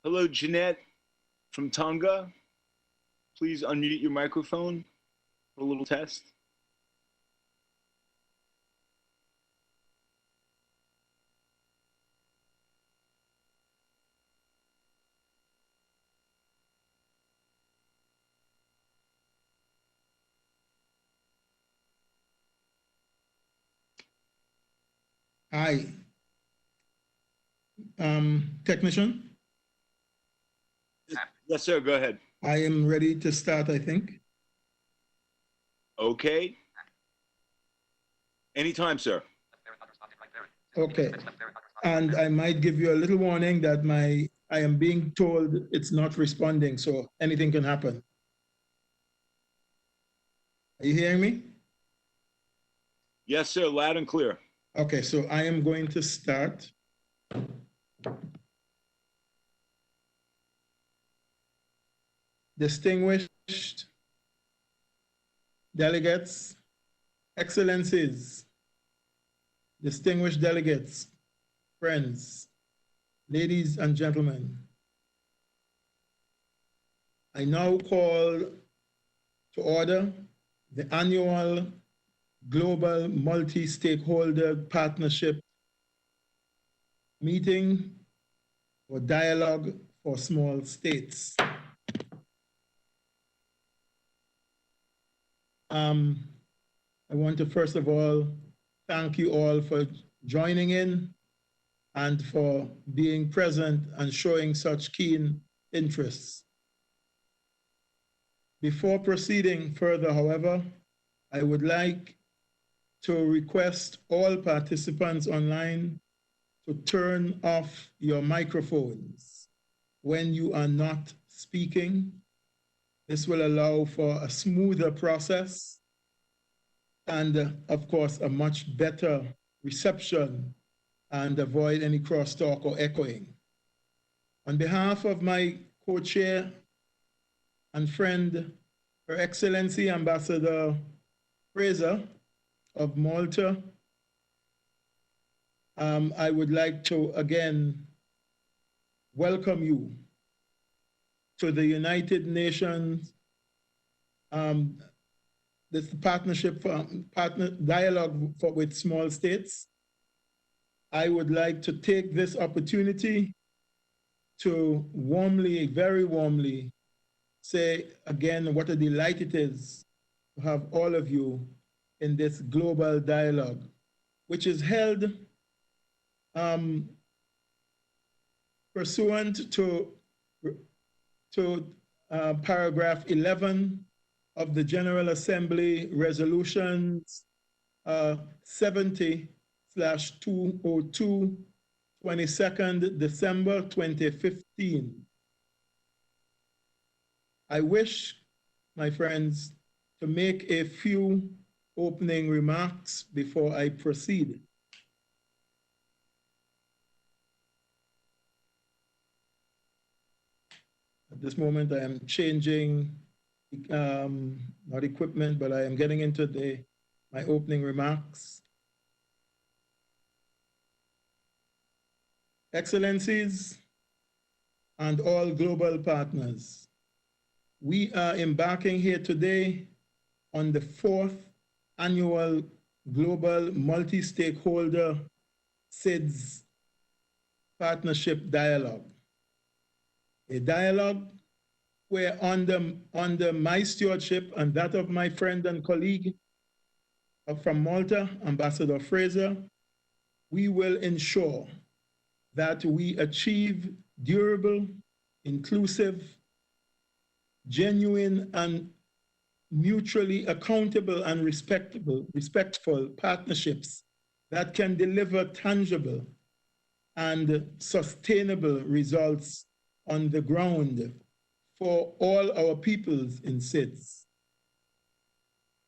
Hello, Jeanette from Tonga. Please unmute your microphone for a little test. Hi, technician. Yes, sir, go ahead. I am ready to start, I think. Okay. Anytime, sir. Okay. And I might give you a little warning that I am being told it's not responding, so anything can happen. Are you hearing me? Yes, sir, loud and clear. Okay, so I am going to start. Distinguished delegates, excellencies, distinguished delegates, friends, ladies and gentlemen, I now call to order the annual Global Multi-Stakeholder Partnership meeting for Dialogue for Small States. I want to first of all thank you all for joining in and for being present and showing such keen interests. Before proceeding further, however, I would like to request all participants online to turn off your microphones when you are not speaking. This will allow for a smoother process and, of course, a much better reception and avoid any crosstalk or echoing. On behalf of my co-chair and friend, Her Excellency Ambassador Fraser of Malta, I would like to again welcome you to the United Nations this dialogue with small states. I would like to take this opportunity to warmly, very warmly say again what a delight it is to have all of you in this global dialogue, which is held pursuant to paragraph 11 of the General Assembly Resolutions 70/202, 22nd December 2015. I wish, my friends, to make a few opening remarks before I proceed. At this moment, I am changing, not equipment, but I am getting into my opening remarks. Excellencies and all global partners, we are embarking here today on the 4th annual Global Multi-Stakeholder SIDS Partnership Dialogue. A dialogue where under my stewardship and that of my friend and colleague from Malta, Ambassador Fraser, we will ensure that we achieve durable, inclusive, genuine, and mutually accountable and respectful partnerships that can deliver tangible and sustainable results on the ground for all our peoples in SIDS.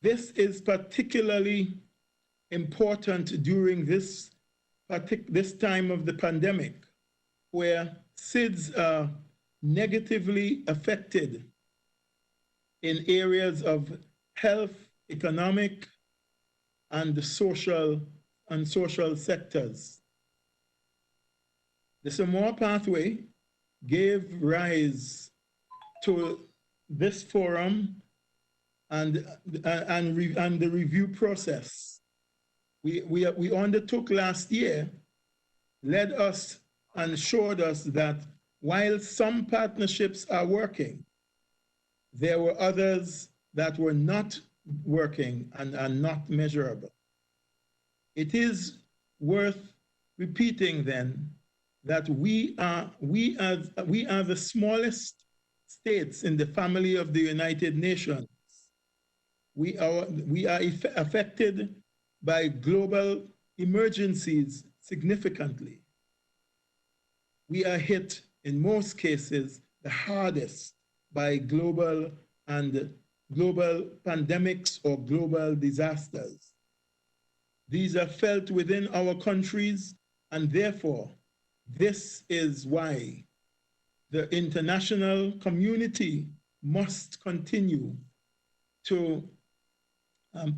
This is particularly important during this time of the pandemic, where SIDS are negatively affected in areas of health, economic, and social sectors. The SAMOA Pathway gave rise to this forum and the review process we undertook last year led us and showed us that while some partnerships are working, there were others that were not working and are not measurable. It is worth repeating then that we are the smallest states in the family of the United Nations. We are affected by global emergencies significantly. We are hit in most cases the hardest by global pandemics or global disasters. These are felt within our countries, and therefore, this is why the international community must continue to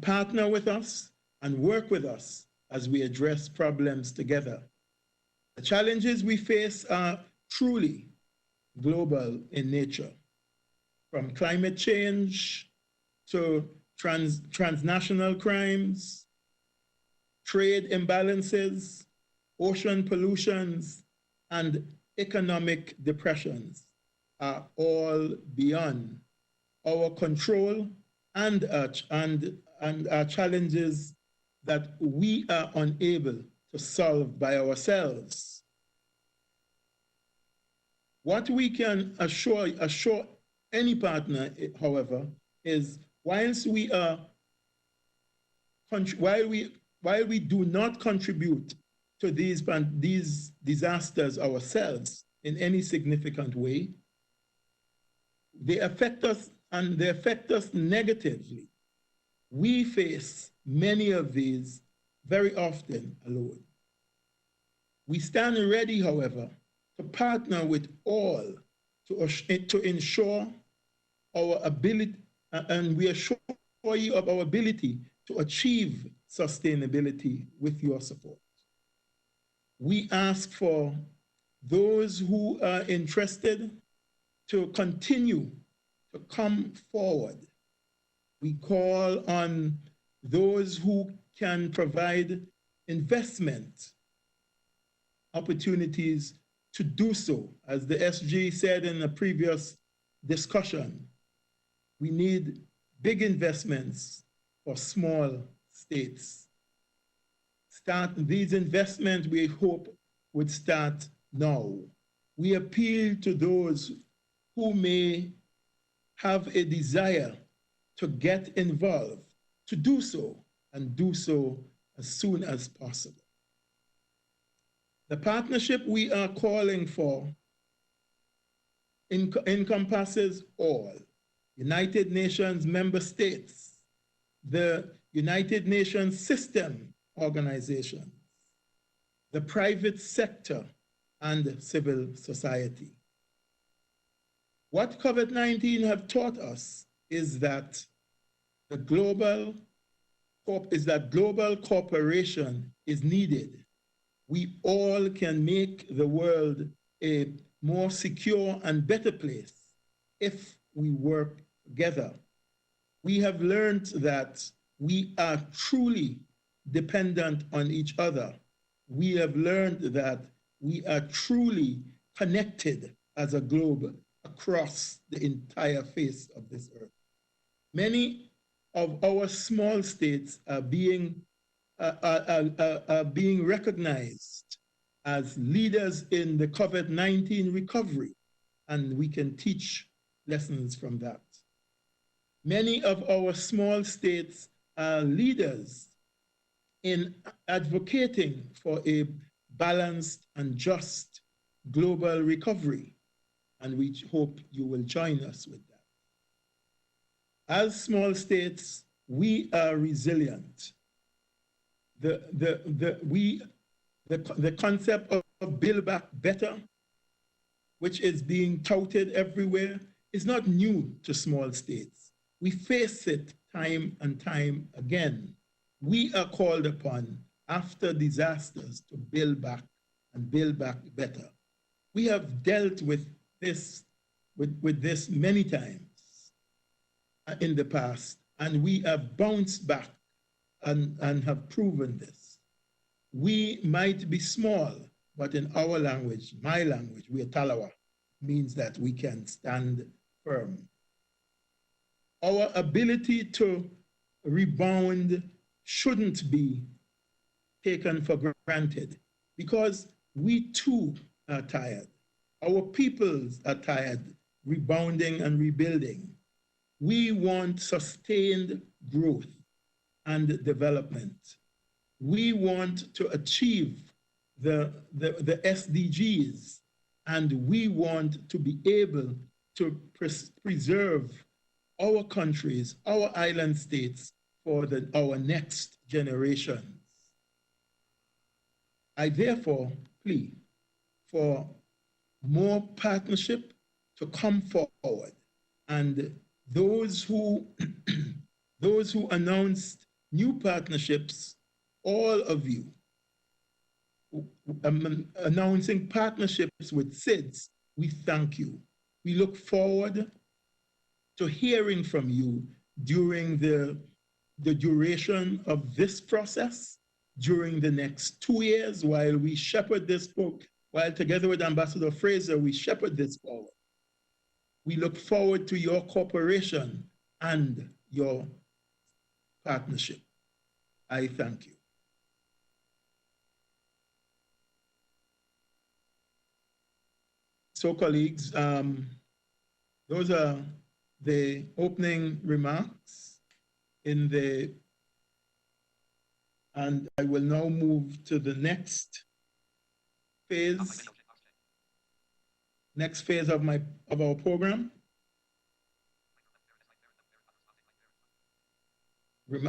partner with us and work with us as we address problems together. The challenges we face are truly global in nature, from climate change to transnational crimes, trade imbalances, ocean pollutions, and economic depressions are all beyond our control and are challenges that we are unable to solve by ourselves. What we can assure any partner, however, is while we do not contribute to these disasters ourselves in any significant way, they affect us and they affect us negatively. We face many of these very often alone. We stand ready, however, to partner with all to ensure our ability, and we assure you of our ability to achieve sustainability with your support. We ask for those who are interested to continue to come forward. We call on those who can provide investment opportunities to do so. As the SG said in a previous discussion, we need big investments for small states. These investments, we hope, would start now. We appeal to those who may have a desire to get involved, to do so, and do so as soon as possible. The partnership we are calling for encompasses all United Nations member states, the United Nations system organizations, the private sector, and civil society. What COVID-19 have taught us is that global cooperation is needed. We all can make the world a more secure and better place if we work together. We have learned that we are truly dependent on each other. We have learned that we are truly connected as a globe across the entire face of this earth. Many of our small states are being recognized as leaders in the COVID-19 recovery, and we can teach lessons from that. Many of our small states are leaders in advocating for a balanced and just global recovery. and we hope you will join us with that. As small states, we are resilient. The concept of build back better, which is being touted everywhere, is not new to small states. We face it time and time again. We are called upon after disasters to build back and build back better. We have dealt with this many times in the past, and we have bounced back and have proven this. We might be small, but in our language, my language, we are Talawa, means that we can stand firm. Our ability to rebound shouldn't be taken for granted, because we too are tired. Our peoples are tired, rebounding and rebuilding. We want sustained growth and development. We want to achieve the SDGs, and we want to be able to preserve our countries, our island states for our next generations. I therefore plea for more partnership to come forward, and those who announced new partnerships, all of you announcing partnerships with SIDS, we thank you. We look forward to hearing from you during the duration of this process, during the next 2 years, while we shepherd this book, while together with Ambassador Fraser, we shepherd this forward. We look forward to your cooperation and your partnership. I thank you. So colleagues, those are the opening remarks and I will now move to the next phase of our program.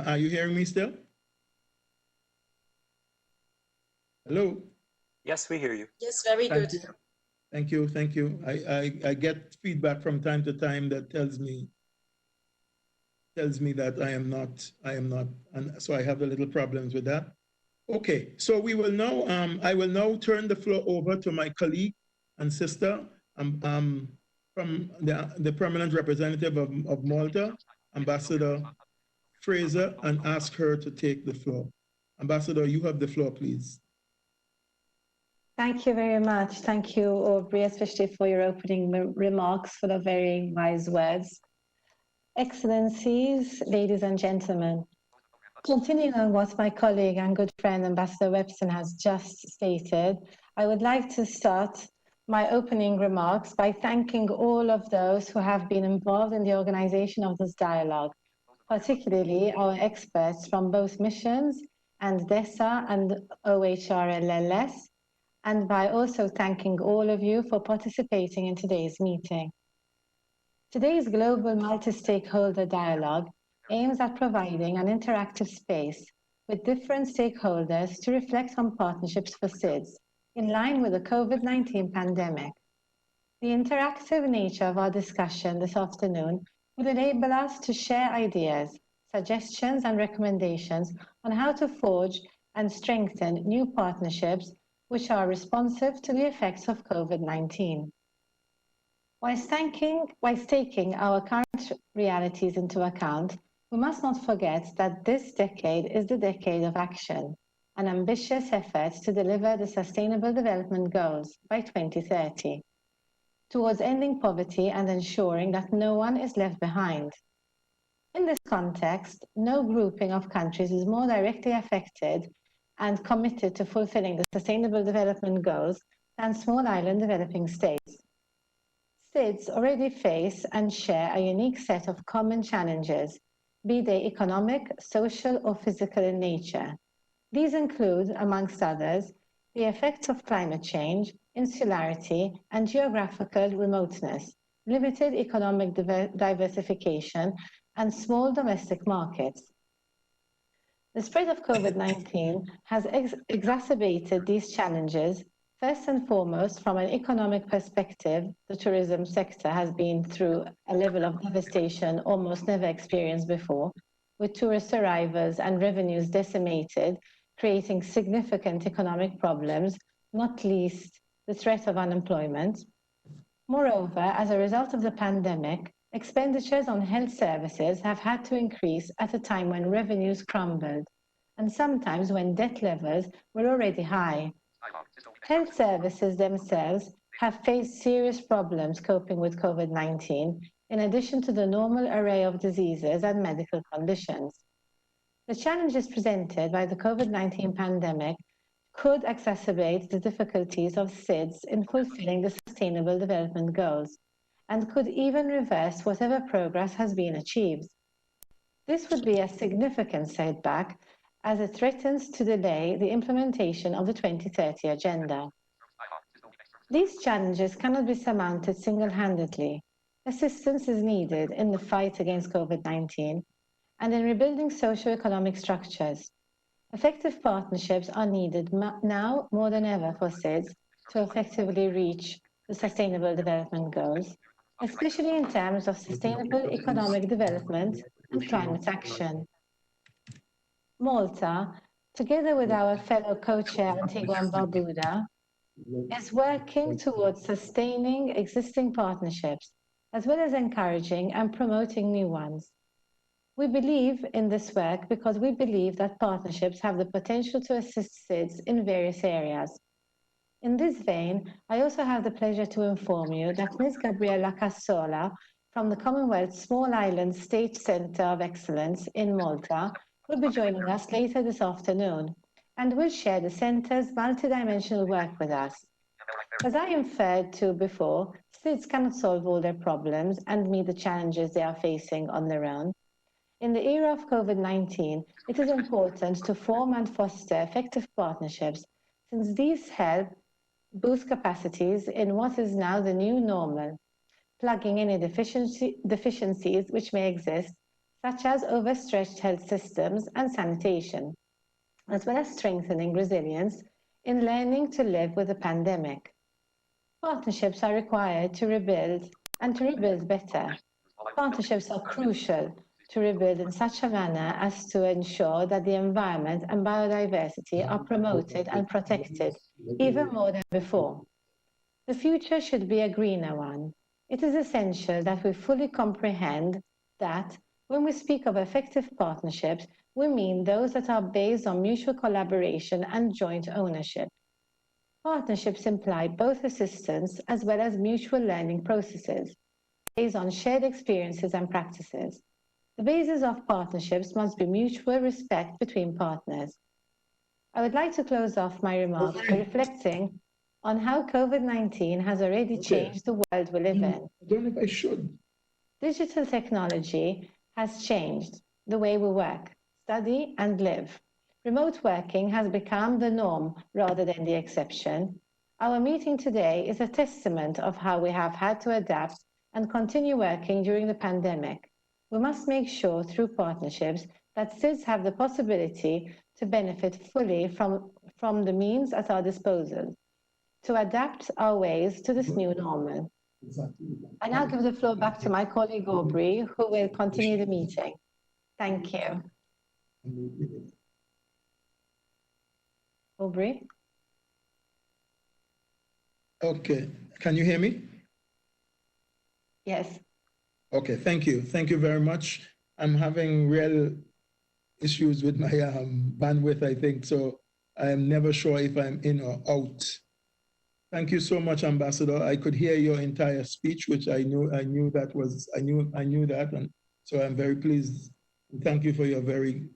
Are you hearing me still? Hello? Yes, we hear you. Yes, very good. Thank you, thank you. I get feedback from time to time that tells me that I am not, and so I have a little problems with that. Okay, so we will now, I will now turn the floor over to my colleague and sister from the permanent representative of Malta, Ambassador Fraser, and ask her to take the floor. Ambassador, you have the floor, please. Thank you very much. Thank you, Aubrey, especially for your opening remarks, for the very wise words. Excellencies, ladies and gentlemen, continuing on what my colleague and good friend Ambassador Webson has just stated, I would like to start my opening remarks by thanking all of those who have been involved in the organization of this dialogue, particularly our experts from both missions and DESA and OHRLLS, and by also thanking all of you for participating in today's meeting. Today's global multi-stakeholder dialogue aims at providing an interactive space with different stakeholders to reflect on partnerships for SIDS in line with the COVID-19 pandemic. The interactive nature of our discussion this afternoon will enable us to share ideas, suggestions, and recommendations on how to forge and strengthen new partnerships which are responsive to the effects of COVID-19. Whilst taking our current realities into account, we must not forget that this decade is the decade of action, an ambitious effort to deliver the Sustainable Development Goals by 2030, towards ending poverty and ensuring that no one is left behind. In this context, no grouping of countries is more directly affected and committed to fulfilling the Sustainable Development Goals than small island developing states. SIDS already face and share a unique set of common challenges, be they economic, social, or physical in nature. These include, amongst others, the effects of climate change, insularity, and geographical remoteness, limited economic diversification, and small domestic markets. The spread of COVID-19 has exacerbated these challenges. First and foremost, from an economic perspective, the tourism sector has been through a level of devastation almost never experienced before, with tourist arrivals and revenues decimated, creating significant economic problems, not least the threat of unemployment. Moreover, as a result of the pandemic, expenditures on health services have had to increase at a time when revenues crumbled, and sometimes when debt levels were already high. Health services themselves have faced serious problems coping with COVID-19, in addition to the normal array of diseases and medical conditions. The challenges presented by the COVID-19 pandemic could exacerbate the difficulties of SIDS in fulfilling the Sustainable Development Goals, and could even reverse whatever progress has been achieved. This would be a significant setback, as it threatens to delay the implementation of the 2030 Agenda. These challenges cannot be surmounted single-handedly. Assistance is needed in the fight against COVID-19 and in rebuilding socio-economic structures. Effective partnerships are needed now more than ever for SIDS to effectively reach the Sustainable Development Goals, especially in terms of sustainable economic development and climate action. Malta, together with our fellow co-chair Antigua and Barbuda, is working towards sustaining existing partnerships, as well as encouraging and promoting new ones. We believe in this work because we believe that partnerships have the potential to assist SIDS in various areas. In this vein, I also have the pleasure to inform you that Ms. Gabriela Cassola from the Commonwealth Small Islands State Centre of Excellence in Malta will be joining us later this afternoon and will share the Centre's multidimensional work with us. As I inferred to before, SIDS cannot solve all their problems and meet the challenges they are facing on their own. In the era of COVID-19, it is important to form and foster effective partnerships, since these help boost capacities in what is now the new normal, plugging any deficiencies which may exist, such as overstretched health systems and sanitation, as well as strengthening resilience in learning to live with the pandemic. Partnerships are required to rebuild and to rebuild better. Partnerships are crucial to rebuild in such a manner as to ensure that the environment and biodiversity are promoted and protected even more than before. The future should be a greener one. It is essential that we fully comprehend that when we speak of effective partnerships, we mean those that are based on mutual collaboration and joint ownership. Partnerships imply both assistance as well as mutual learning processes based on shared experiences and practices. The basis of partnerships must be mutual respect between partners. I would like to close off my remarks by reflecting on how COVID-19 has already changed the world we live in. I don't know if I should. Digital technology has changed the way we work, study, and live. Remote working has become the norm rather than the exception. Our meeting today is a testament of how we have had to adapt and continue working during the pandemic. We must make sure through partnerships that SIDS have the possibility to benefit fully from the means at our disposal, to adapt our ways to this new normal. I now give the floor back to my colleague Aubrey, who will continue the meeting. Thank you. Aubrey? Okay, can you hear me? Yes. Okay, thank you. Thank you very much. I'm having real issues with my bandwidth, I think, so I'm never sure if I'm in or out. Thank you so much, Ambassador. I could hear your entire speech, which I knew that, and so I'm very pleased. Thank you for your very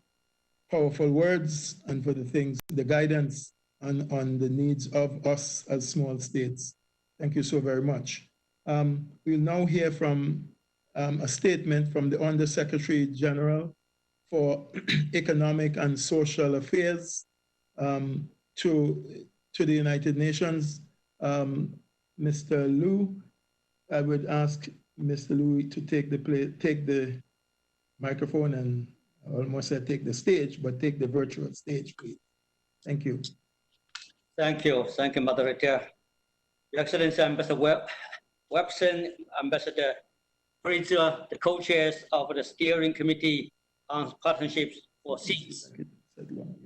powerful words and for the guidance on the needs of us as small states. Thank you so very much. We'll now hear from a statement from the Under-Secretary General for Economic and Social Affairs to the United Nations, Mr. Liu, I would ask Mr. Liu to take the microphone and I almost said take the stage, but take the virtual stage, please. Thank you. Thank you, moderator. Your Excellency, Ambassador Webson, Ambassador Fraser, the co-chairs of the Steering Committee on Partnerships for Seeds.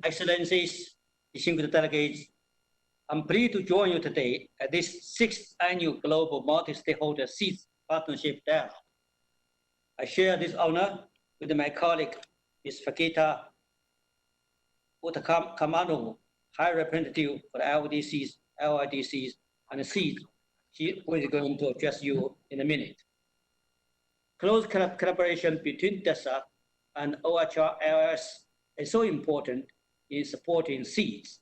Excellencies, distinguished delegates, I'm pleased to join you today at this 6th annual Global Multi-Stakeholder Seeds Partnership Dialogue. I share this honor with my colleague, Ms. Fakita Utakamano, High Representative for the LDCs, LIDCs, and the seeds. She is going to address you in a minute. Close collaboration between DESA and OHRLS is so important in supporting seeds.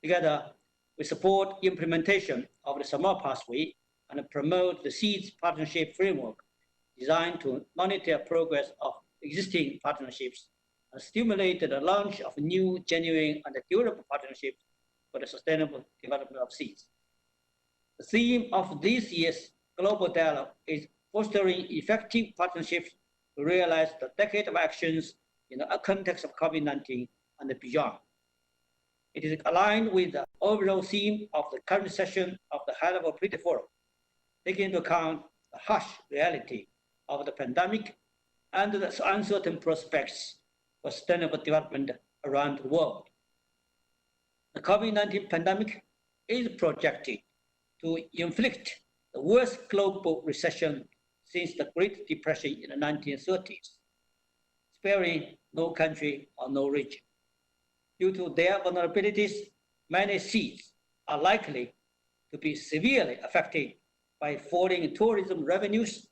Together, we support implementation of the SAMOA Pathway and promote the seeds partnership framework designed to monitor progress of existing partnerships and stimulate the launch of new, genuine, and durable partnerships for the sustainable development of seeds. The theme of this year's global dialogue is fostering effective partnerships to realize the decade of actions in the context of COVID-19 and beyond. It is aligned with the overall theme of the current session of the High-Level Political Forum, taking into account the harsh reality of the pandemic and the uncertain prospects for sustainable development around the world. The COVID-19 pandemic is projected to inflict the worst global recession since the Great Depression in the 1930s, sparing no country or no region. Due to their vulnerabilities, many seeds are likely to be severely affected by falling tourism revenues,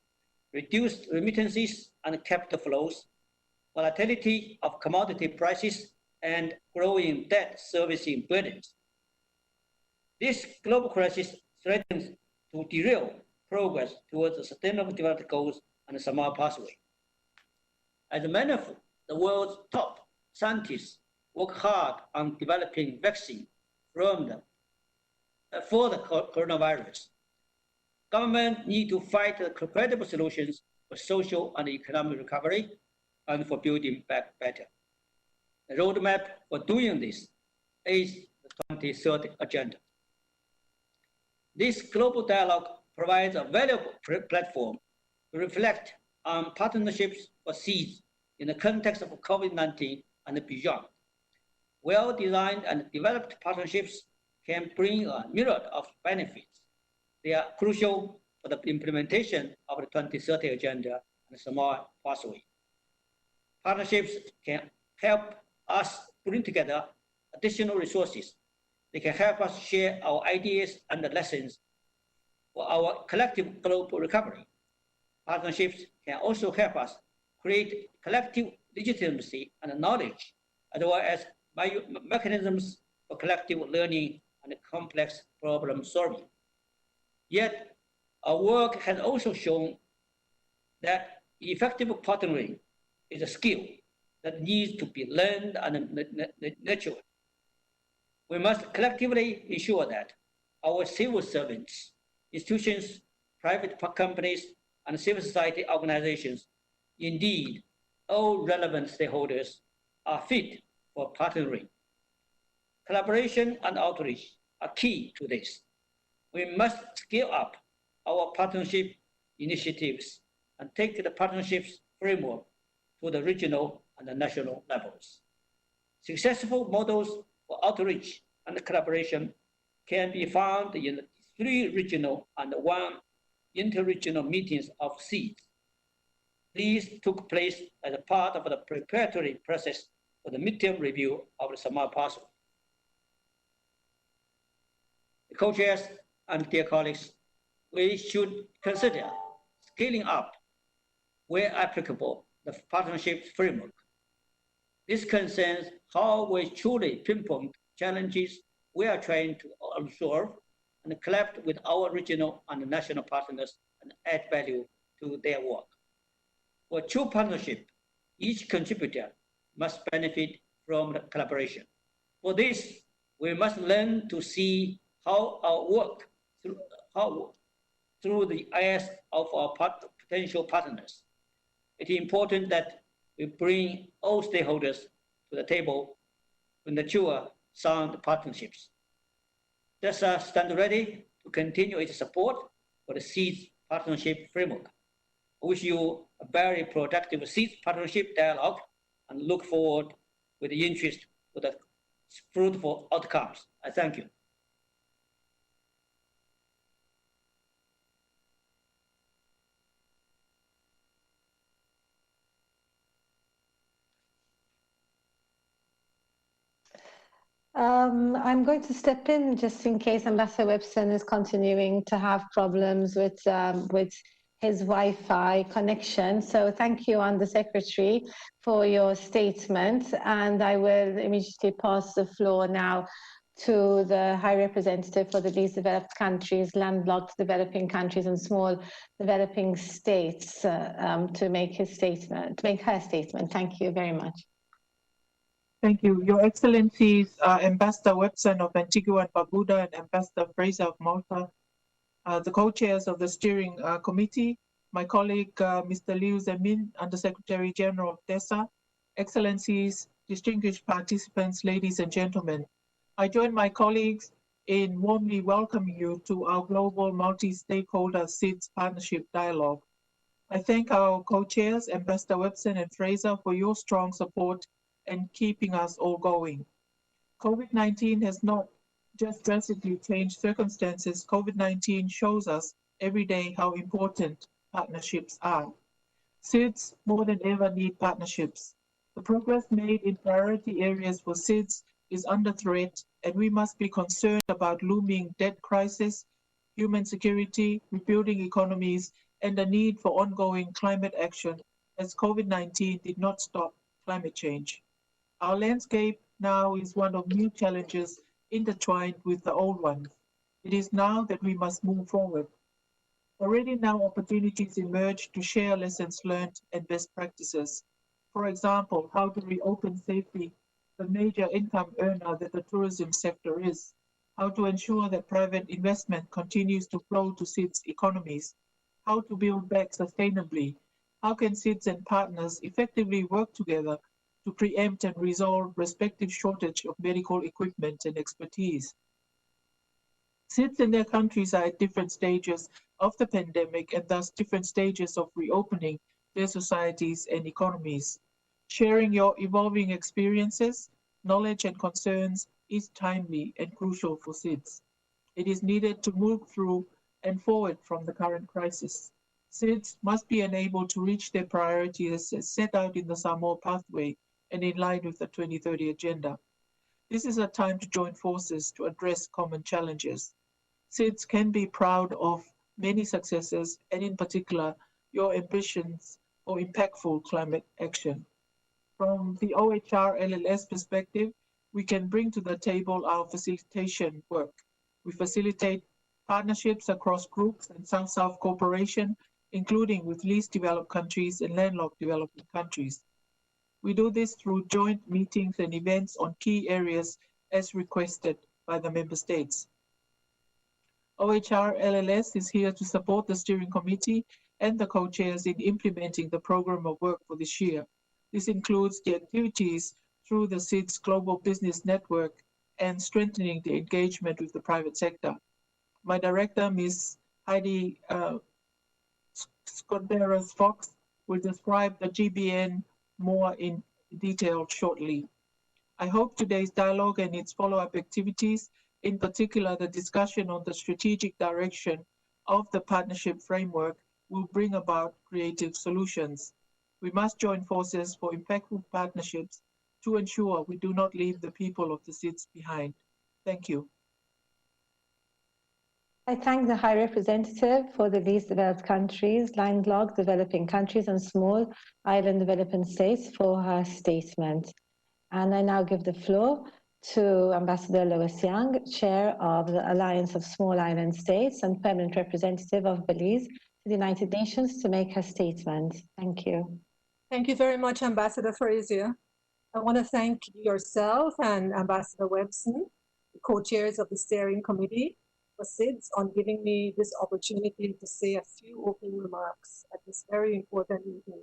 reduced remittances and capital flows, volatility of commodity prices, and growing debt servicing burdens. This global crisis threatens to derail progress towards the Sustainable Development Goals and the SAMOA Pathway. As many of the world's top scientists work hard on developing vaccine for the coronavirus, government need to fight credible solutions for social and economic recovery and for building back better. The roadmap for doing this is the 2030 Agenda. This global dialogue provides a valuable platform to reflect on partnerships for seeds in the context of COVID-19 and beyond. Well-designed and developed partnerships can bring a myriad of benefits. They are crucial for the implementation of the 2030 Agenda and the SAMOA Pathway. Partnerships can help us bring together additional resources. They can help us share our ideas and the lessons for our collective global recovery. Partnerships can also help us create collective legitimacy and knowledge, as well as mechanisms for collective learning and complex problem solving. Yet, our work has also shown that effective partnering is a skill that needs to be learned and nurtured. We must collectively ensure that our civil servants, institutions, private companies, and civil society organizations, indeed, all relevant stakeholders, are fit for partnering. Collaboration and outreach are key to this. We must scale up our partnership initiatives and take the partnerships framework to the regional and the national levels. Successful models for outreach and collaboration can be found in the 3 regional and 1 interregional meetings of seeds. These took place as a part of the preparatory process for the midterm review of the SAMOA Pathway. The co-chairs and dear colleagues, we should consider scaling up, where applicable, the partnership framework. This concerns how we truly pinpoint challenges we are trying to solve and collaborate with our regional and national partners and add value to their work. For true partnership, each contributor must benefit from the collaboration. For this, we must learn to see how our work through the eyes of our potential partners. It is important that we bring all stakeholders to the table to nurture sound partnerships. DESA stands ready to continue its support for the SEEDS partnership framework. I wish you a very productive SEEDS partnership dialogue and look forward with interest for the fruitful outcomes. I thank you. I'm going to step in just in case Ambassador Webson is continuing to have problems with his Wi-Fi connection. So thank you, Undersecretary, for your statement. And I will immediately pass the floor now to the High Representative for the least developed countries, landlocked developing countries and small developing states to make her statement. Thank you very much. Thank you. Your Excellencies, Ambassador Webson of Antigua and Barbuda and Ambassador Fraser of Malta, the co-chairs of the steering committee, my colleague, Mr. Liu Zemin, Undersecretary General of DESA, Excellencies, distinguished participants, ladies and gentlemen. I join my colleagues in warmly welcoming you to our global multi-stakeholder SEEDS partnership dialogue. I thank our co-chairs, Ambassador Webson and Fraser, for your strong support and keeping us all going. COVID-19 has not just drastically changed circumstances. COVID-19 shows us every day how important partnerships are. SEEDS more than ever need partnerships. The progress made in priority areas for SEEDS is under threat, and we must be concerned about looming debt crisis, human security, rebuilding economies, and the need for ongoing climate action, as COVID-19 did not stop climate change. Our landscape now is one of new challenges intertwined with the old ones. It is now that we must move forward. Already now opportunities emerge to share lessons learned and best practices. For example, how to reopen safely the major income earner that the tourism sector is, how to ensure that private investment continues to flow to SEEDS economies, how to build back sustainably, how can SEEDS and partners effectively work together to preempt and resolve respective shortage of medical equipment and expertise. SEEDS in their countries are at different stages of the pandemic and thus different stages of reopening their societies and economies. Sharing your evolving experiences, knowledge and concerns is timely and crucial for SEEDS. It is needed to move through and forward from the current crisis. SEEDS must be enabled to reach their priorities as set out in the SAMOA Pathway and in line with the 2030 Agenda. This is a time to join forces to address common challenges. SEEDS can be proud of many successes, and in particular, your ambitions for impactful climate action. From the OHR LLS perspective, we can bring to the table our facilitation work. We facilitate partnerships across groups and South-South cooperation, including with least developed countries and landlocked developing countries. We do this through joint meetings and events on key areas as requested by the member states. OHR LLS is here to support the steering committee and the co-chairs in implementing the program of work for this year. This includes the activities through the SEEDS Global Business Network and strengthening the engagement with the private sector. My director, Ms. Heidi Scoderas-Fox, will describe the GBN more in detail shortly. I hope today's dialogue and its follow-up activities, in particular the discussion on the strategic direction of the partnership framework, will bring about creative solutions. We must join forces for impactful partnerships to ensure we do not leave the people of the SEEDS behind. Thank you. I thank the High Representative for the least developed countries, landlocked developing countries and small island developing states for her statement. And I now give the floor to Ambassador Lois Young, Chair of the Alliance of Small Island States and Permanent Representative of Belize to the United Nations, to make her statement. Thank you. Thank you very much, Ambassador Frazier. I want to thank yourself and Ambassador Webson, the co-chairs of the steering committee, for SIDS on giving me this opportunity to say a few opening remarks at this very important meeting.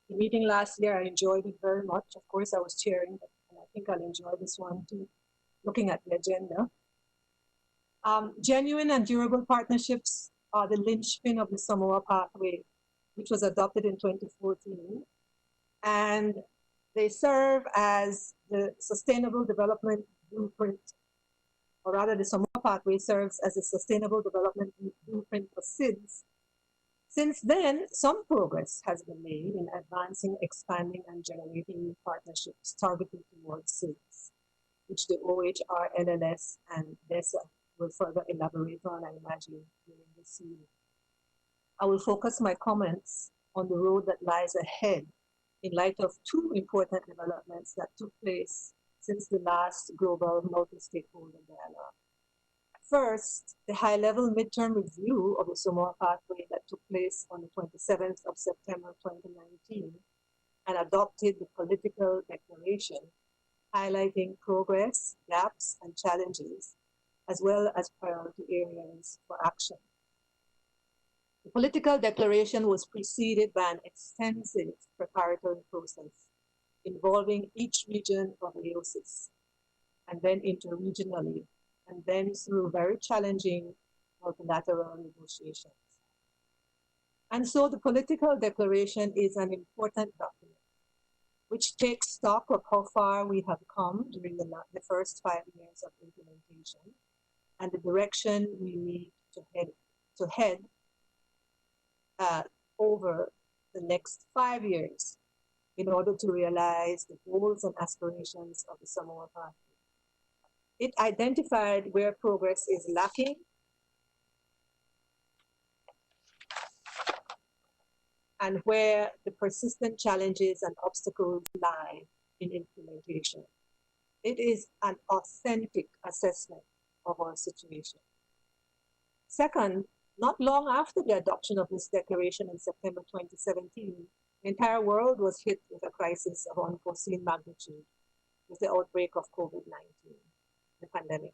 The meeting last year, I enjoyed it very much. Of course, I was chairing, and I think I'll enjoy this one too, looking at the agenda. Genuine and durable partnerships are the linchpin of the SAMOA Pathway, which was adopted in 2014. And they serve as the Sustainable Development Blueprint, or rather the SAMOA Pathway serves as a Sustainable Development Blueprint for SIDS. Since then, some progress has been made in advancing, expanding, and generating new partnerships targeted towards SIDS, which the OHR, NLS, and DESA will further elaborate on, I imagine, during this meeting. I will focus my comments on the road that lies ahead in light of two important developments that took place since the last global multi-stakeholder dialogue. First, the high-level midterm review of the SAMOA Pathway that took place on the 27th of September 2019 and adopted the political declaration highlighting progress, gaps, and challenges, as well as priority areas for action. The political declaration was preceded by an extensive preparatory process involving each region of AOSIS, and then interregionally, and then through very challenging multilateral negotiations. And so the political declaration is an important document which takes stock of how far we have come during the first 5 years of implementation and the direction we need to head over the next 5 years in order to realize the goals and aspirations of the SAMOA Pathway. It identified where progress is lacking and where the persistent challenges and obstacles lie in implementation. It is an authentic assessment of our situation. Second, not long after the adoption of this declaration in September 2017, the entire world was hit with a crisis of unforeseen magnitude with the outbreak of COVID-19, the pandemic.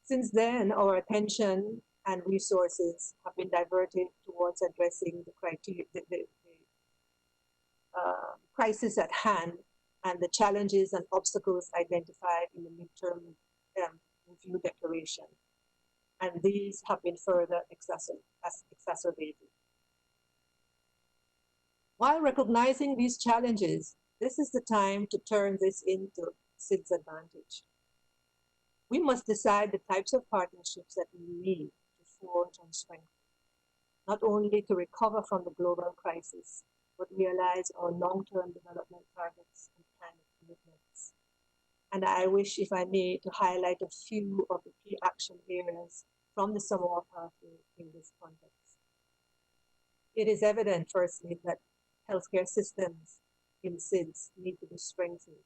Since then, our attention and resources have been diverted towards addressing the crisis at hand and the challenges and obstacles identified in the midterm review declaration. And these have been further exacerbated. While recognizing these challenges, this is the time to turn this into SIDS advantage. We must decide the types of partnerships that we need to forge and strengthen, not only to recover from the global crisis, but realize our long-term development targets and climate commitments. And I wish, if I may, to highlight a few of the key action areas from the SAMOA Pathway in this context. It is evident, firstly, that healthcare systems in SIDS need to be strengthened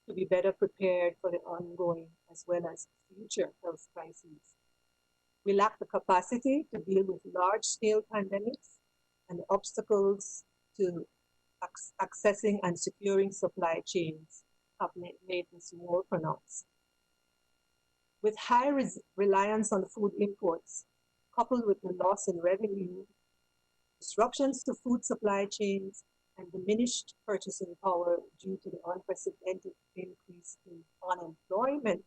to be better prepared for the ongoing as well as future health crises. We lack the capacity to deal with large-scale pandemics, and the obstacles to accessing and securing supply chains have made this more pronounced. With high reliance on food imports, coupled with the loss in revenue, disruptions to food supply chains, and diminished purchasing power due to the unprecedented increase in unemployment,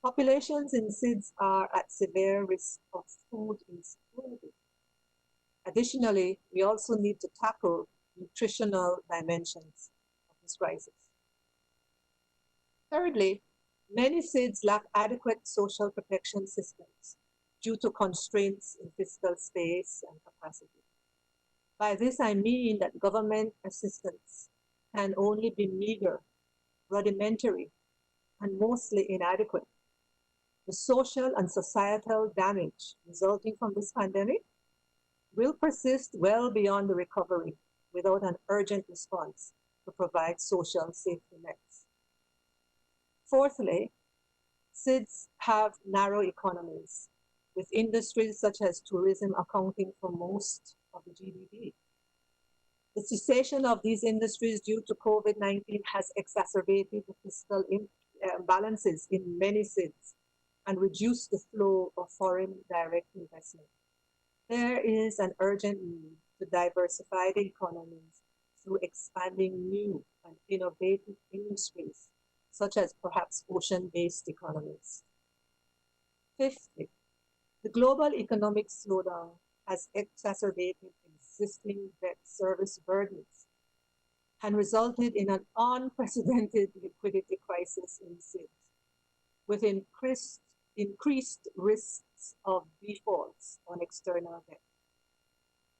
populations in SIDS are at severe risk of food insecurity. Additionally, we also need to tackle nutritional dimensions of this crisis. Thirdly, many SIDS lack adequate social protection systems due to constraints in physical space and capacity. By this, I mean that government assistance can only be meager, rudimentary, and mostly inadequate. The social and societal damage resulting from this pandemic will persist well beyond the recovery without an urgent response to provide social safety nets. Fourthly, SIDS have narrow economies, with industries such as tourism accounting for most of the GDP. The cessation of these industries due to COVID-19 has exacerbated the fiscal imbalances in many SIDS and reduce the flow of foreign direct investment. There is an urgent need to diversify the economies through expanding new and innovative industries, such as perhaps ocean-based economies. Fifthly, the global economic slowdown has exacerbated existing debt service burdens and resulted in an unprecedented liquidity crisis in SIDS, with increased risks of defaults on external debt.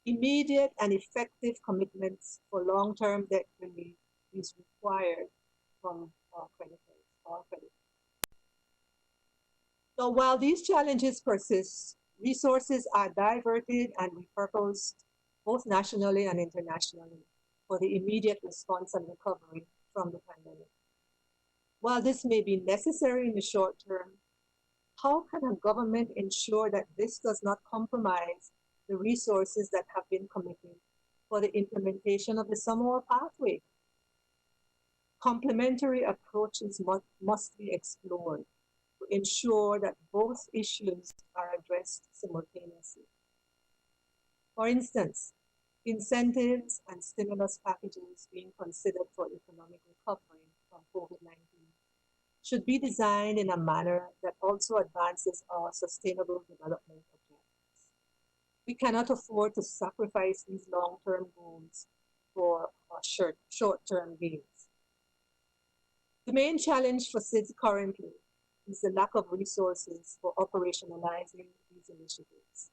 Immediate and effective commitments for long-term debt relief is required from our creditors. So while these challenges persist, resources are diverted and repurposed both nationally and internationally for the immediate response and recovery from the pandemic. While this may be necessary in the short term, how can a government ensure that this does not compromise the resources that have been committed for the implementation of the SAMOA Pathway? Complementary approaches must be explored to ensure that both issues are addressed simultaneously. For instance, incentives and stimulus packages being considered for economic recovery from COVID-19 should be designed in a manner that also advances our sustainable development objectives. We cannot afford to sacrifice these long-term goals for short-term gains. The main challenge for SIDS currently is the lack of resources for operationalizing these initiatives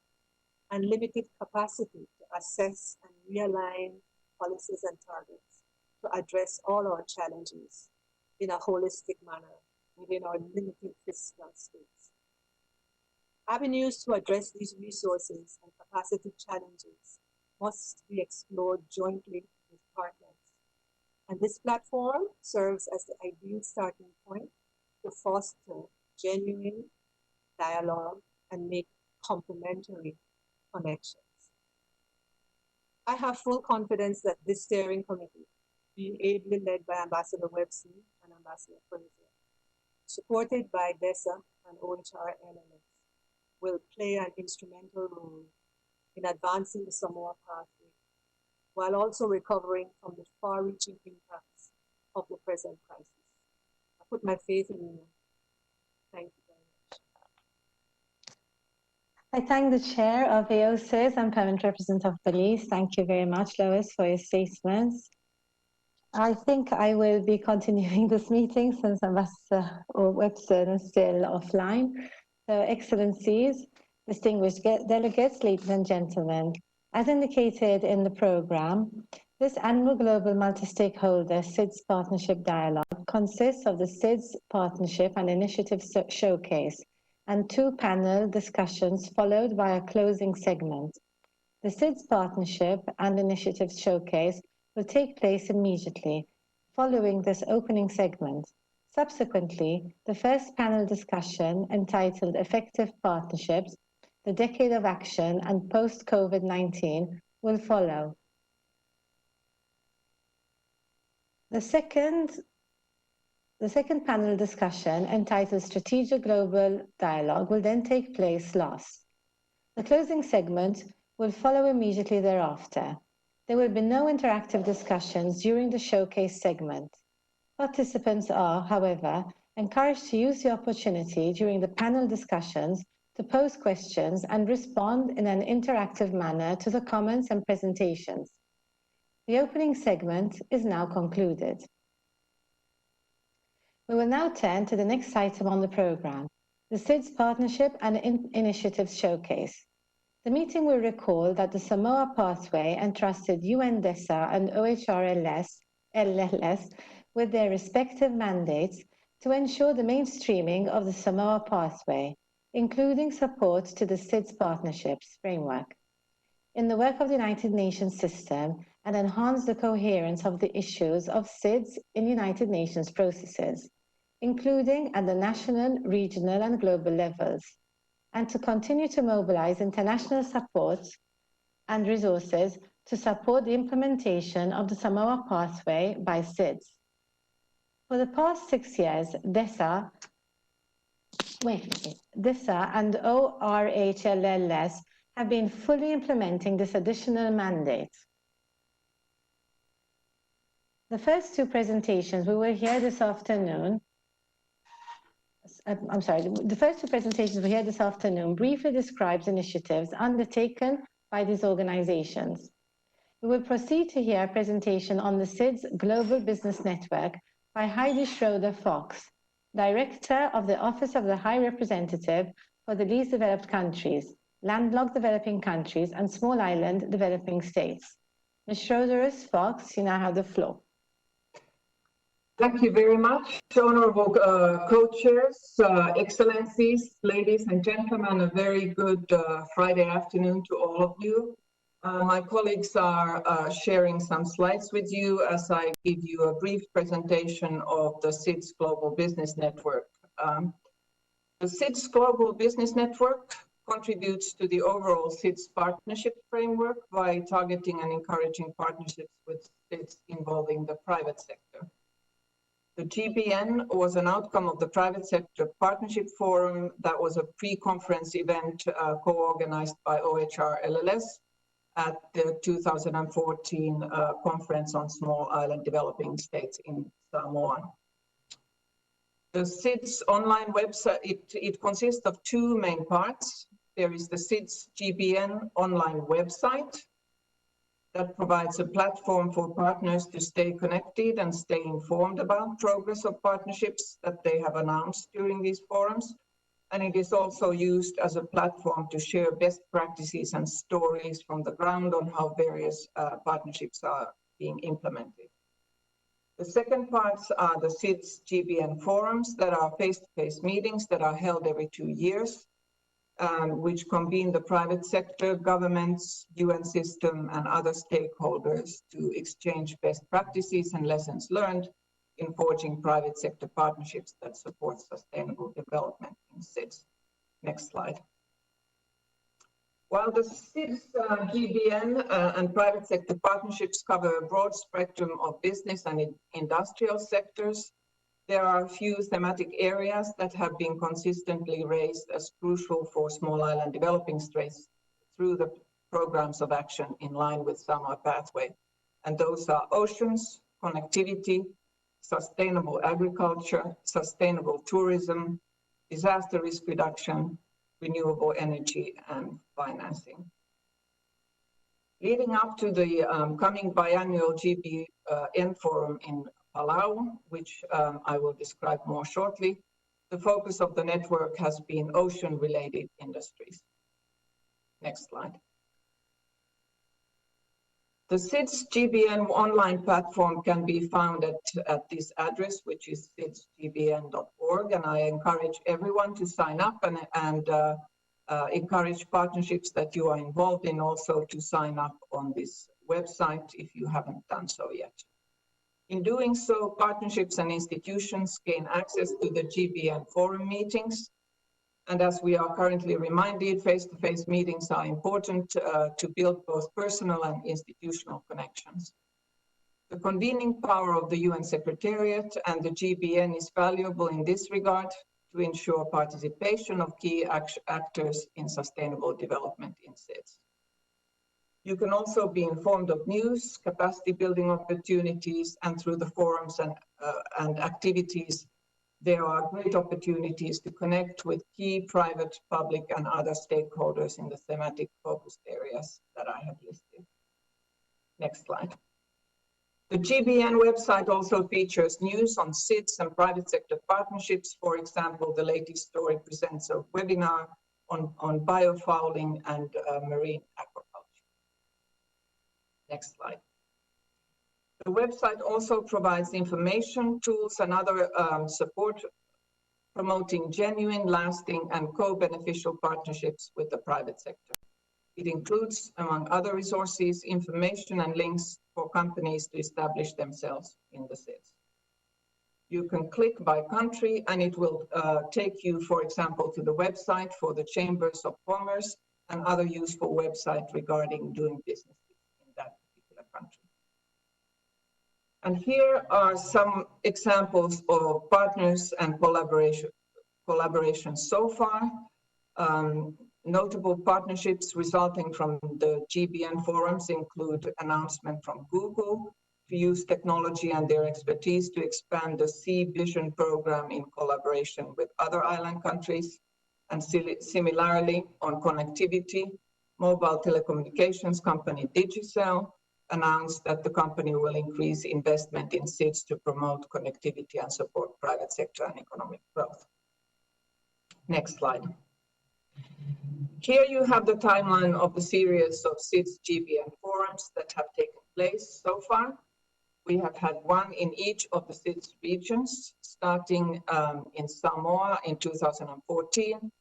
and limited capacity to assess and realign policies and targets to address all our challenges in a holistic manner within our limited fiscal space. Avenues to address these resources and capacity challenges must be explored jointly with partners. And this platform serves as the ideal starting point to foster genuine dialogue and make complementary connections. I have full confidence that this steering committee, being ably led by Ambassador Webson and Ambassador Fraser, supported by DESA and OHR-LMS, will play an instrumental role in advancing the SAMOA Pathway, while also recovering from the far-reaching impacts of the present crisis. I put my faith in you. Thank you very much. I thank the Chair of AOSIS and Permanent Representative of Belize. Thank you very much, Lois, for your statements. I think I will be continuing this meeting since Ambassador Webson is still offline. So, Excellencies, distinguished delegates, ladies and gentlemen, as indicated in the program, this annual Global Multi-Stakeholder SIDS Partnership Dialogue consists of the SIDS Partnership and Initiative Showcase and 2 panel discussions followed by a closing segment. The SIDS Partnership and Initiative Showcase will take place immediately following this opening segment. Subsequently, the first panel discussion, entitled Effective Partnerships, the Decade of Action and Post-COVID-19, will follow. The second panel discussion, entitled Strategic Global Dialogue, will then take place last. The closing segment will follow immediately thereafter. There will be no interactive discussions during the showcase segment. Participants are, however, encouraged to use the opportunity during the panel discussions to pose questions and respond in an interactive manner to the comments and presentations. The opening segment is now concluded. We will now turn to the next item on the program, the SIDS Partnership and Initiatives Showcase. The meeting will recall that the SAMOA Pathway entrusted UNDESA and OHR-LLS with their respective mandates to ensure the mainstreaming of the SAMOA Pathway, including support to the SIDS Partnerships framework in the work of the United Nations system and enhance the coherence of the issues of SIDS in United Nations processes, including at the national, regional, and global levels, and to continue to mobilize international support and resources to support the implementation of the SAMOA Pathway by SIDS. For the past 6 years, DESA DISA and ORHLLS have been fully implementing this additional mandate. The first two presentations we will hear this afternoon, the first two presentations we hear this afternoon briefly describes initiatives undertaken by these organizations. We will proceed to hear a presentation on the SIDS Global Business Network by Heidi Schroeder-Fox, Director of the Office of the High Representative for the Least Developed Countries, Landlocked Developing Countries, and Small Island Developing States. Ms. Schroeder-Fox, you now have the floor. Thank you very much, honorable co-chairs, excellencies, ladies and gentlemen. A very good Friday afternoon to all of you. My colleagues are sharing some slides with you as I give you a brief presentation of the SIDS Global Business Network. The SIDS Global Business Network contributes to the overall SIDS partnership framework by targeting and encouraging partnerships with SIDS involving the private sector. The GBN was an outcome of the Private Sector Partnership Forum that was a pre-conference event co-organized by OHR-LLS at the 2014 Conference on Small Island Developing States in Samoa. The SIDS online website, it consists of two main parts. There is the SIDS GBN online website that provides a platform for partners to stay connected and stay informed about progress of partnerships that they have announced during these forums. And it is also used as a platform to share best practices and stories from the ground on how various partnerships are being implemented. The second parts are the SIDS GBN forums that are face-to-face meetings that are held every 2 years, which convene the private sector, governments, UN system, and other stakeholders to exchange best practices and lessons learned in forging private sector partnerships that support sustainable development in SIDS. Next slide. While the SIDS GBN and private sector partnerships cover a broad spectrum of business and industrial sectors, there are a few thematic areas that have been consistently raised as crucial for small island developing states through the programs of action in line with SAMOA Pathway. And those are oceans, connectivity, sustainable agriculture, sustainable tourism, disaster risk reduction, renewable energy, and financing. Leading up to the coming biannual Gbm Forum in Palau, which I will describe more shortly, the focus of the network has been ocean-related industries. Next slide. The SIDS GBN online platform can be found at this address, which is sidsgbn.org, and I encourage everyone to sign up and encourage partnerships that you are involved in also to sign up on this website if you haven't done so yet. In doing so, partnerships and institutions gain access to the GBN forum meetings. And as we are currently reminded, face-to-face meetings are important to build both personal and institutional connections. The convening power of the UN Secretariat and the GBN is valuable in this regard to ensure participation of key actors in sustainable development in SIDS. You can also be informed of news, capacity building opportunities, and through the forums and activities, there are great opportunities to connect with key private, public, and other stakeholders in the thematic focused areas that I have listed. Next slide. The GBN website also features news on SIDS and private sector partnerships. For example, the latest story presents a webinar on biofouling and marine aquaculture. Next slide. The website also provides information, tools, and other support promoting genuine, lasting, and co-beneficial partnerships with the private sector. It includes, among other resources, information and links for companies to establish themselves in the SIDS. You can click by country and it will take you, for example, to the website for the Chambers of Commerce and other useful websites regarding doing business in that particular country. And here are some examples of partners and collaboration so far. Notable partnerships resulting from the GBN forums include announcement from Google to use technology and their expertise to expand the Sea Vision program in collaboration with other island countries. And similarly, on connectivity, mobile telecommunications company Digicel announced that the company will increase investment in SIDS to promote connectivity and support private sector and economic growth. Next slide. Here you have the timeline of the series of SIDS GBN forums that have taken place so far. We have had one in each of the SIDS regions, starting in Samoa in 2014,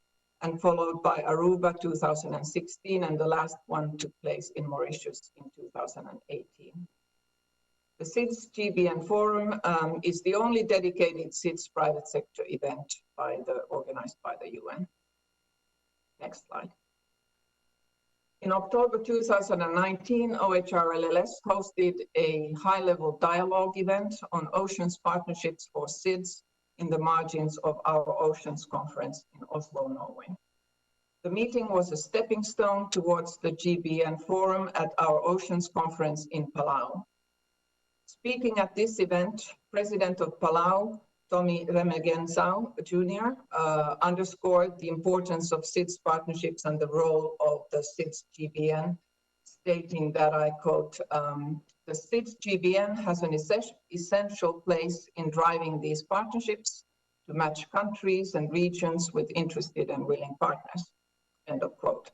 and followed by Aruba 2016, and the last one took place in Mauritius in 2018. The SIDS GBN Forum is the only dedicated SIDS private sector event organized by the UN. Next slide. In October 2019, OHR-LLS hosted a high-level dialogue event on oceans partnerships for SIDS in the margins of our Oceans Conference in Oslo, Norway. The meeting was a stepping stone towards the GBN Forum at our Oceans Conference in Palau. Speaking at this event, President of Palau, Tommy Remegensau Jr., underscored the importance of SIDS partnerships and the role of the SIDS GBN, stating that, I quote, the SIDS GBN has an essential place in driving these partnerships to match countries and regions with interested and willing partners, end of quote.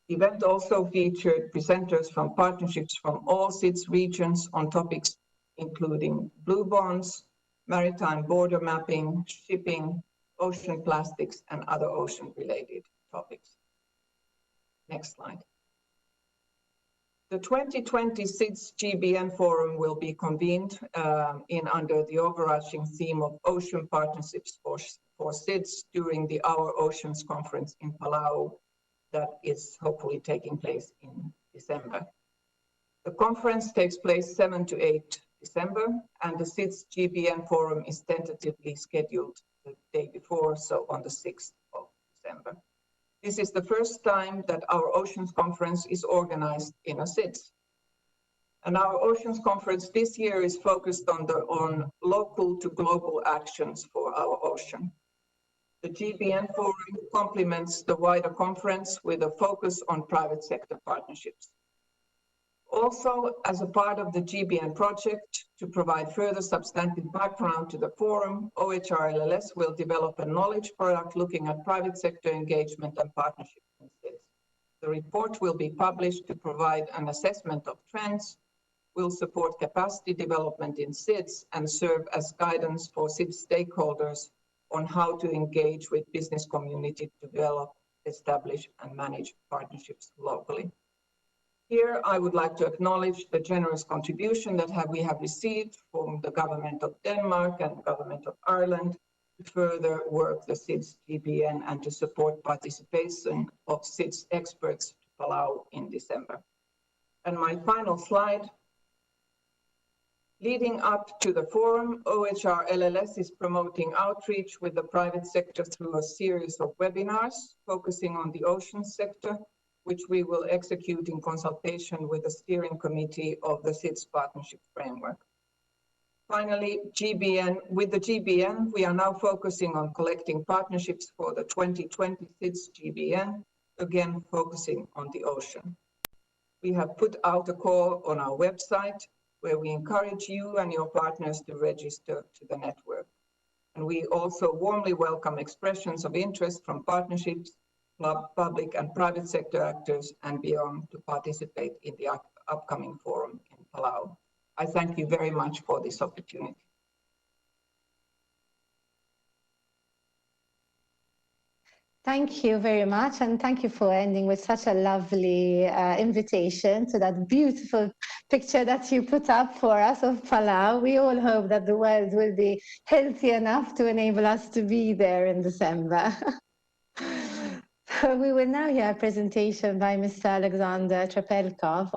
The event also featured presenters from partnerships from all SIDS regions on topics including blue bonds, maritime border mapping, shipping, ocean plastics, and other ocean-related topics. Next slide. The 2020 SIDS GBN Forum will be convened under the overarching theme of Ocean Partnerships for SIDS during the Our Oceans Conference in Palau that is hopefully taking place in December. The conference takes place 7 to 8 December, and the SIDS GBN Forum is tentatively scheduled the day before, so on the 6th of December. This is the first time that our Oceans Conference is organized in a SIDS. And our Oceans Conference this year is focused on local to global actions for our ocean. The GBN Forum complements the wider conference with a focus on private sector partnerships. Also, as a part of the GBN project, to provide further substantive background to the forum, OHR-LLS will develop a knowledge product looking at private sector engagement and partnership in SIDS. The report will be published to provide an assessment of trends, will support capacity development in SIDS, and serve as guidance for SIDS stakeholders on how to engage with business community to develop, establish, and manage partnerships locally. Here, I would like to acknowledge the generous contribution that we have received from the Government of Denmark and Government of Ireland to further work the SIDS GBN and to support participation of SIDS experts to Palau in December. And my final slide. Leading up to the forum, OHR-LLS is promoting outreach with the private sector through a series of webinars focusing on the ocean sector, which we will execute in consultation with the steering committee of the SIDS partnership framework. Finally, with the GBN, we are now focusing on collecting partnerships for the 2020 SIDS GBN, again focusing on the ocean. We have put out a call on our website where we encourage you and your partners to register to the network. And we also warmly welcome expressions of interest from partnerships, public and private sector actors and beyond to participate in the upcoming forum in Palau. I thank you very much for this opportunity. Thank you very much, and thank you for ending with such a lovely invitation to that beautiful picture that you put up for us of Palau. We all hope that the world will be healthy enough to enable us to be there in December. So we will now hear a presentation by Mr. Alexander Trepelkov,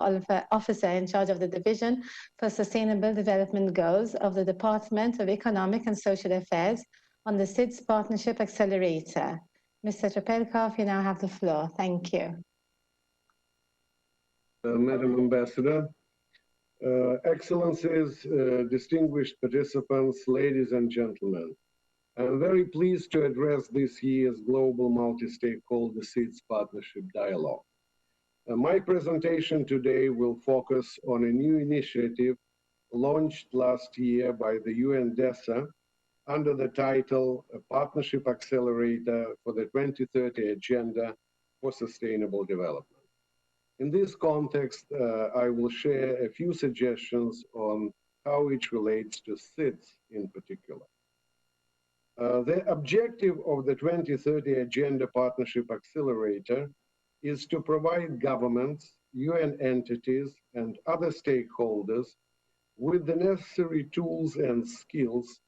Officer in charge of the Division for Sustainable Development Goals of the Department of Economic and Social Affairs on the SIDS Partnership Accelerator. Mr. Trepelkov, you now have the floor. Thank you. Madam Ambassador, Excellencies, distinguished participants, ladies and gentlemen, I'm very pleased to address this year's Global Multi-Stakeholder SIDS Partnership Dialogue. My presentation today will focus on a new initiative launched last year by the UNDESA under the title Partnership Accelerator for the 2030 Agenda for Sustainable Development. In this context, I will share a few suggestions on how it relates to SIDS in particular. The objective of the 2030 Agenda Partnership Accelerator is to provide governments, UN entities, and other stakeholders with the necessary tools and skills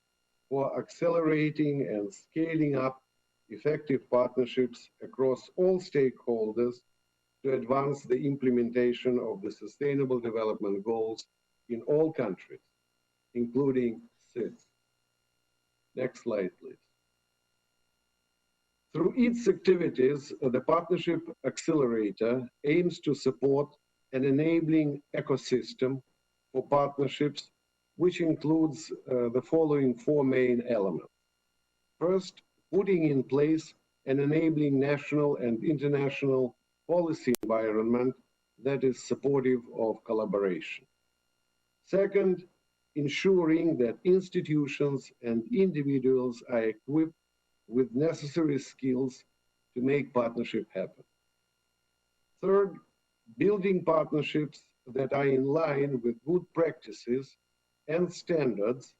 for accelerating and scaling up effective partnerships across all stakeholders to advance the implementation of the Sustainable Development Goals in all countries, including SIDS. Next slide, please. Through its activities, the Partnership Accelerator aims to support an enabling ecosystem for partnerships, which includes the following four main elements. First, putting in place an enabling national and international policy environment that is supportive of collaboration. Second, ensuring that institutions and individuals are equipped with necessary skills to make partnership happen. Third, building partnerships that are in line with good practices and standards,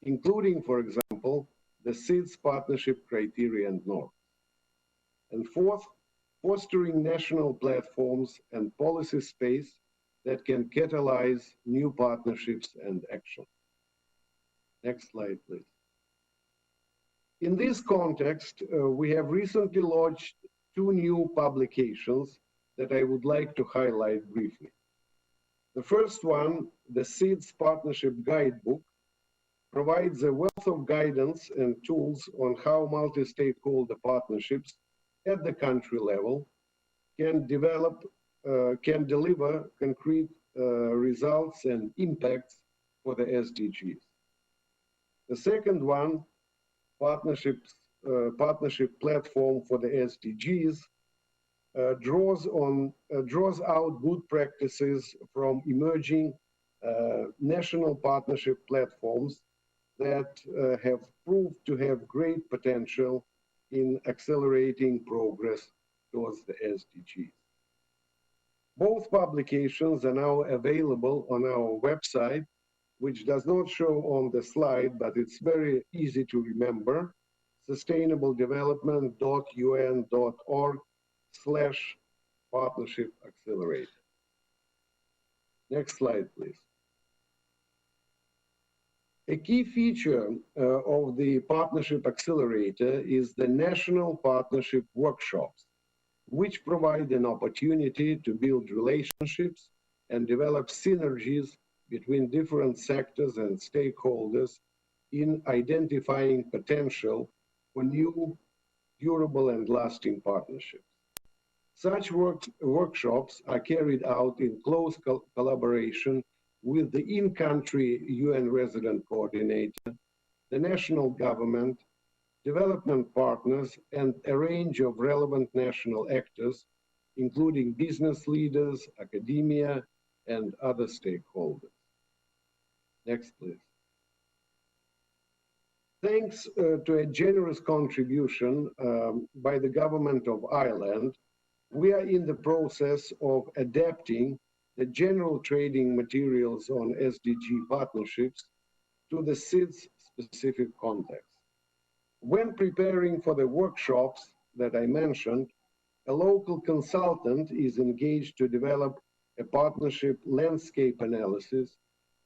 including, for example, the SIDS partnership criteria and norms. And fourth, fostering national platforms and policy space that can catalyze new partnerships and action. Next slide, please. In this context, we have recently launched two new publications that I would like to highlight briefly. The first one, the SIDS Partnership Guidebook, provides a wealth of guidance and tools on how multi-stakeholder partnerships at the country level can deliver concrete results and impacts for the SDGs. The second one, partnership platform for the SDGs, draws out good practices from emerging national partnership platforms that have proved to have great potential in accelerating progress towards the SDGs. Both publications are now available on our website, which does not show on the slide, but it's very easy to remember, sustainabledevelopment.un.org/partnership accelerator. Next slide, please. A key feature of the Partnership Accelerator is the National Partnership Workshops, which provide an opportunity to build relationships and develop synergies between different sectors and stakeholders in identifying potential for new, durable, and lasting partnerships. Such workshops are carried out in close collaboration with the in-country UN resident coordinator, the national government, development partners, and a range of relevant national actors, including business leaders, academia, and other stakeholders. Next, please. Thanks to a generous contribution by the Government of Ireland, we are in the process of adapting the general trading materials on SDG partnerships to the SIDS specific context. When preparing for the workshops that I mentioned, a local consultant is engaged to develop a partnership landscape analysis,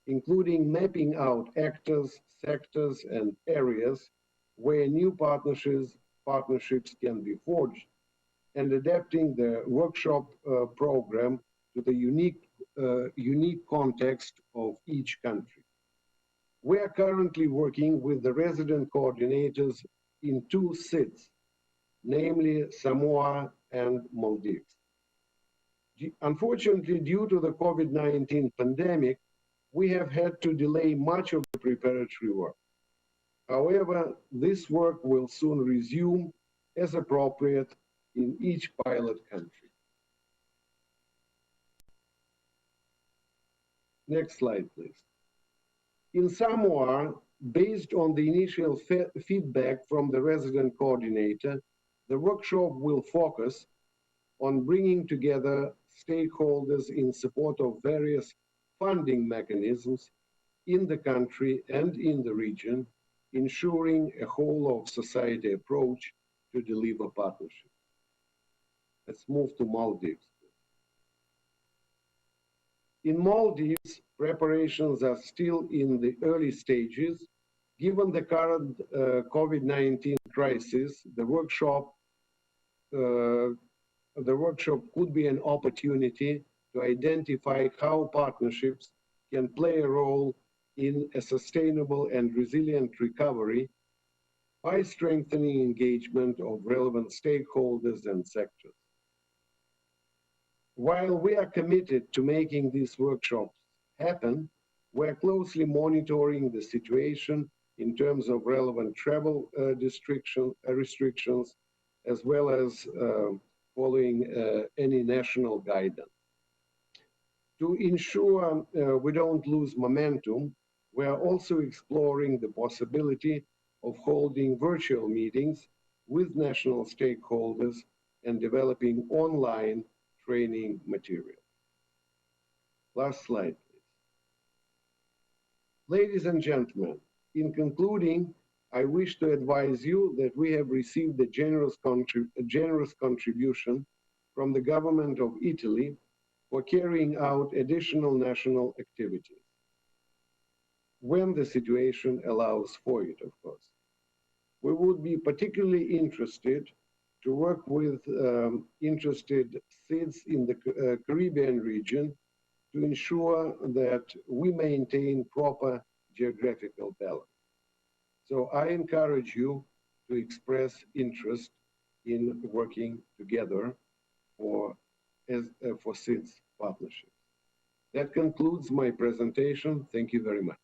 including mapping out actors, sectors, and areas where new partnerships can be forged, and adapting the workshop program to the unique context of each country. We are currently working with the resident coordinators in 2 SIDS, namely Samoa and Maldives. Unfortunately, due to the COVID-19 pandemic, we have had to delay much of the preparatory work. However, this work will soon resume as appropriate in each pilot country. Next slide, please. In Samoa, based on the initial feedback from the resident coordinator, the workshop will focus on bringing together stakeholders in support of various funding mechanisms in the country and in the region, ensuring a whole of society approach to deliver partnership. Let's move to Maldives. In Maldives, preparations are still in the early stages. Given the current COVID-19 crisis, the workshop could be an opportunity to identify how partnerships can play a role in a sustainable and resilient recovery by strengthening engagement of relevant stakeholders and sectors. While we are committed to making these workshops happen, we're closely monitoring the situation in terms of relevant travel restrictions, as well as following any national guidance. To ensure we don't lose momentum, we are also exploring the possibility of holding virtual meetings with national stakeholders and developing online training material. Last slide, please. Ladies and gentlemen, in concluding, I wish to advise you that we have received a generous contribution from the government of Italy for carrying out additional national activities, when the situation allows for it, of course. We would be particularly interested to work with interested SIDS in the Caribbean region to ensure that we maintain proper geographical balance. So I encourage you to express interest in working together for SIDS partnerships. That concludes my presentation. Thank you very much.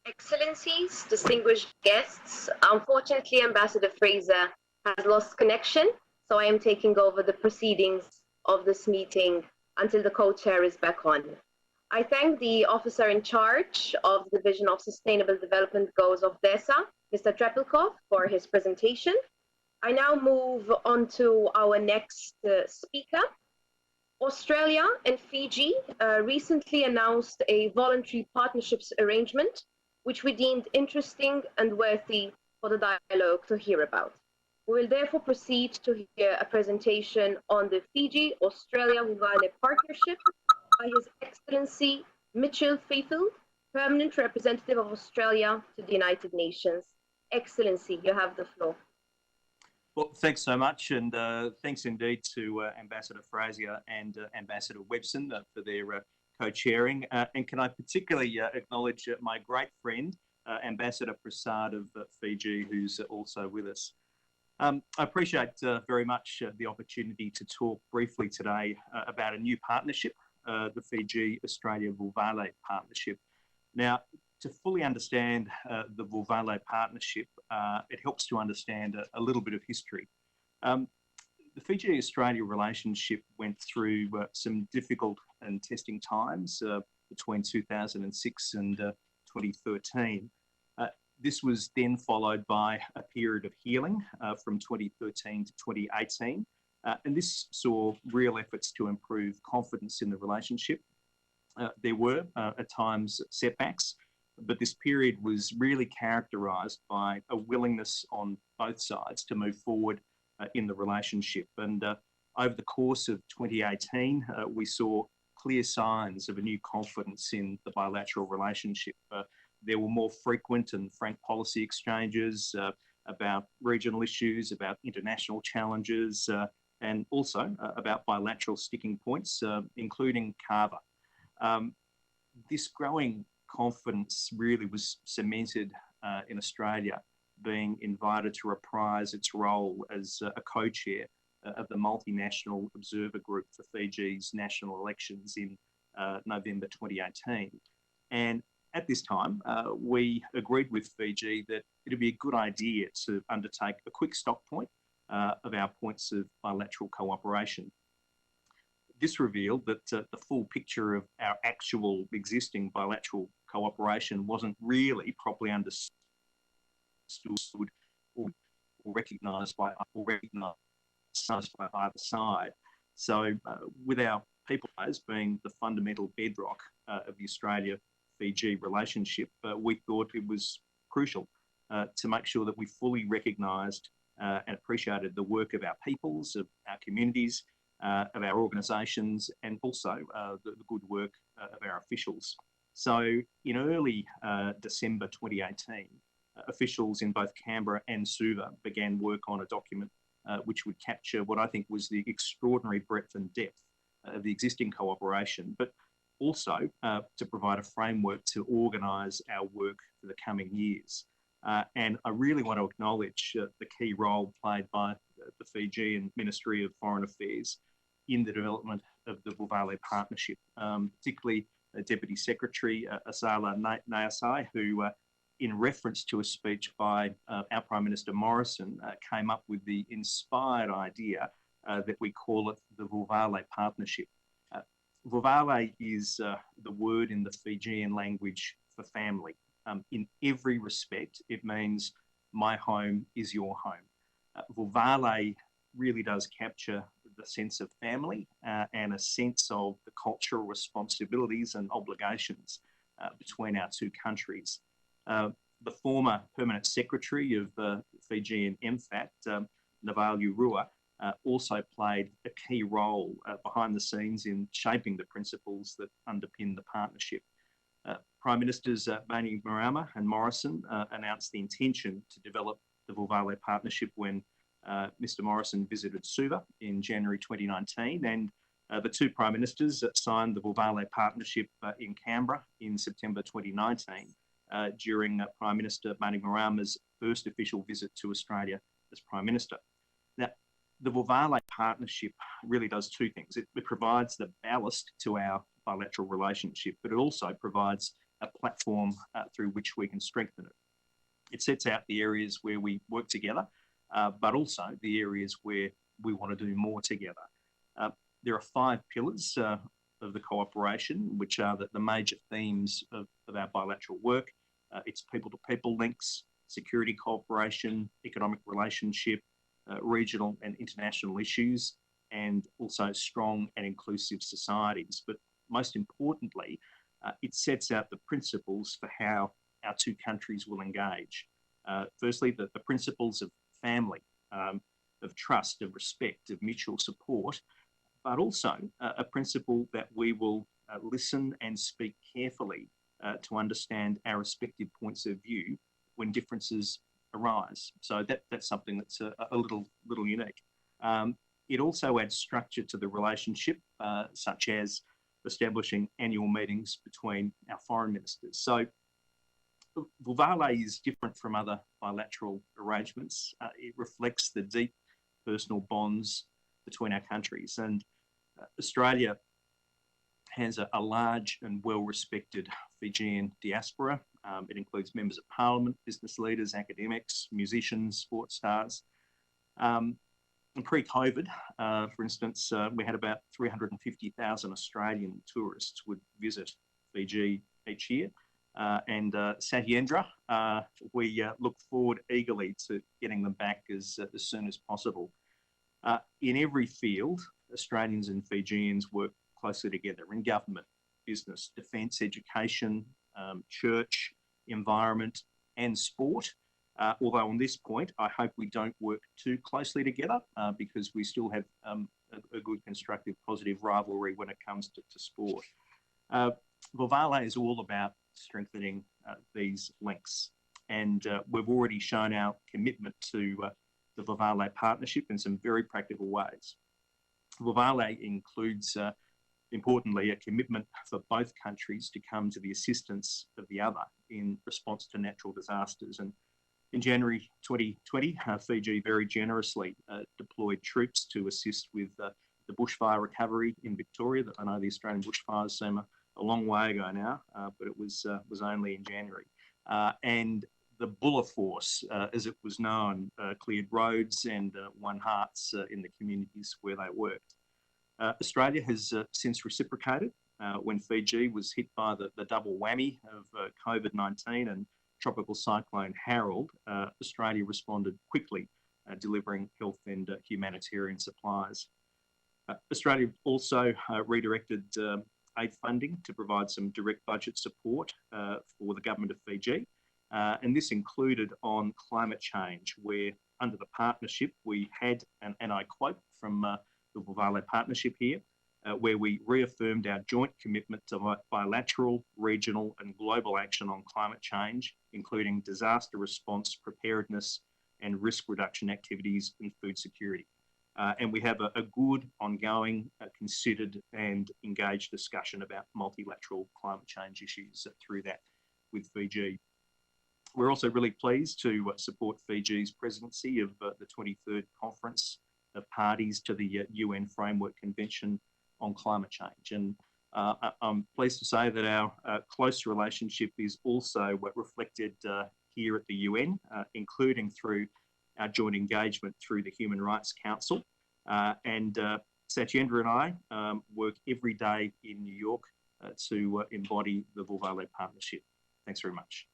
Excellencies, distinguished guests, unfortunately, Ambassador Fraser has lost connection, so I am taking over the proceedings of this meeting until the co-chair is back on. I thank the officer in charge of the Division of Sustainable Development Goals of DESA, Mr. Trepelkov, for his presentation. I now move on to our next speaker. Australia and Fiji recently announced a voluntary partnerships arrangement, which we deemed interesting and worthy for the dialogue to hear about. We will therefore proceed to hear a presentation on the Fiji-Australia-Vulvale Partnership by His Excellency Mitchell Faithfull, Permanent Representative of Australia to the United Nations. Excellency, you have the floor. Well, thanks so much, and thanks indeed to Ambassador Fraser and Ambassador Webson for their co-chairing. And can I particularly acknowledge my great friend, Ambassador Prasad of Fiji, who's also with us. I appreciate very much the opportunity to talk briefly today about a new partnership, the Fiji-Australia-Vulvale Partnership. Now, to fully understand the Vulvale Partnership, it helps to understand a little bit of history. The Fiji-Australia relationship went through some difficult and testing times between 2006 and 2013. This was then followed by a period of healing from 2013 to 2018. And this saw real efforts to improve confidence in the relationship. There were at times setbacks, but this period was really characterised by a willingness on both sides to move forward in the relationship. And over the course of 2018, we saw clear signs of a new confidence in the bilateral relationship. There were more frequent and frank policy exchanges about regional issues, about international challenges, and also about bilateral sticking points, including Kava. This growing confidence really was cemented in Australia, being invited to reprise its role as a co-chair of the multinational observer group for Fiji's national elections in November 2018. And at this time, we agreed with Fiji that it'd be a good idea to undertake a quick stock point of our points of bilateral cooperation. This revealed that the full picture of our actual existing bilateral cooperation wasn't really properly understood or recognised by either side. So with our people as being the fundamental bedrock of the Australia-Fiji relationship, we thought it was crucial to make sure that we fully recognised and appreciated the work of our peoples, of our communities, of our organisations, and also the good work of our officials. So in early December 2018, officials in both Canberra and Suva began work on a document which would capture what I think was the extraordinary breadth and depth of the existing cooperation, but also to provide a framework to organise our work for the coming years. And I really want to acknowledge the key role played by the Fijian Ministry of Foreign Affairs in the development of the Vulvale Partnership, particularly Deputy Secretary Asala Nayasai, who in reference to a speech by our Prime Minister Morrison, came up with the inspired idea that we call it the Vulvale Partnership. Vulvale is the word in the Fijian language for family. In every respect, it means my home is your home. Vulvale really does capture the sense of family and a sense of the cultural responsibilities and obligations between our two countries. The former permanent secretary of Fijian MFAT, Navalu Rua, also played a key role behind the scenes in shaping the principles that underpin the partnership. Prime Ministers Bainimarama and Morrison announced the intention to develop the Vulvale Partnership when Mr Morrison visited Suva in January 2019, and the two Prime Ministers signed the Vulvale Partnership in Canberra in September 2019 during Prime Minister Bainimarama's first official visit to Australia as Prime Minister. Now, the Vulvale Partnership really does two things. It provides the ballast to our bilateral relationship, but it also provides a platform through which we can strengthen it. It sets out the areas where we work together, but also the areas where we want to do more together. There are 5 pillars of the cooperation, which are the major themes of our bilateral work. It's people-to-people links, security cooperation, economic relationship, regional and international issues, and also strong and inclusive societies. But most importantly, it sets out the principles for how our two countries will engage. Firstly, the principles of family, of trust, of respect, of mutual support, but also a principle that we will listen and speak carefully to understand our respective points of view when differences arise. So that's something that's a little unique. It also adds structure to the relationship, such as establishing annual meetings between our foreign ministers. So Vulvale is different from other bilateral arrangements. It reflects the deep personal bonds between our countries, and Australia has a large and well-respected Fijian diaspora. It includes members of parliament, business leaders, academics, musicians, sports stars. And pre-COVID, for instance, we had about 350,000 Australian tourists would visit Fiji each year. And Satyendra, we look forward eagerly to getting them back as soon as possible. In every field, Australians and Fijians work closely together in government, business, defence, education, church, environment and sport. Although on this point, I hope we don't work too closely together because we still have a good, constructive, positive rivalry when it comes to sport. Vulvale is all about strengthening these links, and we've already shown our commitment to the Vulvale Partnership in some very practical ways. Vuvale includes, importantly, a commitment for both countries to come to the assistance of the other in response to natural disasters. And in January 2020, Fiji very generously deployed troops to assist with the bushfire recovery in Victoria. I know the Australian bushfires seem a long way ago now, but it was only in January. And the Bulla Force, as it was known, cleared roads and won hearts in the communities where they worked. Australia has since reciprocated when Fiji was hit by the double whammy of COVID-19 and Tropical Cyclone Harold. Australia responded quickly, delivering health and humanitarian supplies. Australia also redirected aid funding to provide some direct budget support for the government of Fiji. And this included on climate change, where under the partnership we had, and I quote from the Vuvale partnership here, where we reaffirmed our joint commitment to bilateral, regional and global action on climate change, including disaster response, preparedness and risk reduction activities and food security. And we have a good, ongoing, considered and engaged discussion about multilateral climate change issues through that with Fiji. We're also really pleased to support Fiji's presidency of the 23rd Conference of Parties to the UN Framework Convention on Climate Change. And I'm pleased to say that our close relationship is also reflected here at the UN, including through our joint engagement through the Human Rights Council. And Satyendra and I work every day in New York to embody the Vuvale partnership. Thanks very much.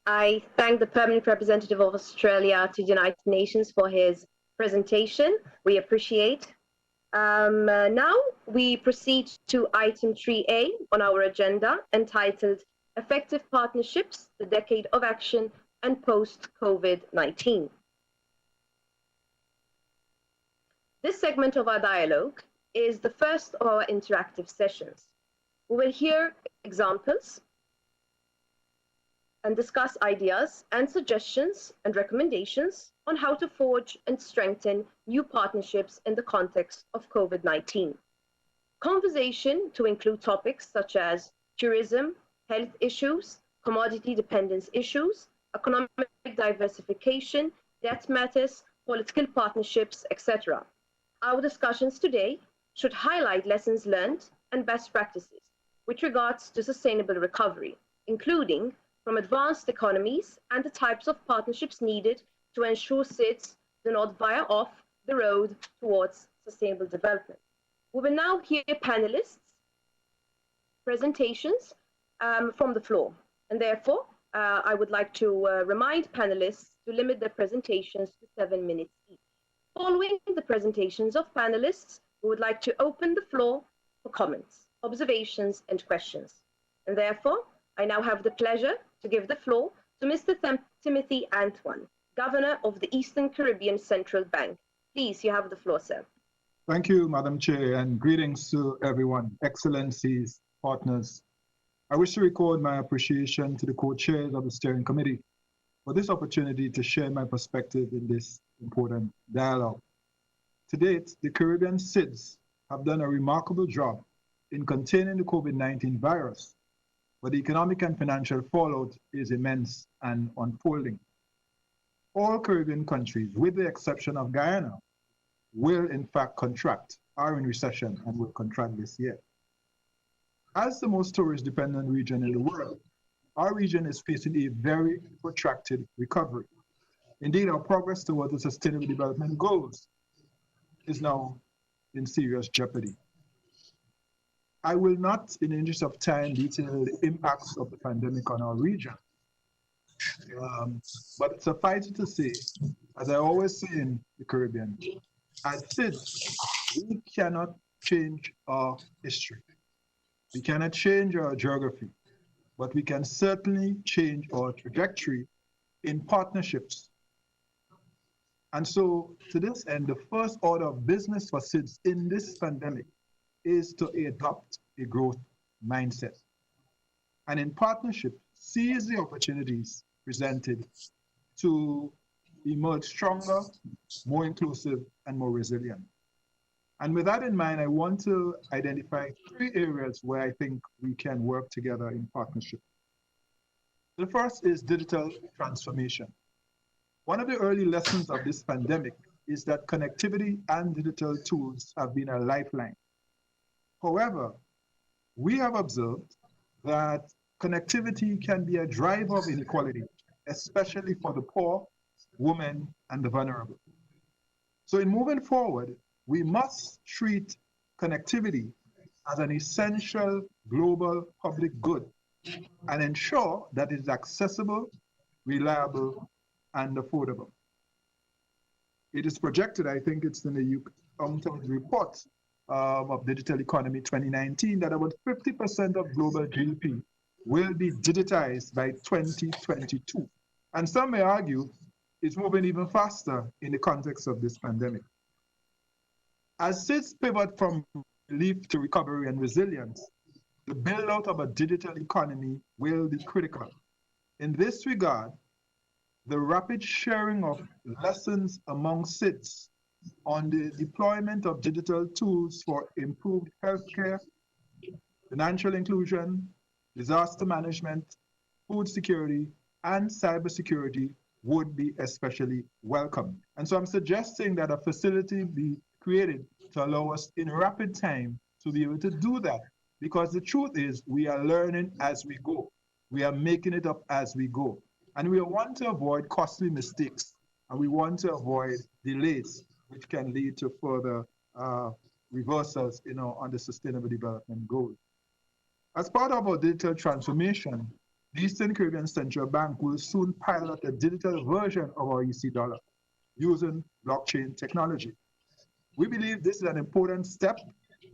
I thank the Permanent Representative of Australia to the United Nations for his presentation. We appreciate. Now we proceed to item 3A on our agenda, entitled Effective Partnerships, the Decade of Action and Post-COVID-19. This segment of our dialogue is the first of our interactive sessions. We will hear examples and discuss ideas and suggestions and recommendations on how to forge and strengthen new partnerships in the context of COVID-19. Conversation to include topics such as tourism, health issues, commodity dependence issues, economic diversification, debt matters, political partnerships, etc. Our discussions today should highlight lessons learned and best practices with regards to sustainable recovery, including from advanced economies and the types of partnerships needed to ensure SIDS do not veer off the road towards sustainable development. We will now hear panelists' presentations from the floor, and therefore I would like to remind panelists to limit their presentations to 7 minutes each. Following the presentations of panelists, we would like to open the floor for comments, observations and questions. And therefore, I now have the pleasure to give the floor to Mr. Timothy Antoine, Governor of the Eastern Caribbean Central Bank. Please, you have the floor, sir. Thank you, Madam Chair, and greetings to everyone, excellencies, partners. I wish to record my appreciation to the co-chairs of the steering committee for this opportunity to share my perspective in this important dialogue. To date, the Caribbean SIDS have done a remarkable job in containing the COVID-19 virus, but the economic and financial fallout is immense and unfolding. All Caribbean countries, with the exception of Guyana, will in fact contract, are in recession and will contract this year. As the most tourist-dependent region in the world, our region is facing a very protracted recovery. Indeed, our progress towards the Sustainable Development Goals is now in serious jeopardy. I will not, in the interest of time, detail the impacts of the pandemic on our region. But suffice it to say, as I always say in the Caribbean, as SIDS, we cannot change our history. We cannot change our geography, but we can certainly change our trajectory in partnerships. And so, to this end, the first order of business for SIDS in this pandemic is to adopt a growth mindset. And in partnership, seize the opportunities presented to emerge stronger, more inclusive, and more resilient. And with that in mind, I want to identify 3 areas where I think we can work together in partnership. The first is digital transformation. One of the early lessons of this pandemic is that connectivity and digital tools have been a lifeline. However, we have observed that connectivity can be a driver of inequality, especially for the poor, women, and the vulnerable. So in moving forward, we must treat connectivity as an essential global public good and ensure that it is accessible, reliable, and affordable. It is projected, I think it's in the Untitled report of Digital Economy 2019, that about 50% of global GDP will be digitized by 2022. And some may argue it's moving even faster in the context of this pandemic. As SIDS pivot from relief to recovery and resilience, the build out of a digital economy will be critical. In this regard, the rapid sharing of lessons among SIDS on the deployment of digital tools for improved healthcare, financial inclusion, disaster management, food security, and cybersecurity would be especially welcome. And so I'm suggesting that a facility be created to allow us in rapid time to be able to do that. Because the truth is, we are learning as we go. We are making it up as we go. And we want to avoid costly mistakes, and we want to avoid delays, which can lead to further reversals, on the Sustainable Development Goals. As part of our digital transformation, the Eastern Caribbean Central Bank will soon pilot a digital version of our EC dollar using blockchain technology. We believe this is an important step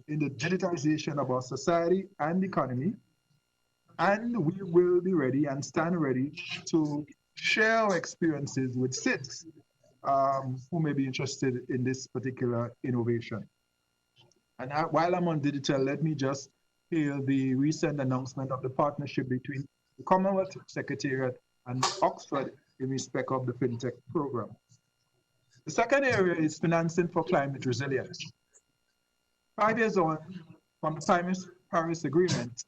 in the digitization of our society and economy, and we will be ready and stand ready to share our experiences with SIDS who may be interested in this particular innovation. And while I'm on digital, let me just hail the recent announcement of the partnership between the Commonwealth Secretariat and Oxford in respect of the FinTech program. The second area is financing for climate resilience. 5 years on from the Paris Agreement,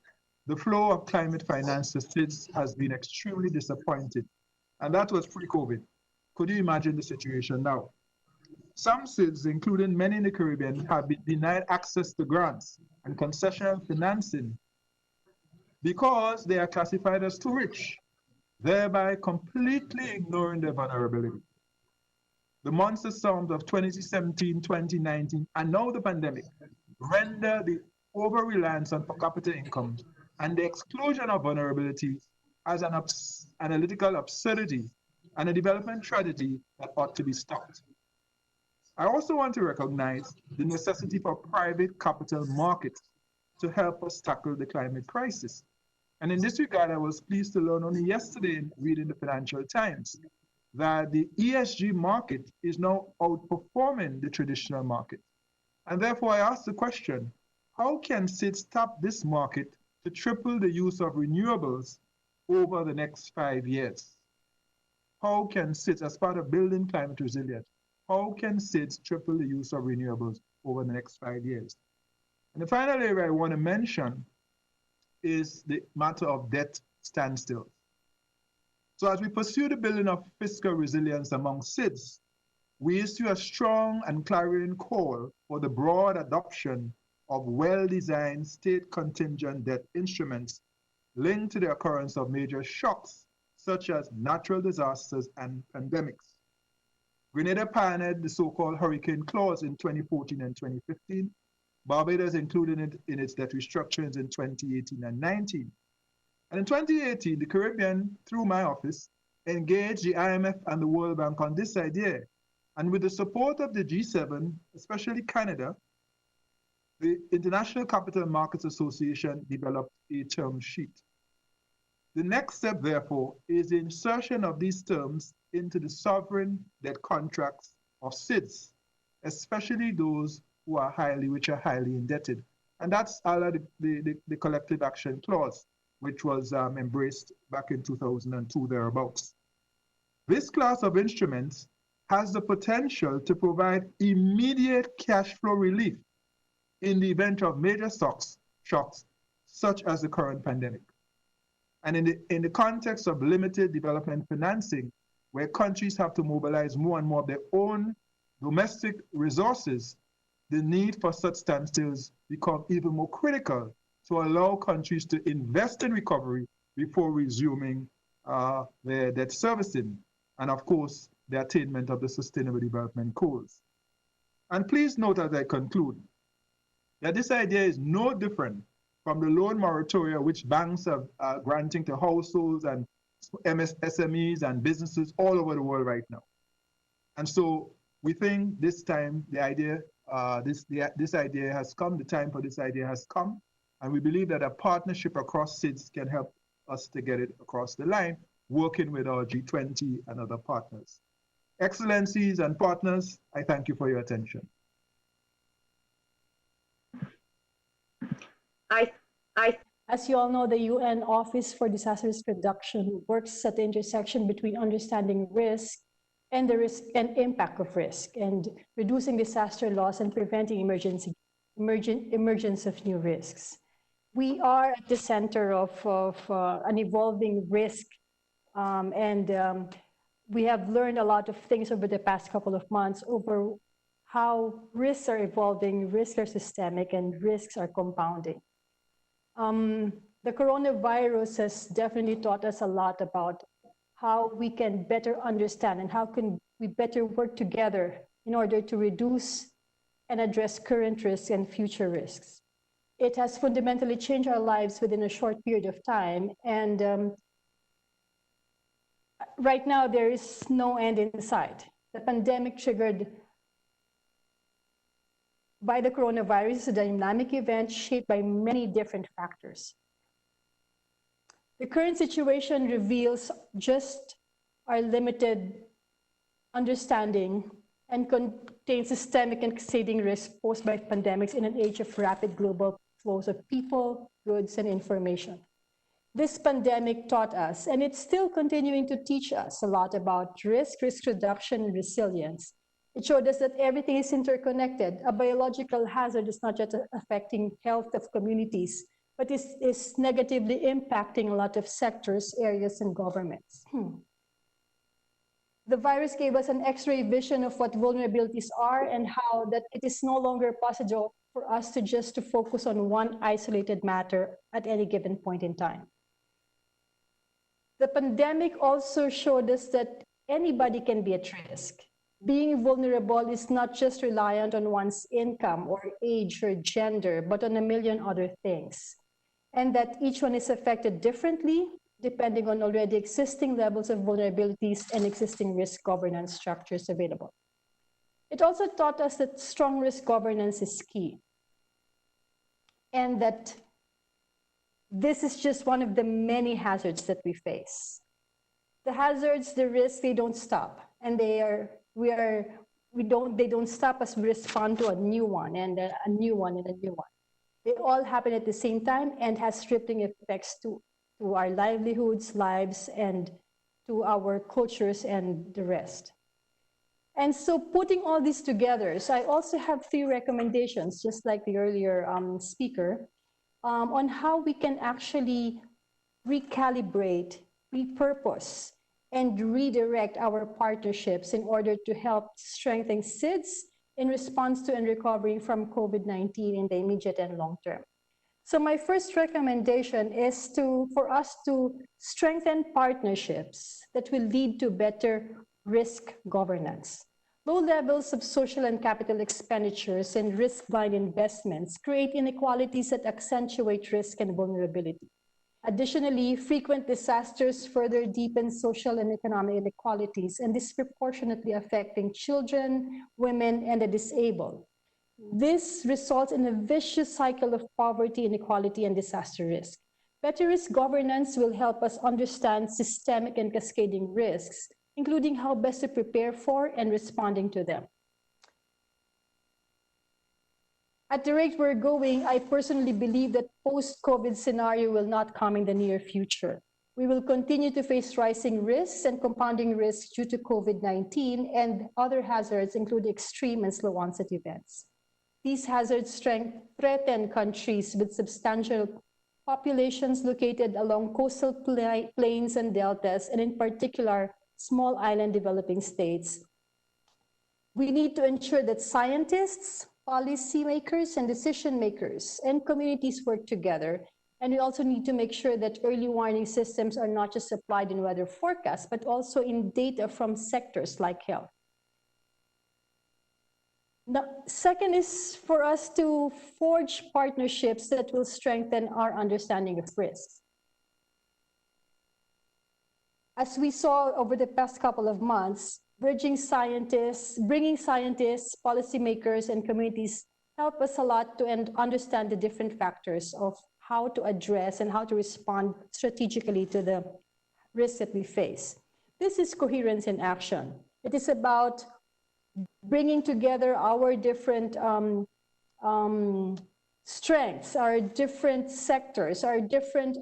the flow of climate finance to SIDS has been extremely disappointing, and that was pre-COVID. Could you imagine the situation now? Some SIDS, including many in the Caribbean, have been denied access to grants and concessional financing because they are classified as too rich, thereby completely ignoring their vulnerability. The monster storms of 2017, 2019, and now the pandemic render the over-reliance on per capita income and the exclusion of vulnerability as an analytical absurdity and a development tragedy that ought to be stopped. I also want to recognize the necessity for private capital markets to help us tackle the climate crisis. And in this regard, I was pleased to learn only yesterday in reading the Financial Times that the ESG market is now outperforming the traditional market. And therefore I asked the question, how can SIDS tap this market to triple the use of renewables over the next 5 years? How can SIDS, as part of building climate resilience, how can SIDS triple the use of renewables over the next 5 years? And the final area I want to mention is the matter of debt standstill. So as we pursue the building of fiscal resilience among SIDS, we issue a strong and clarion call for the broad adoption of well-designed state contingent debt instruments linked to the occurrence of major shocks, such as natural disasters and pandemics. Grenada pioneered the so-called hurricane clause in 2014 and 2015. Barbados included it in its debt restructurings in 2018 and 19. And in 2018, the Caribbean, through my office, engaged the IMF and the World Bank on this idea. And with the support of the G7, especially Canada, the International Capital Markets Association developed a term sheet. The next step, therefore, is the insertion of these terms into the sovereign debt contracts of SIDS, especially those which are highly indebted. And that's the collective action clause, which was embraced back in 2002 thereabouts. This class of instruments has the potential to provide immediate cash flow relief in the event of major shocks such as the current pandemic. And in the context of limited development financing, where countries have to mobilize more and more of their own domestic resources, the need for such standstills become even more critical to allow countries to invest in recovery before resuming their debt servicing, and of course, the attainment of the Sustainable Development Goals. And please note as I conclude, that this idea is no different from the loan moratoria which banks are granting to households and SMEs and businesses all over the world right now. And so we think this time the idea, this idea has come, the time for this idea has come, and we believe that a partnership across SIDS can help us to get it across the line, working with our G20 and other partners. Excellencies and partners, I thank you for your attention. As you all know, the UN Office for Disaster Risk Reduction works at the intersection between understanding risk and the risk and impact of risk, and reducing disaster loss and preventing emergence of new risks. We are at the center of an evolving risk, we have learned a lot of things over the past couple of months over how risks are evolving, risks are systemic, and risks are compounding. The coronavirus has definitely taught us a lot about how we can better understand and how can we better work together in order to reduce and address current risks and future risks. It has fundamentally changed our lives within a short period of time, and right now there is no end in sight. The pandemic triggered by the coronavirus is a dynamic event shaped by many different factors. The current situation reveals just our limited understanding and contains systemic and cascading risks posed by pandemics in an age of rapid global flows of people, goods, and information. This pandemic taught us, and it's still continuing to teach us a lot about risk reduction, and resilience. It showed us that everything is interconnected. A biological hazard is not just affecting health of communities, but is negatively impacting a lot of sectors, areas, and governments. The virus gave us an X-ray vision of what vulnerabilities are and how that it is no longer possible for us to focus on one isolated matter at any given point in time. The pandemic also showed us that anybody can be at risk. Being vulnerable is not just reliant on one's income or age or gender, but on a million other things. And that each one is affected differently, depending on already existing levels of vulnerabilities and existing risk governance structures available. It also taught us that strong risk governance is key, and that this is just one of the many hazards that we face. The hazards, the risks, they don't stop, and they don't stop as we respond to a new one and a new one and a new one. They all happen at the same time and has rippling effects to our livelihoods, lives, and to our cultures and the rest. And so putting all this together, so I also have 3 recommendations, just like the earlier speaker, on how we can actually recalibrate, repurpose, and redirect our partnerships in order to help strengthen SIDS in response to and recovery from COVID-19 in the immediate and long term. So my first recommendation is for us to strengthen partnerships that will lead to better risk governance. Low levels of social and capital expenditures and risk-blind investments create inequalities that accentuate risk and vulnerability. Additionally, frequent disasters further deepen social and economic inequalities and disproportionately affecting children, women, and the disabled. This results in a vicious cycle of poverty, inequality, and disaster risk. Better risk governance will help us understand systemic and cascading risks, including how best to prepare for and responding to them. At the rate we're going, I personally believe that post-COVID scenario will not come in the near future. We will continue to face rising risks and compounding risks due to COVID-19 and other hazards, including extreme and slow onset events. These hazards threaten countries with substantial populations located along coastal plains and deltas, and in particular, small island developing states. We need to ensure that scientists, policymakers, and decision makers and communities work together. And we also need to make sure that early warning systems are not just applied in weather forecasts, but also in data from sectors like health. The second is for us to forge partnerships that will strengthen our understanding of risk. As we saw over the past couple of months, bringing scientists, policymakers, and communities help us a lot to understand the different factors of how to address and how to respond strategically to the risks that we face. This is coherence in action. It is about bringing together our different strengths, our different sectors, our different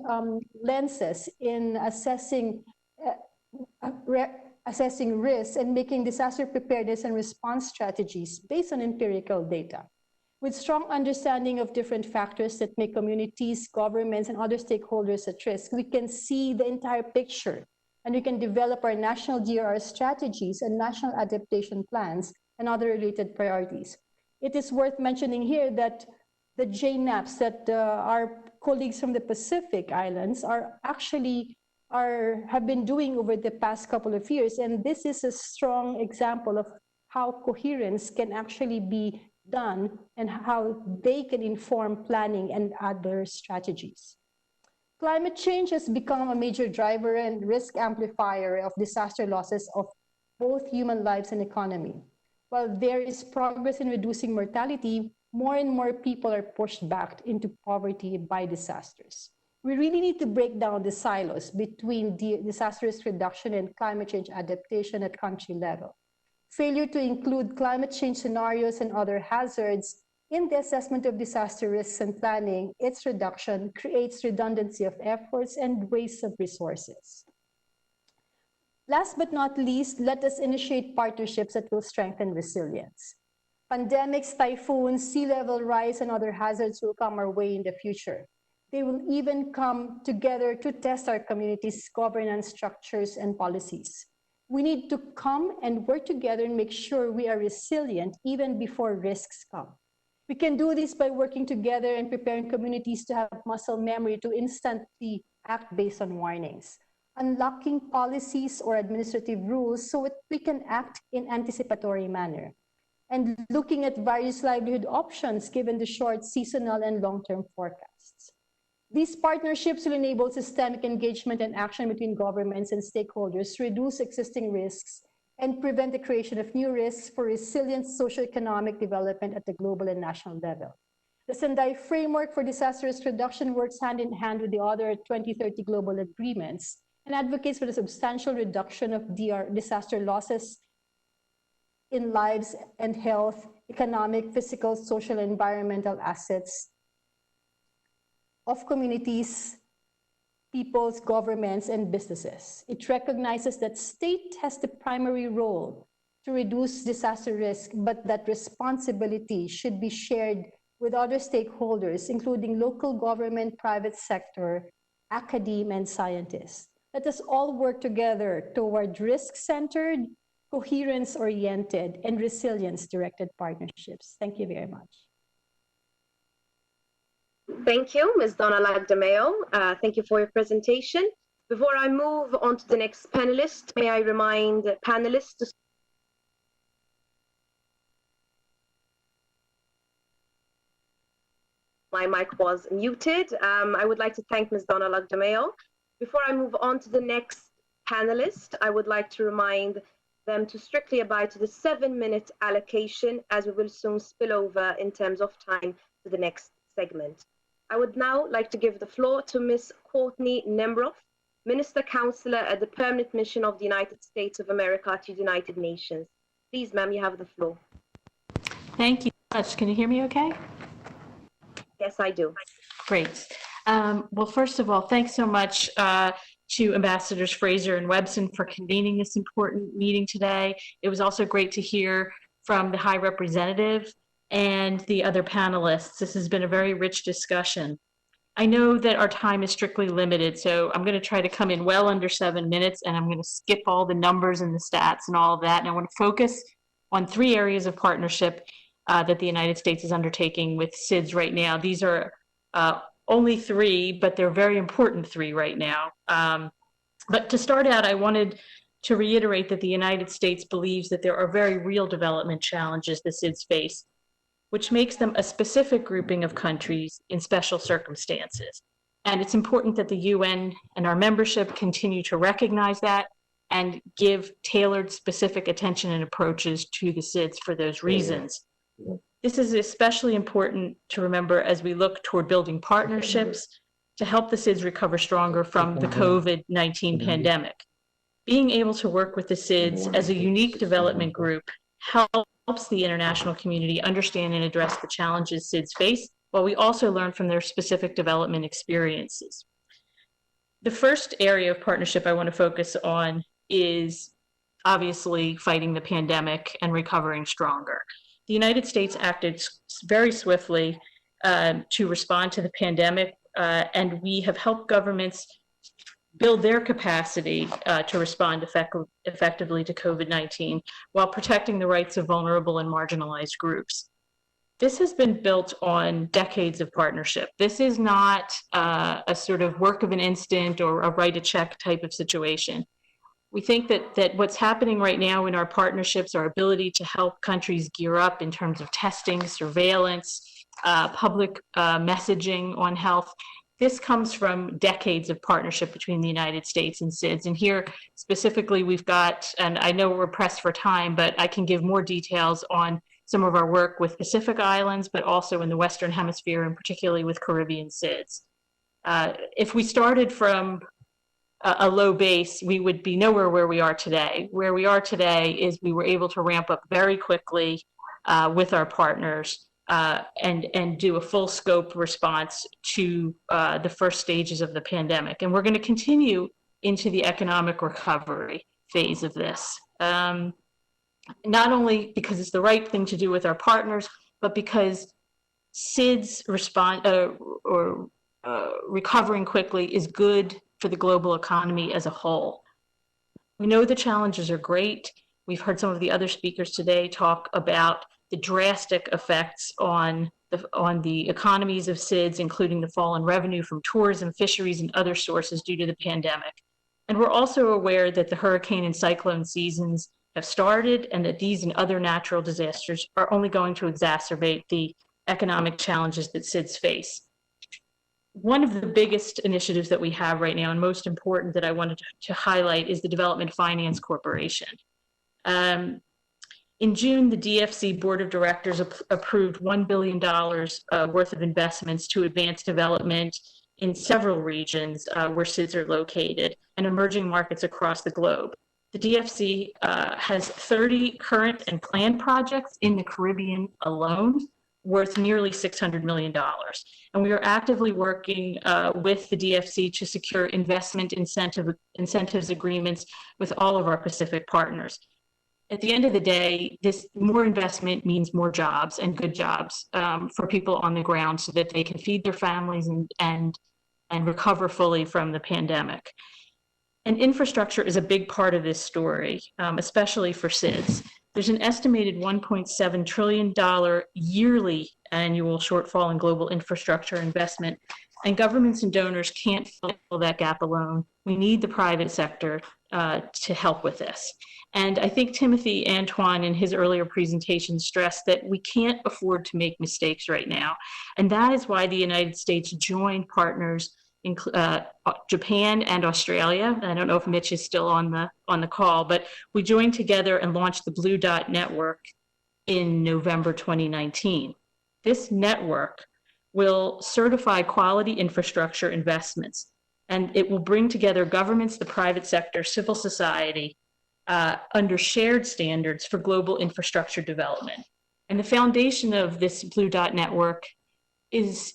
lenses in assessing risks and making disaster preparedness and response strategies based on empirical data. With strong understanding of different factors that make communities, governments, and other stakeholders at risk, we can see the entire picture, and we can develop our national DRR strategies and national adaptation plans and other related priorities. It is worth mentioning here that the JNAPs that our colleagues from the Pacific Islands have been doing over the past couple of years, and this is a strong example of how coherence can actually be done and how they can inform planning and other strategies. Climate change has become a major driver and risk amplifier of disaster losses of both human lives and economy. While there is progress in reducing mortality, more and more people are pushed back into poverty by disasters. We really need to break down the silos between disaster risk reduction and climate change adaptation at country level. Failure to include climate change scenarios and other hazards in the assessment of disaster risks and planning, its reduction creates redundancy of efforts and waste of resources. Last but not least, let us initiate partnerships that will strengthen resilience. Pandemics, typhoons, sea level rise, and other hazards will come our way in the future. They will even come together to test our communities' governance structures and policies. We need to come and work together and make sure we are resilient even before risks come. We can do this by working together and preparing communities to have muscle memory to instantly act based on warnings, unlocking policies or administrative rules so that we can act in anticipatory manner, and looking at various livelihood options given the short, seasonal, and long-term forecasts. These partnerships will enable systemic engagement and action between governments and stakeholders to reduce existing risks and prevent the creation of new risks for resilient socioeconomic development at the global and national level. The Sendai Framework for Disaster Risk Reduction works hand in hand with the other 2030 global agreements and advocates for the substantial reduction of disaster losses in lives and health, economic, physical, social, and environmental assets of communities, peoples, governments, and businesses. It recognizes that state has the primary role to reduce disaster risk, but that responsibility should be shared with other stakeholders, including local government, private sector, academia, and scientists. Let us all work together toward risk-centered, coherence-oriented, and resilience-directed partnerships. Thank you very much. Thank you, Ms. Donna Lagdameo. Thank you for your presentation. Before I move on to the next panelist, may I remind panelists to my mic was muted. I would like to thank Ms. Donna Lagdameo. Before I move on to the next panelist, I would like to remind them to strictly abide to the 7-minute allocation, as we will soon spill over in terms of time to the next segment. I would now like to give the floor to Ms. Courtney Nembroff, Minister Counselor at the Permanent Mission of the United States of America to the United Nations. Please, ma'am, you have the floor. Thank you so much. Can you hear me okay? Yes, I do. Great. Well, first of all, thanks so much to Ambassadors Fraser and Webson for convening this important meeting today. It was also great to hear from the High Representative and the other panelists. This has been a very rich discussion. I know that our time is strictly limited, so I'm going to try to come in well under 7 minutes, and I'm going to skip all the numbers and the stats and all of that. And I want to focus on 3 areas of partnership that the United States is undertaking with SIDS right now. These are only 3, but they're very important 3 right now. But to start out, I wanted to reiterate that the United States believes that there are very real development challenges the SIDS face, which makes them a specific grouping of countries in special circumstances. And it's important that the UN and our membership continue to recognize that and give tailored specific attention and approaches to the SIDS for those reasons. This is especially important to remember as we look toward building partnerships to help the SIDS recover stronger from the COVID-19 pandemic. Being able to work with the SIDS as a unique development group helps the international community understand and address the challenges SIDS face, while we also learn from their specific development experiences. The first area of partnership I want to focus on is obviously fighting the pandemic and recovering stronger. The United States acted very swiftly to respond to the pandemic, and we have helped governments build their capacity to respond effectively to COVID-19 while protecting the rights of vulnerable and marginalized groups. This has been built on decades of partnership. This is not a sort of work of an instant or a write a check type of situation. We think that what's happening right now in our partnerships, our ability to help countries gear up in terms of testing, surveillance, public messaging on health, this comes from decades of partnership between the United States and SIDS. And here specifically we've got, and I know we're pressed for time, but I can give more details on some of our work with Pacific Islands, but also in the Western Hemisphere and particularly with Caribbean SIDS. If we started from a low base, we would be nowhere where we are today. Where we are today is we were able to ramp up very quickly with our partners and do a full scope response to the first stages of the pandemic. And we're going to continue into the economic recovery phase of this. Not only because it's the right thing to do with our partners, but because SIDS recovering quickly is good for the global economy as a whole. We know the challenges are great. We've heard some of the other speakers today talk about the drastic effects on the economies of SIDS, including the fall in revenue from tourism, fisheries, and other sources due to the pandemic. And we're also aware that the hurricane and cyclone seasons have started and that these and other natural disasters are only going to exacerbate the economic challenges that SIDS face. One of the biggest initiatives that we have right now and most important that I wanted to highlight is the Development Finance Corporation. In June, the DFC Board of Directors approved $1 billion worth of investments to advance development in several regions where SIDS are located and emerging markets across the globe. The DFC has 30 current and planned projects in the Caribbean alone, worth nearly $600 million. And we are actively working with the DFC to secure investment incentives agreements with all of our Pacific partners. At the end of the day, this more investment means more jobs and good jobs for people on the ground so that they can feed their families and recover fully from the pandemic. And infrastructure is a big part of this story, especially for SIDS. There's an estimated $1.7 trillion yearly annual shortfall in global infrastructure investment, and governments and donors can't fill that gap alone. We need the private sector to help with this. And I think Timothy Antoine in his earlier presentation stressed that we can't afford to make mistakes right now. And that is why the United States joined partners in Japan and Australia. I don't know if Mitch is still on the call, but we joined together and launched the Blue Dot Network in November 2019. This network will certify quality infrastructure investments, and it will bring together governments, the private sector, civil society, under shared standards for global infrastructure development. And the foundation of this Blue Dot Network is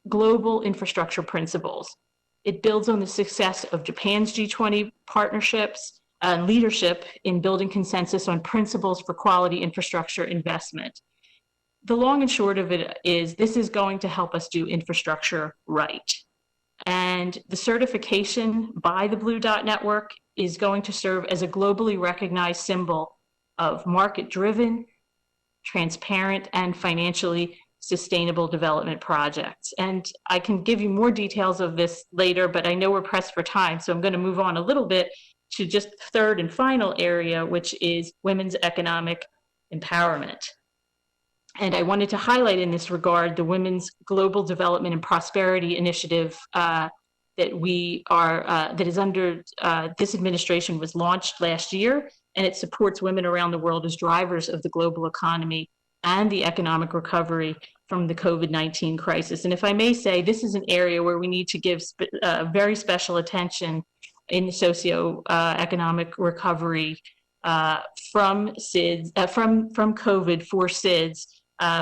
global infrastructure principles. It builds on the success of Japan's G20 partnerships and leadership in building consensus on principles for quality infrastructure investment. The long and short of it is this is going to help us do infrastructure right. And the certification by the Blue Dot Network is going to serve as a globally recognized symbol of market-driven, transparent, and financially sustainable development projects. And I can give you more details of this later, but I know we're pressed for time, so I'm going to move on a little bit to just the third and final area, which is women's economic empowerment. And I wanted to highlight in this regard the Women's Global Development and Prosperity Initiative that is under this administration, was launched last year, and it supports women around the world as drivers of the global economy and the economic recovery from the COVID-19 crisis. And if I may say, this is an area where we need to give very special attention in socio-economic recovery from SIDS, from COVID for SIDS,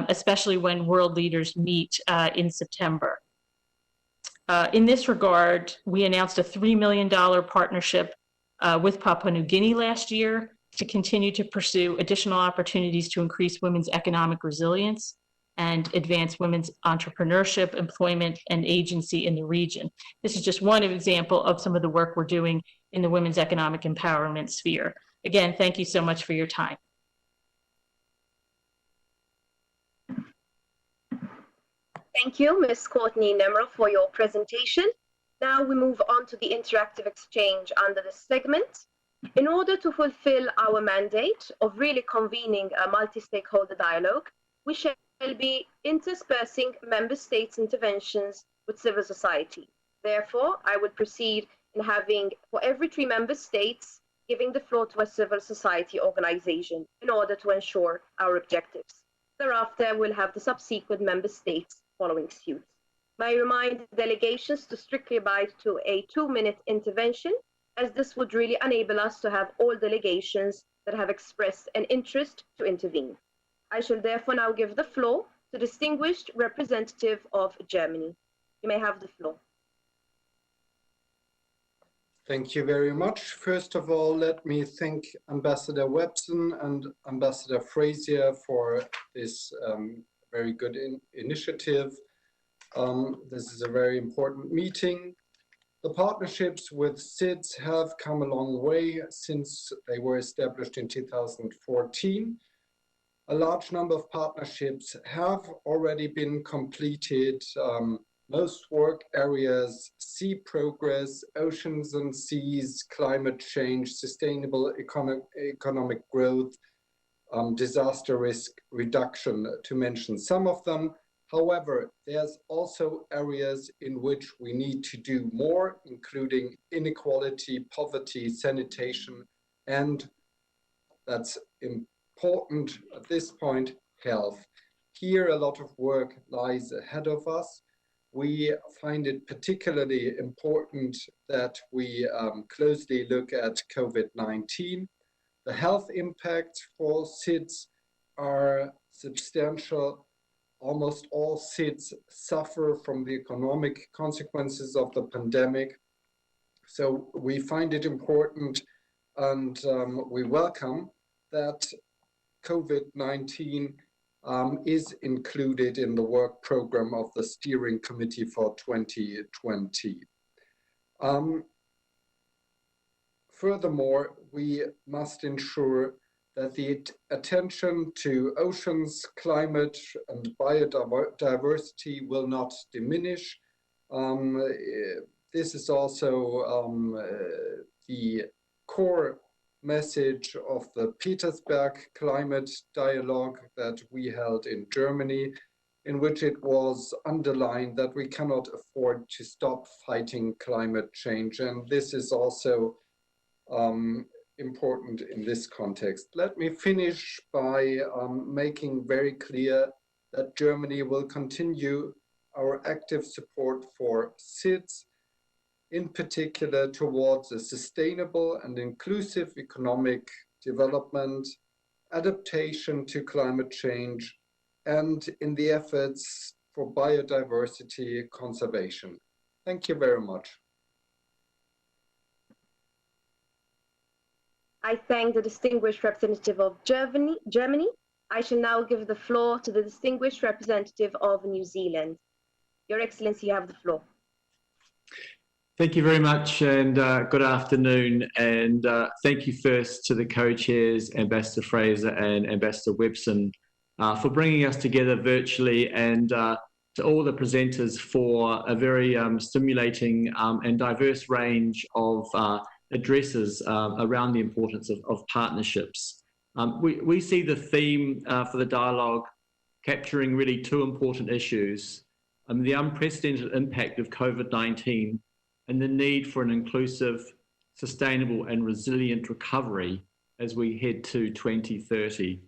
especially when world leaders meet in September. In this regard, we announced a $3 million partnership with Papua New Guinea last year to continue to pursue additional opportunities to increase women's economic resilience and advance women's entrepreneurship, employment, and agency in the region. This is just one example of some of the work we're doing in the women's economic empowerment sphere. Again, thank you so much for your time. Thank you, Ms. Courtney Nemro, for your presentation. Now we move on to the interactive exchange under this segment. In order to fulfill our mandate of really convening a multi-stakeholder dialogue, we shall be interspersing member states' interventions with civil society. Therefore, I will proceed in having, for every 3 member states, giving the floor to a civil society organization in order to ensure our objectives. Thereafter, we'll have the subsequent member states following suit. May I remind delegations to strictly abide to a 2-minute intervention, as this would really enable us to have all delegations that have expressed an interest to intervene. I shall therefore now give the floor to distinguished representative of Germany. You may have the floor. Thank you very much. First of all, let me thank Ambassador Webson and Ambassador Frazier for this very good initiative. This is a very important meeting. The partnerships with SIDS have come a long way since they were established in 2014. A large number of partnerships have already been completed. Most work areas: sea progress, oceans and seas, climate change, sustainable economic growth, disaster risk reduction, to mention some of them. However, there's also areas in which we need to do more, including inequality, poverty, sanitation, and that's important at this point, health. Here, a lot of work lies ahead of us. We find it particularly important that we closely look at COVID-19. The health impacts for SIDS are substantial. Almost all SIDS suffer from the economic consequences of the pandemic. So we find it important, and we welcome that COVID-19 is included in the work program of the Steering Committee for 2020. Furthermore, we must ensure that the attention to oceans, climate, and biodiversity will not diminish. This is also the core message of the Petersberg Climate Dialogue that we held in Germany, in which it was underlined that we cannot afford to stop fighting climate change. And this is also important in this context. Let me finish by making very clear that Germany will continue our active support for SIDS, in particular towards a sustainable and inclusive economic development, adaptation to climate change, and in the efforts for biodiversity conservation. Thank you very much. I thank the distinguished representative of Germany. I shall now give the floor to the distinguished representative of New Zealand. Your Excellency, you have the floor. Thank you very much, and good afternoon. And thank you first to the co-chairs, Ambassador Fraser and Ambassador Webson, for bringing us together virtually, and to all the presenters for a very stimulating and diverse range of addresses around the importance of partnerships. We see the theme for the dialogue capturing really two important issues: the unprecedented impact of COVID-19 and the need for an inclusive, sustainable and resilient recovery as we head to 2030.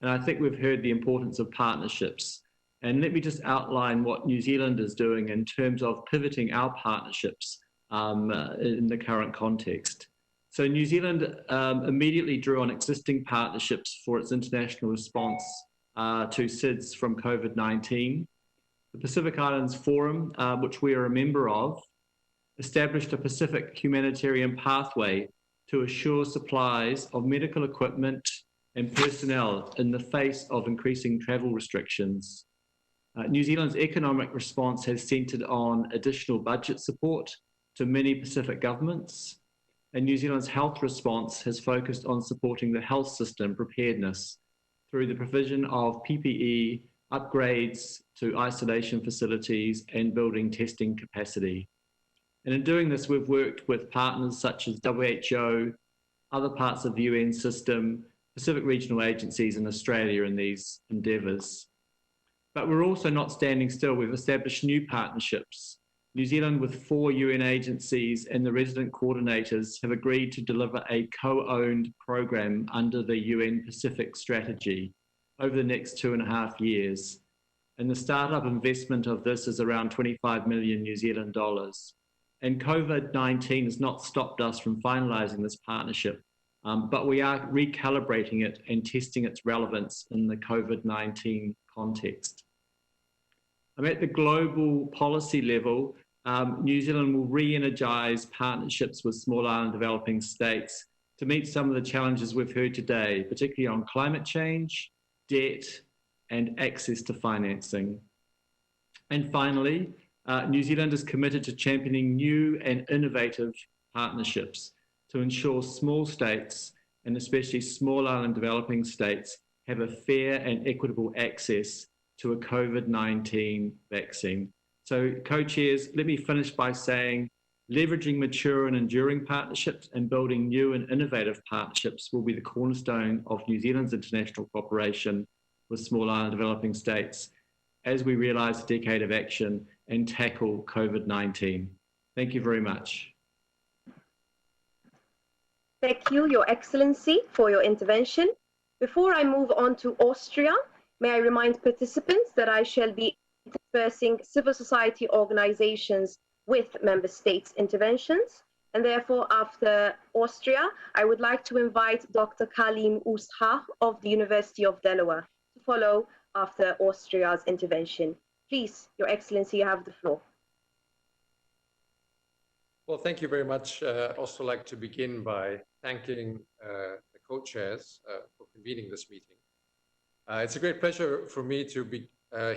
And I think we've heard the importance of partnerships. And let me just outline what New Zealand is doing in terms of pivoting our partnerships in the current context. So New Zealand immediately drew on existing partnerships for its international response to SIDS from COVID-19. The Pacific Islands Forum, which we are a member of, established a Pacific humanitarian pathway to assure supplies of medical equipment and personnel in the face of increasing travel restrictions. New Zealand's economic response has centred on additional budget support to many Pacific governments, and New Zealand's health response has focused on supporting the health system preparedness through the provision of PPE, upgrades to isolation facilities, and building testing capacity. And in doing this, we've worked with partners such as WHO, other parts of the UN system, Pacific regional agencies in Australia in these endeavours. But we're also not standing still. We've established new partnerships. New Zealand, with 4 UN agencies and the resident coordinators, have agreed to deliver a co-owned program under the UN Pacific strategy over the next 2.5 years. And the startup investment of this is around 25 million New Zealand dollars. And COVID-19 has not stopped us from finalising this partnership, but we are recalibrating it and testing its relevance in the COVID-19 context. At the global policy level, New Zealand will re-energise partnerships with small island developing states to meet some of the challenges we've heard today, particularly on climate change, debt, and access to financing. And finally, New Zealand is committed to championing new and innovative partnerships to ensure small states, and especially small island developing states, have a fair and equitable access to a COVID-19 vaccine. So, co-chairs, let me finish by saying leveraging mature and enduring partnerships and building new and innovative partnerships will be the cornerstone of New Zealand's international cooperation with small island developing states as we realise a decade of action and tackle COVID-19. Thank you very much. Thank you, Your Excellency, for your intervention. Before I move on to Austria, may I remind participants that I shall be interspersing civil society organizations with member states' interventions. And therefore, after Austria, I would like to invite Dr. Kalim Ushah of the University of Delaware to follow after Austria's intervention. Please, Your Excellency, you have the floor. Well, thank you very much. I'd also like to begin by thanking the co-chairs for convening this meeting. It's a great pleasure for me to be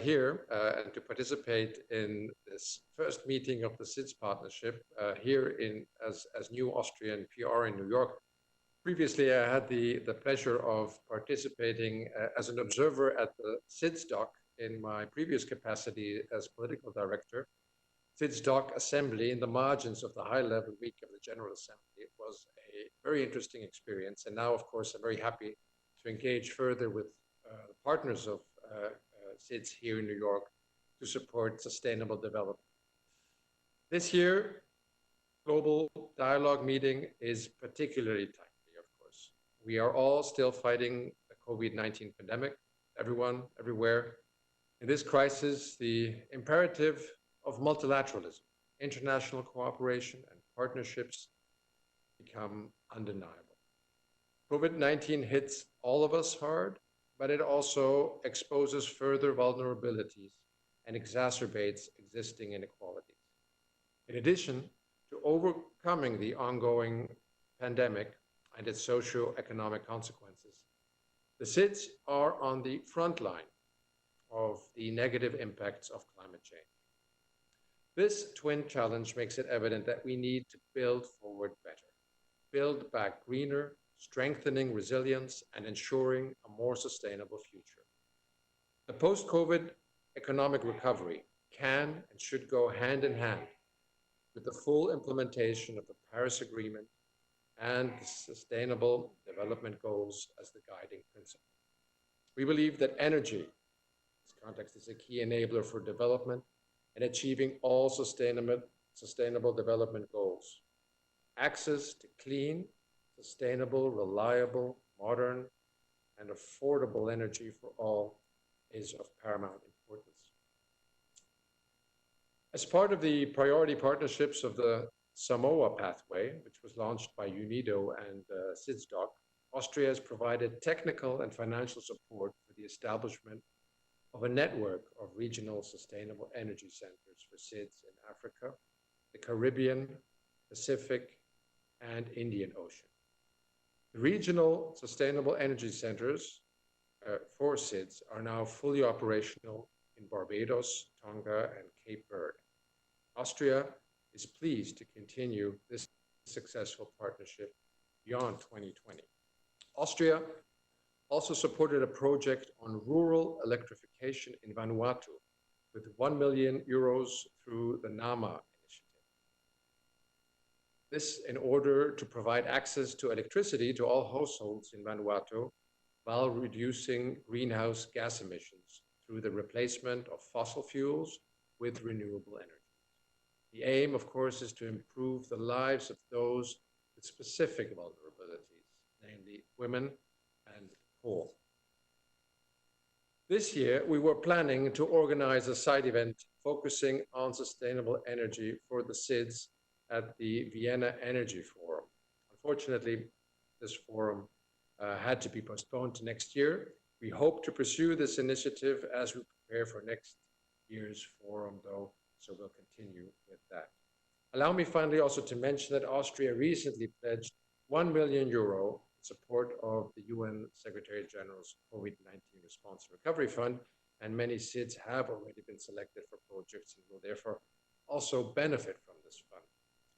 here and to participate in this first meeting of the SIDS partnership here as new Austrian PR in New York. Previously, I had the pleasure of participating as an observer at the SIDS doc in my previous capacity as political director. SIDS doc assembly in the margins of the high-level week of the General Assembly. It was a very interesting experience. And now, of course, I'm very happy to engage further with the partners of SIDS here in New York to support sustainable development. This year, global dialogue meeting is particularly timely, of course. We are all still fighting the COVID-19 pandemic, everyone, everywhere. In this crisis, the imperative of multilateralism, international cooperation and partnerships become undeniable. COVID-19 hits all of us hard, but it also exposes further vulnerabilities and exacerbates existing inequalities. In addition to overcoming the ongoing pandemic, and its socio-economic consequences. The SIDS are on the front line of the negative impacts of climate change. This twin challenge makes it evident that we need to build forward better, build back greener, strengthening resilience and ensuring a more sustainable future. The post-COVID economic recovery can and should go hand in hand with the full implementation of the Paris Agreement and the Sustainable Development Goals as the guiding principle. We believe that energy, in this context, is a key enabler for development and achieving all sustainable development goals. Access to clean, sustainable, reliable, modern, and affordable energy for all is of paramount importance. As part of the priority partnerships of the SAMOA Pathway, which was launched by UNIDO and SIDSDOC, Austria has provided technical and financial support for the establishment of a network of regional sustainable energy centers for SIDS in Africa, the Caribbean, Pacific, and Indian Ocean. The regional sustainable energy centers for SIDS are now fully operational in Barbados, Tonga, and Cape Verde. Austria is pleased to continue this successful partnership beyond 2020. Austria also supported a project on rural electrification in Vanuatu with 1 million euros through the NAMA initiative. This in order to provide access to electricity to all households in Vanuatu while reducing greenhouse gas emissions through the replacement of fossil fuels with renewable energy. The aim, of course, is to improve the lives of those with specific vulnerabilities, namely women and poor. This year, we were planning to organize a side event focusing on sustainable energy for the SIDS at the Vienna Energy Forum. Unfortunately, this forum had to be postponed to next year. We hope to pursue this initiative as we prepare for next year's forum, though, so we'll continue with that. Allow me finally also to mention that Austria recently pledged 1 million euro in support of the UN Secretary General's COVID-19 Response and Recovery Fund, and many SIDS have already been selected for projects and will therefore also benefit from this fund.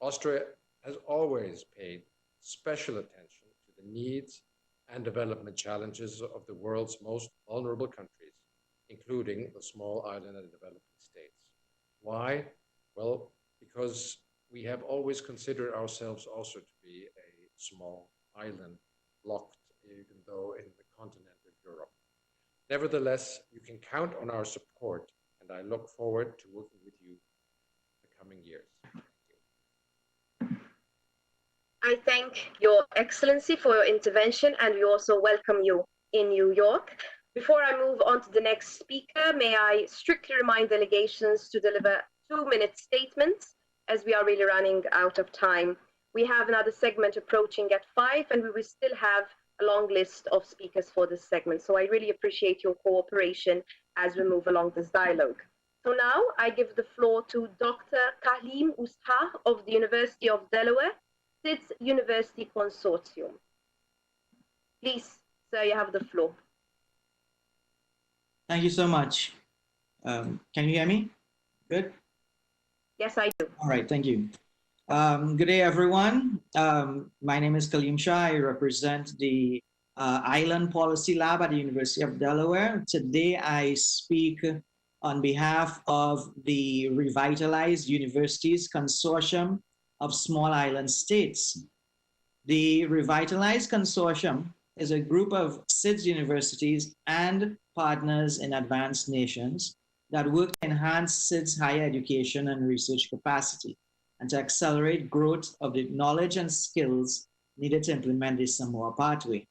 Austria has always paid special attention to the needs and development challenges of the world's most vulnerable countries, including the small island and developing states. Why? Well, because we have always considered ourselves also to be a small island, locked even though in the continent of Europe. Nevertheless, you can count on our support, and I look forward to working with you the coming years. I thank Your Excellency for your intervention, and we also welcome you in New York. Before I move on to the next speaker, may I strictly remind delegations to deliver 2-minute statements, as we are really running out of time. We have another segment approaching at 5, and we will still have a long list of speakers for this segment. So I really appreciate your cooperation as we move along this dialogue. So now I give the floor to Dr. Kalim Usha of the University of Delaware, SIDS University Consortium. Please, sir, you have the floor. Thank you so much. Can you hear me? Good? Yes, I do. All right, thank you. Good day, everyone. My name is Kalim Shah. I represent the Island Policy Lab at the University of Delaware. Today, I speak on behalf of the Revitalized Universities Consortium of Small Island States. The Revitalized Consortium is a group of SIDS universities and partners in advanced nations that work to enhance SIDS higher education and research capacity and to accelerate growth of the knowledge and skills needed to implement the SAMOA Pathway.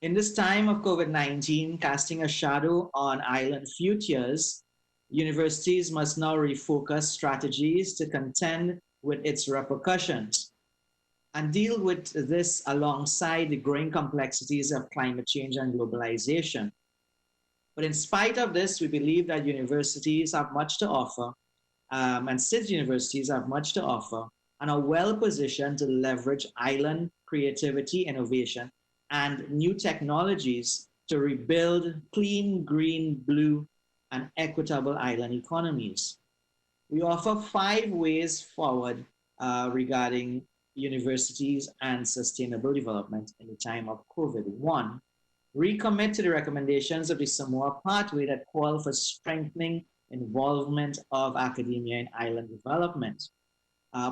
In this time of COVID-19 casting a shadow on island futures, universities must now refocus strategies to contend with its repercussions and deal with this alongside the growing complexities of climate change and globalization. But in spite of this, we believe that universities have much to offer, and SIDS universities have much to offer and are well positioned to leverage island creativity, innovation, and new technologies to rebuild clean, green, blue, and equitable island economies. We offer 5 ways forward regarding universities and sustainable development in the time of COVID. 1, recommit to the recommendations of the SAMOA Pathway that call for strengthening involvement of academia in island development.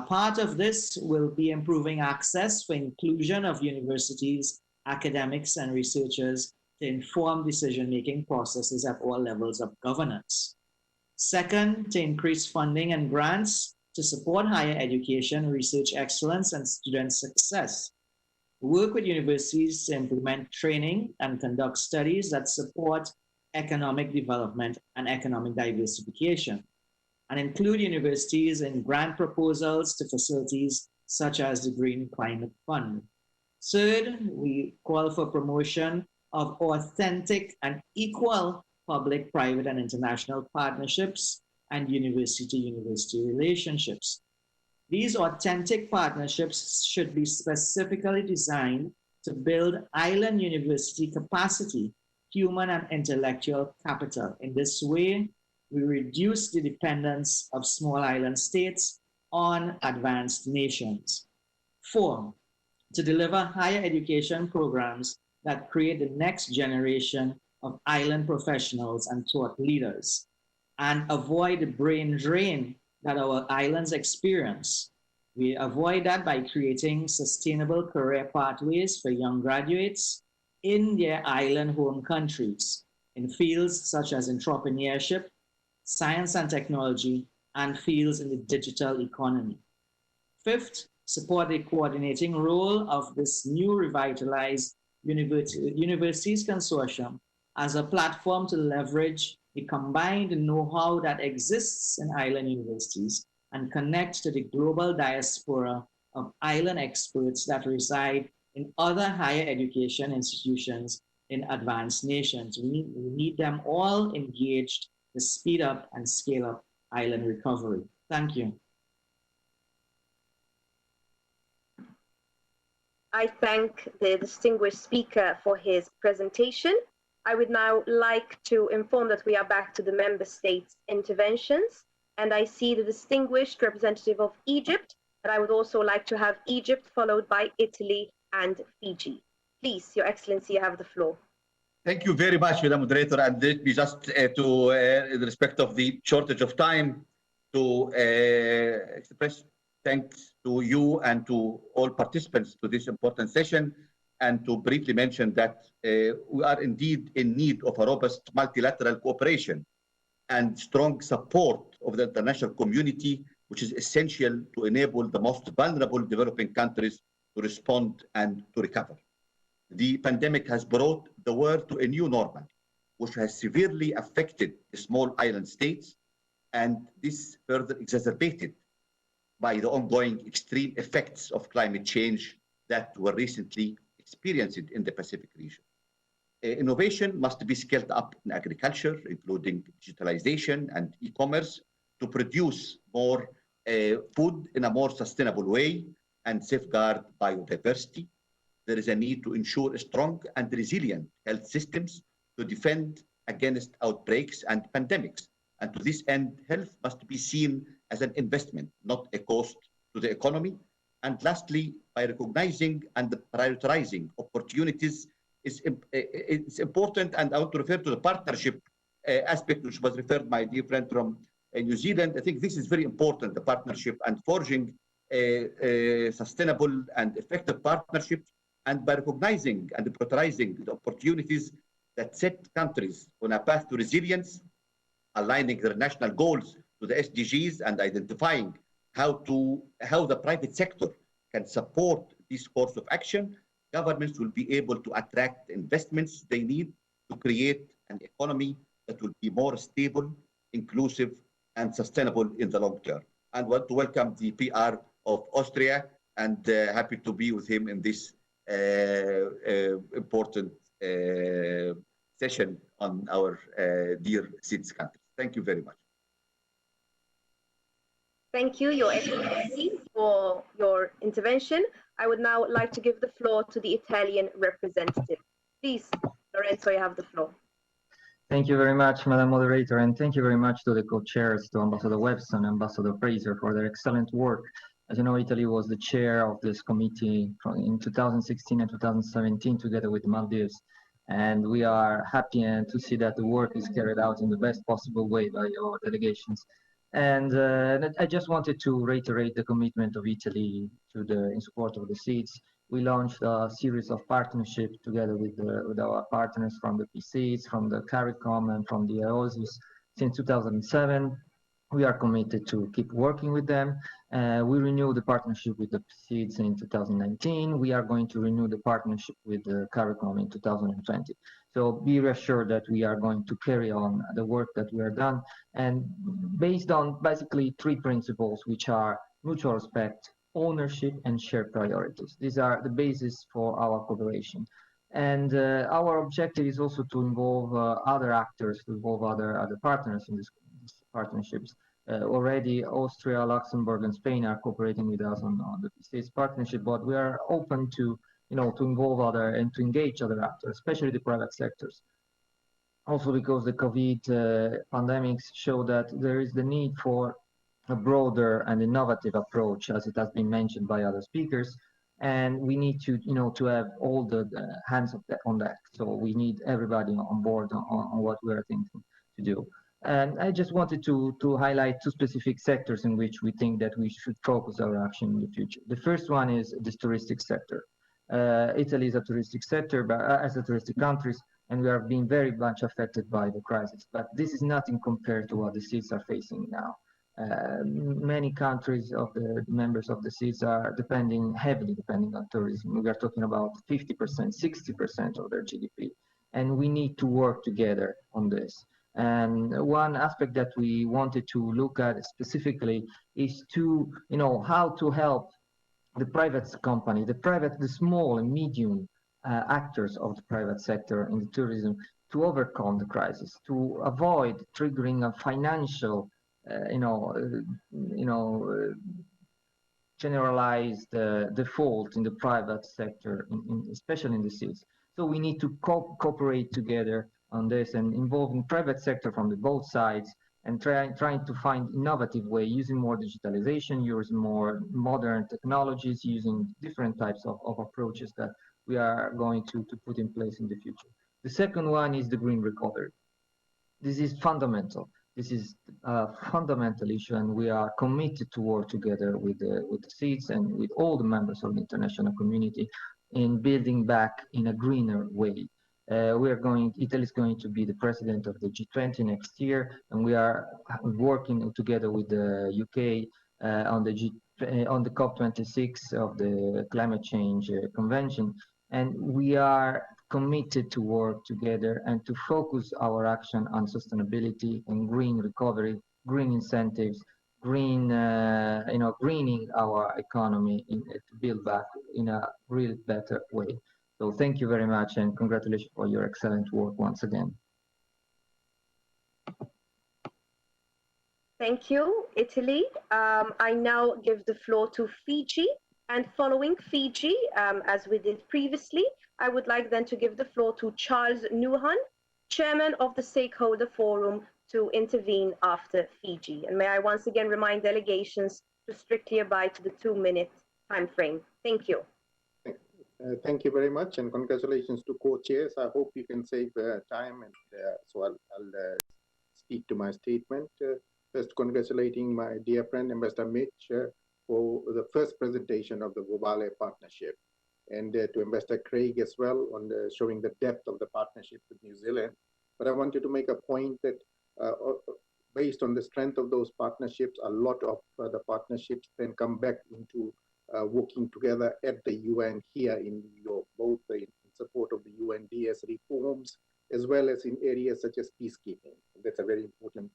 Part of this will be improving access for inclusion of universities, academics, and researchers to inform decision-making processes at all levels of governance. Second, to increase funding and grants to support higher education, research excellence, and student success. Work with universities to implement training and conduct studies that support economic development and economic diversification, and include universities in grant proposals to facilities such as the Green Climate Fund. Third, we call for promotion of authentic and equal public, private, and international partnerships and university-to-university relationships. These authentic partnerships should be specifically designed to build island university capacity, human and intellectual capital. In this way, we reduce the dependence of small island states on advanced nations. 4, to deliver higher education programs that create the next generation of island professionals and thought leaders, and avoid the brain drain that our islands experience. We avoid that by creating sustainable career pathways for young graduates in their island home countries in fields such as entrepreneurship, science and technology, and fields in the digital economy. 5th, support the coordinating role of this new revitalized universities consortium as a platform to leverage the combined know-how that exists in island universities and connect to the global diaspora of island experts that reside in other higher education institutions in advanced nations. We need them all engaged to speed up and scale up island recovery. Thank you. I thank the distinguished speaker for his presentation. I would now like to inform that we are back to the member states' interventions, and I see the distinguished representative of Egypt, but I would also like to have Egypt followed by Italy and Fiji. Please, Your Excellency, you have the floor. Thank you very much, Madam Moderator, and let me just in respect of the shortage of time, to express thanks to you and to all participants to this important session, and to briefly mention that we are indeed in need of a robust multilateral cooperation and strong support of the international community, which is essential to enable the most vulnerable developing countries to respond and to recover. The pandemic has brought the world to a new normal, which has severely affected the small island states, and this further exacerbated by the ongoing extreme effects of climate change that were recently experienced in the Pacific region. Innovation must be scaled up in agriculture, including digitalization and e-commerce, to produce more food in a more sustainable way and safeguard biodiversity. There is a need to ensure strong and resilient health systems to defend against outbreaks and pandemics. And to this end, health must be seen as an investment, not a cost to the economy. And lastly, by recognizing and prioritizing opportunities, it's important, and I want to refer to the partnership aspect, which was referred by my dear friend from New Zealand. I think this is very important, the partnership and forging sustainable and effective partnerships, and by recognizing and prioritizing the opportunities that set countries on a path to resilience, aligning their national goals to the SDGs, and identifying how the private sector can support this course of action. Governments will be able to attract investments they need to create an economy that will be more stable, inclusive, and sustainable in the long term. And want to welcome the PR of Austria, and happy to be with him in this important session on our dear SIDS country. Thank you very much. Thank you, Your Excellency, for your intervention. I would now like to give the floor to the Italian representative. Please, Lorenzo, you have the floor. Thank you very much, Madam Moderator, and thank you very much to the co-chairs, to Ambassador Webson and Ambassador Fraser for their excellent work. As you know, Italy was the chair of this committee in 2016 and 2017 together with the Maldives, and we are happy to see that the work is carried out in the best possible way by your delegations. And I just wanted to reiterate the commitment of Italy in support of the seeds. We launched a series of partnerships together with our partners from the PCs, from the CARICOM, and from the AOSIS since 2007. We are committed to keep working with them. We renewed the partnership with the PCs in 2019. We are going to renew the partnership with the CARICOM in 2020. So be reassured that we are going to carry on the work that we are done, and based on basically three principles, which are mutual respect, ownership, and shared priorities. These are the basis for our cooperation. And our objective is also to involve other actors, to involve other partners in these partnerships. Already Austria, Luxembourg, and Spain are cooperating with us on the PCS partnership, but we are open to involve other and to engage other actors, especially the private sectors. Also because the COVID pandemics show that there is the need for a broader and innovative approach, as it has been mentioned by other speakers, and we need to to have all the hands on deck. So we need everybody on board on what we are thinking to do. And I just wanted to highlight two specific sectors in which we think that we should focus our action in the future. The first one is the touristic sector. Italy is a touristic sector, but as a touristic country, and we are being very much affected by the crisis. But this is nothing compared to what the seeds are facing now. Many countries of the members of the seeds are heavily depending on tourism. We are talking about 50%, 60% of their GDP, and we need to work together on this. And one aspect that we wanted to look at specifically is to, how to help the private company, the small and medium actors of the private sector in the tourism to overcome the crisis, to avoid triggering a financial, generalized default in the private sector, especially in the cities. So we need to cooperate together on this and involving private sector from both sides and trying to find innovative way, using more digitalization, using more modern technologies, using different types of approaches that we are going to put in place in the future. The second one is the green recovery. This is fundamental. This is a fundamental issue, and we are committed to work together with the seeds and with all the members of the international community in building back in a greener way. Italy is going to be the president of the G20 next year, and we are working together with the UK on the COP26 of the Climate Change Convention, and we are committed to work together and to focus our action on sustainability and green recovery, green incentives, greening our economy to build back in a real better way. So thank you very much, and congratulations for your excellent work once again. Thank you, Italy. I now give the floor to Fiji, and following Fiji, as we did previously, I would like then to give the floor to Charles Nuhan, Chairman of the Stakeholder Forum, to intervene after Fiji. And may I once again remind delegations to strictly abide to the 2-minute time frame. Thank you. Thank you very much, and congratulations to co-chairs. I hope you can save time, and so I'll speak to my statement. First, congratulating my dear friend, Ambassador Mitch, for the first presentation of the Global Partnership, and to Ambassador Craig as well on showing the depth of the partnership with New Zealand. But I wanted to make a point that based on the strength of those partnerships, a lot of the partnerships then come back into working together at the UN here in New York, both in support of the UNDS reforms, as well as in areas such as peacekeeping. That's a very important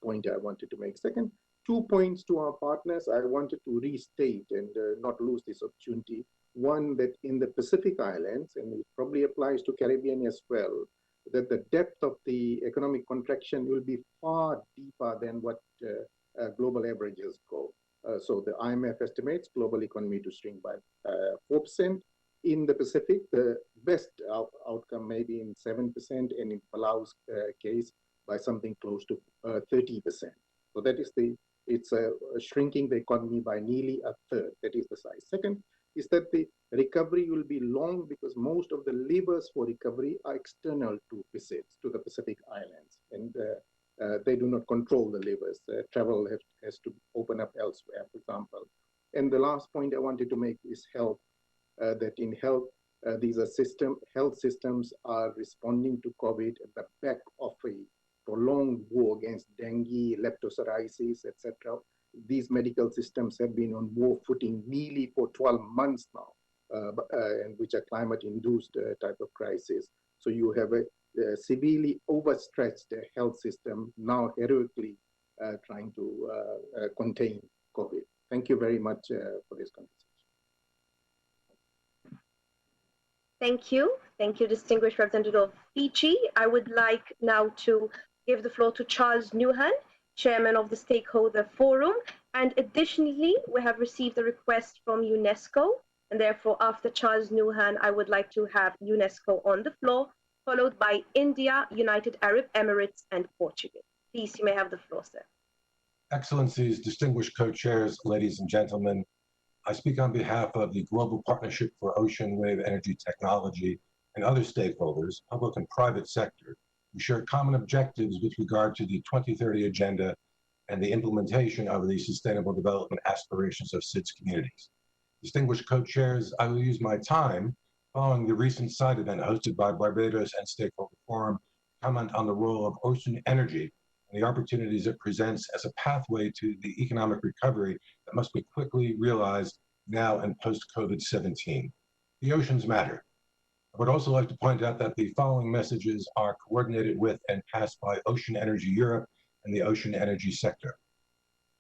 point I wanted to make. Second, 2 points to our partners I wanted to restate and not lose this opportunity. One, that in the Pacific Islands, and it probably applies to Caribbean as well, that the depth of the economic contraction will be far deeper than what global averages go. So the IMF estimates global economy to shrink by 4%. In the Pacific, the best outcome may be in 7%, and in Palau's case, by something close to 30%. So that is it's shrinking the economy by nearly a third. That is the size. Second is that the recovery will be long because most of the levers for recovery are external to visits to the Pacific Islands, and they do not control the levers. Travel has to open up elsewhere, for example. And the last point I wanted to make is health. That in health, these are health systems are responding to COVID at the back of a prolonged war against dengue, leptospirosis, etc. These medical systems have been on war footing nearly for 12 months now, and which are climate-induced type of crisis. So you have a severely overstretched health system now heroically trying to contain COVID. Thank you very much for this conversation. Thank you. Thank you, distinguished representative of Fiji. I would like now to give the floor to Charles Newhan, chairman of the Stakeholder Forum. And additionally, we have received a request from UNESCO. And therefore, after Charles Newhan, I would like to have UNESCO on the floor, followed by India, United Arab Emirates, and Portugal. Please, you may have the floor, sir. Excellencies, distinguished co-chairs, ladies and gentlemen, I speak on behalf of the Global Partnership for Ocean Wave Energy Technology and other stakeholders, public and private sector, who share common objectives with regard to the 2030 Agenda and the implementation of the Sustainable Development Aspirations of SIDS communities. Distinguished co-chairs, I will use my time following the recent side event hosted by Barbados and Stakeholder Forum to comment on the role of ocean energy and the opportunities it presents as a pathway to the economic recovery that must be quickly realized now and post-COVID-19. The oceans matter. I would also like to point out that the following messages are coordinated with and passed by Ocean Energy Europe and the Ocean Energy Sector.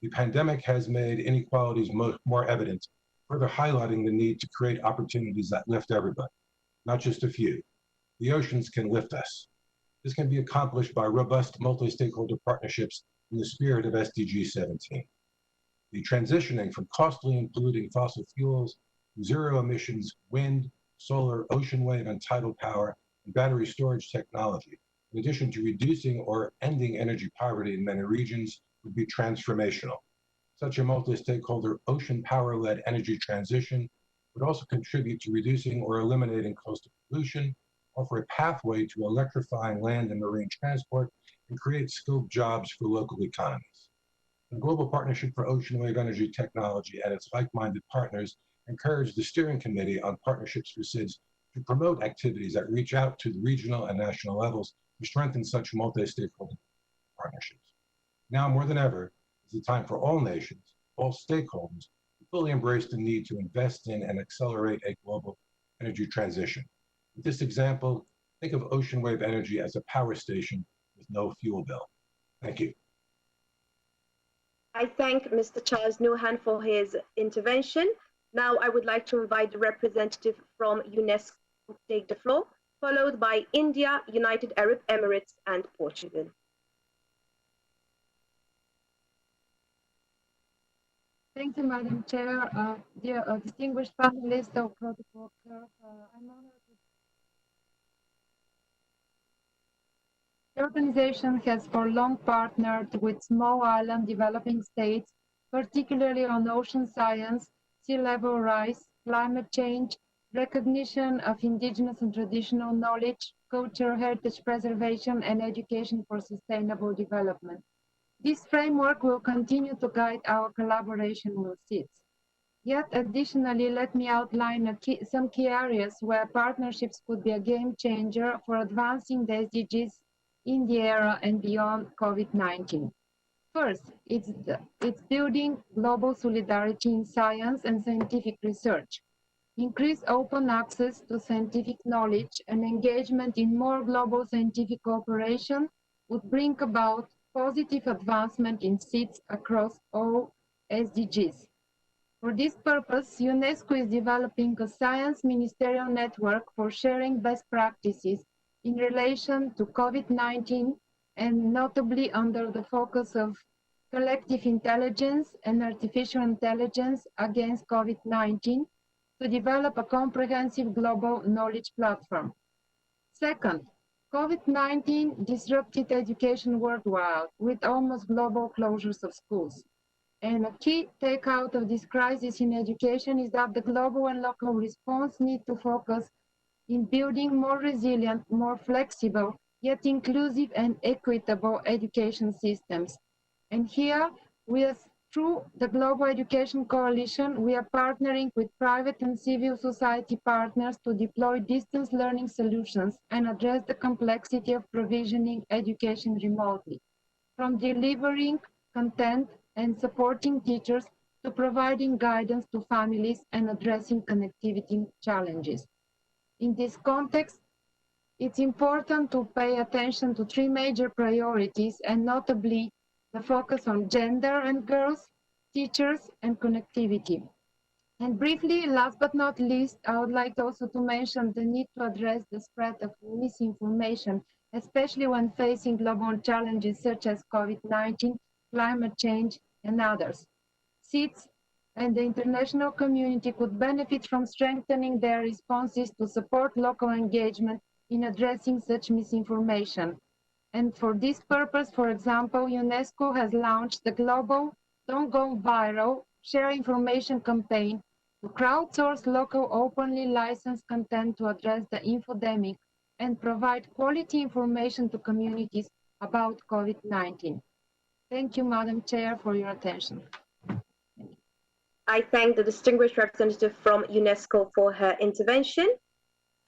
The pandemic has made inequalities more evident, further highlighting the need to create opportunities that lift everybody, not just a few. The oceans can lift us. This can be accomplished by robust multi-stakeholder partnerships in the spirit of SDG 17. The transitioning from costly and polluting fossil fuels to zero emissions wind, solar, ocean wave, and tidal power, and battery storage technology, in addition to reducing or ending energy poverty in many regions, would be transformational. Such a multi-stakeholder ocean power-led energy transition would also contribute to reducing or eliminating coastal pollution, offer a pathway to electrifying land and marine transport, and create skilled jobs for local economies. The Global Partnership for Ocean Wave Energy Technology and its like-minded partners encourage the Steering Committee on Partnerships for SIDS to promote activities that reach out to the regional and national levels to strengthen such multi-stakeholder partnerships. Now more than ever is the time for all nations, all stakeholders, to fully embrace the need to invest in and accelerate a global energy transition. With this example, think of ocean wave energy as a power station with no fuel bill. Thank you. I thank Mr. Charles Newhan for his intervention. Now I would like to invite the representative from UNESCO to take the floor, followed by India, United Arab Emirates, and Portugal. Thank you, Madam Chair. Dear distinguished panelists of Protocol Curve, I'm honored to... The organization has for long partnered with small island developing states, particularly on ocean science, sea level rise, climate change, recognition of indigenous and traditional knowledge, cultural heritage preservation, and education for sustainable development. This framework will continue to guide our collaboration with SIDS. Yet additionally, let me outline some key areas where partnerships could be a game changer for advancing the SDGs in the era and beyond COVID-19. First, it's building global solidarity in science and scientific research. Increased open access to scientific knowledge and engagement in more global scientific cooperation would bring about positive advancement in SIDS across all SDGs. For this purpose, UNESCO is developing a science ministerial network for sharing best practices in relation to COVID-19 and notably under the focus of collective intelligence and artificial intelligence against COVID-19 to develop a comprehensive global knowledge platform. Second, COVID-19 disrupted education worldwide with almost global closures of schools. And a key takeout of this crisis in education is that the global and local response need to focus in building more resilient, more flexible, yet inclusive and equitable education systems. And here, through the Global Education Coalition, we are partnering with private and civil society partners to deploy distance learning solutions and address the complexity of provisioning education remotely, from delivering content and supporting teachers to providing guidance to families and addressing connectivity challenges. In this context, it's important to pay attention to three major priorities, and notably the focus on gender and girls, teachers, and connectivity. And briefly, last but not least, I would like also to mention the need to address the spread of misinformation, especially when facing global challenges such as COVID-19, climate change, and others. SIDS and the international community could benefit from strengthening their responses to support local engagement in addressing such misinformation. And for this purpose, for example, UNESCO has launched the global Don't Go Viral Share Information campaign to crowdsource local openly licensed content to address the infodemic and provide quality information to communities about COVID-19. Thank you, Madam Chair, for your attention. I thank the distinguished representative from UNESCO for her intervention.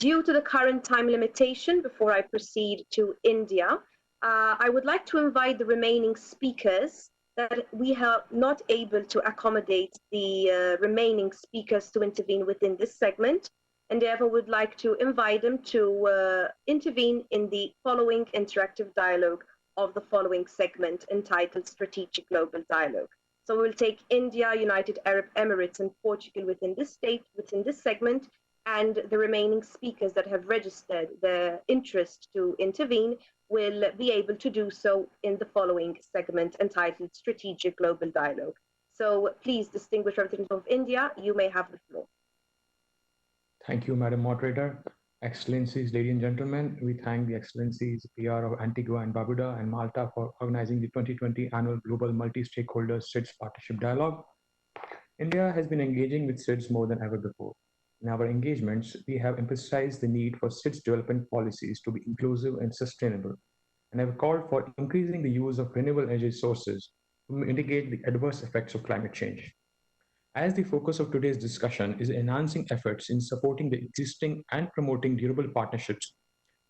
Due to the current time limitation, before I proceed to India, I would like to invite the remaining speakers that we are not able to accommodate the remaining speakers to intervene within this segment, and therefore would like to invite them to intervene in the following interactive dialogue of the following segment entitled Strategic Global Dialogue. So we'll take India, United Arab Emirates, and Portugal within this segment, and the remaining speakers that have registered their interest to intervene will be able to do so in the following segment entitled Strategic Global Dialogue. So please, distinguished representative of India, you may have the floor. Thank you, Madam Moderator. Excellencies, ladies and gentlemen, we thank the Excellencies PR of Antigua and Barbuda and Malta for organizing the 2020 Annual Global Multi-Stakeholder SIDS Partnership Dialogue. India has been engaging with SIDS more than ever before. In our engagements, we have emphasized the need for SIDS development policies to be inclusive and sustainable, and have called for increasing the use of renewable energy sources to mitigate the adverse effects of climate change. As the focus of today's discussion is enhancing efforts in supporting the existing and promoting durable partnerships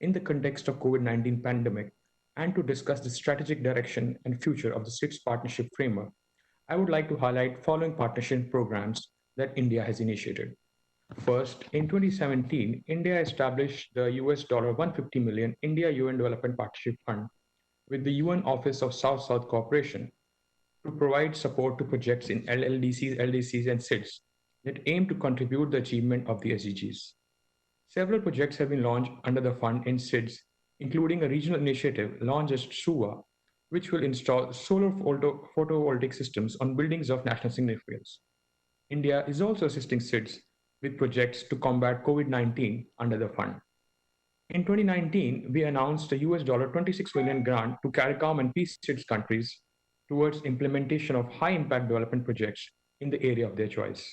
in the context of COVID-19 pandemic, and to discuss the strategic direction and future of the SIDS partnership framework, I would like to highlight following partnership programs that India has initiated. First, in 2017, India established the $150 million India-UN Development Partnership Fund with the UN Office of South-South Cooperation to provide support to projects in LLDCs, LDCs, and SIDS that aim to contribute the achievement of the SDGs. Several projects have been launched under the fund in SIDS, including a regional initiative launched as SUA, which will install solar photovoltaic systems on buildings of national significance. India is also assisting SIDS with projects to combat COVID-19 under the fund. In 2019, we announced a $26 million grant to CARICOM and Peace SIDS countries towards implementation of high-impact development projects in the area of their choice.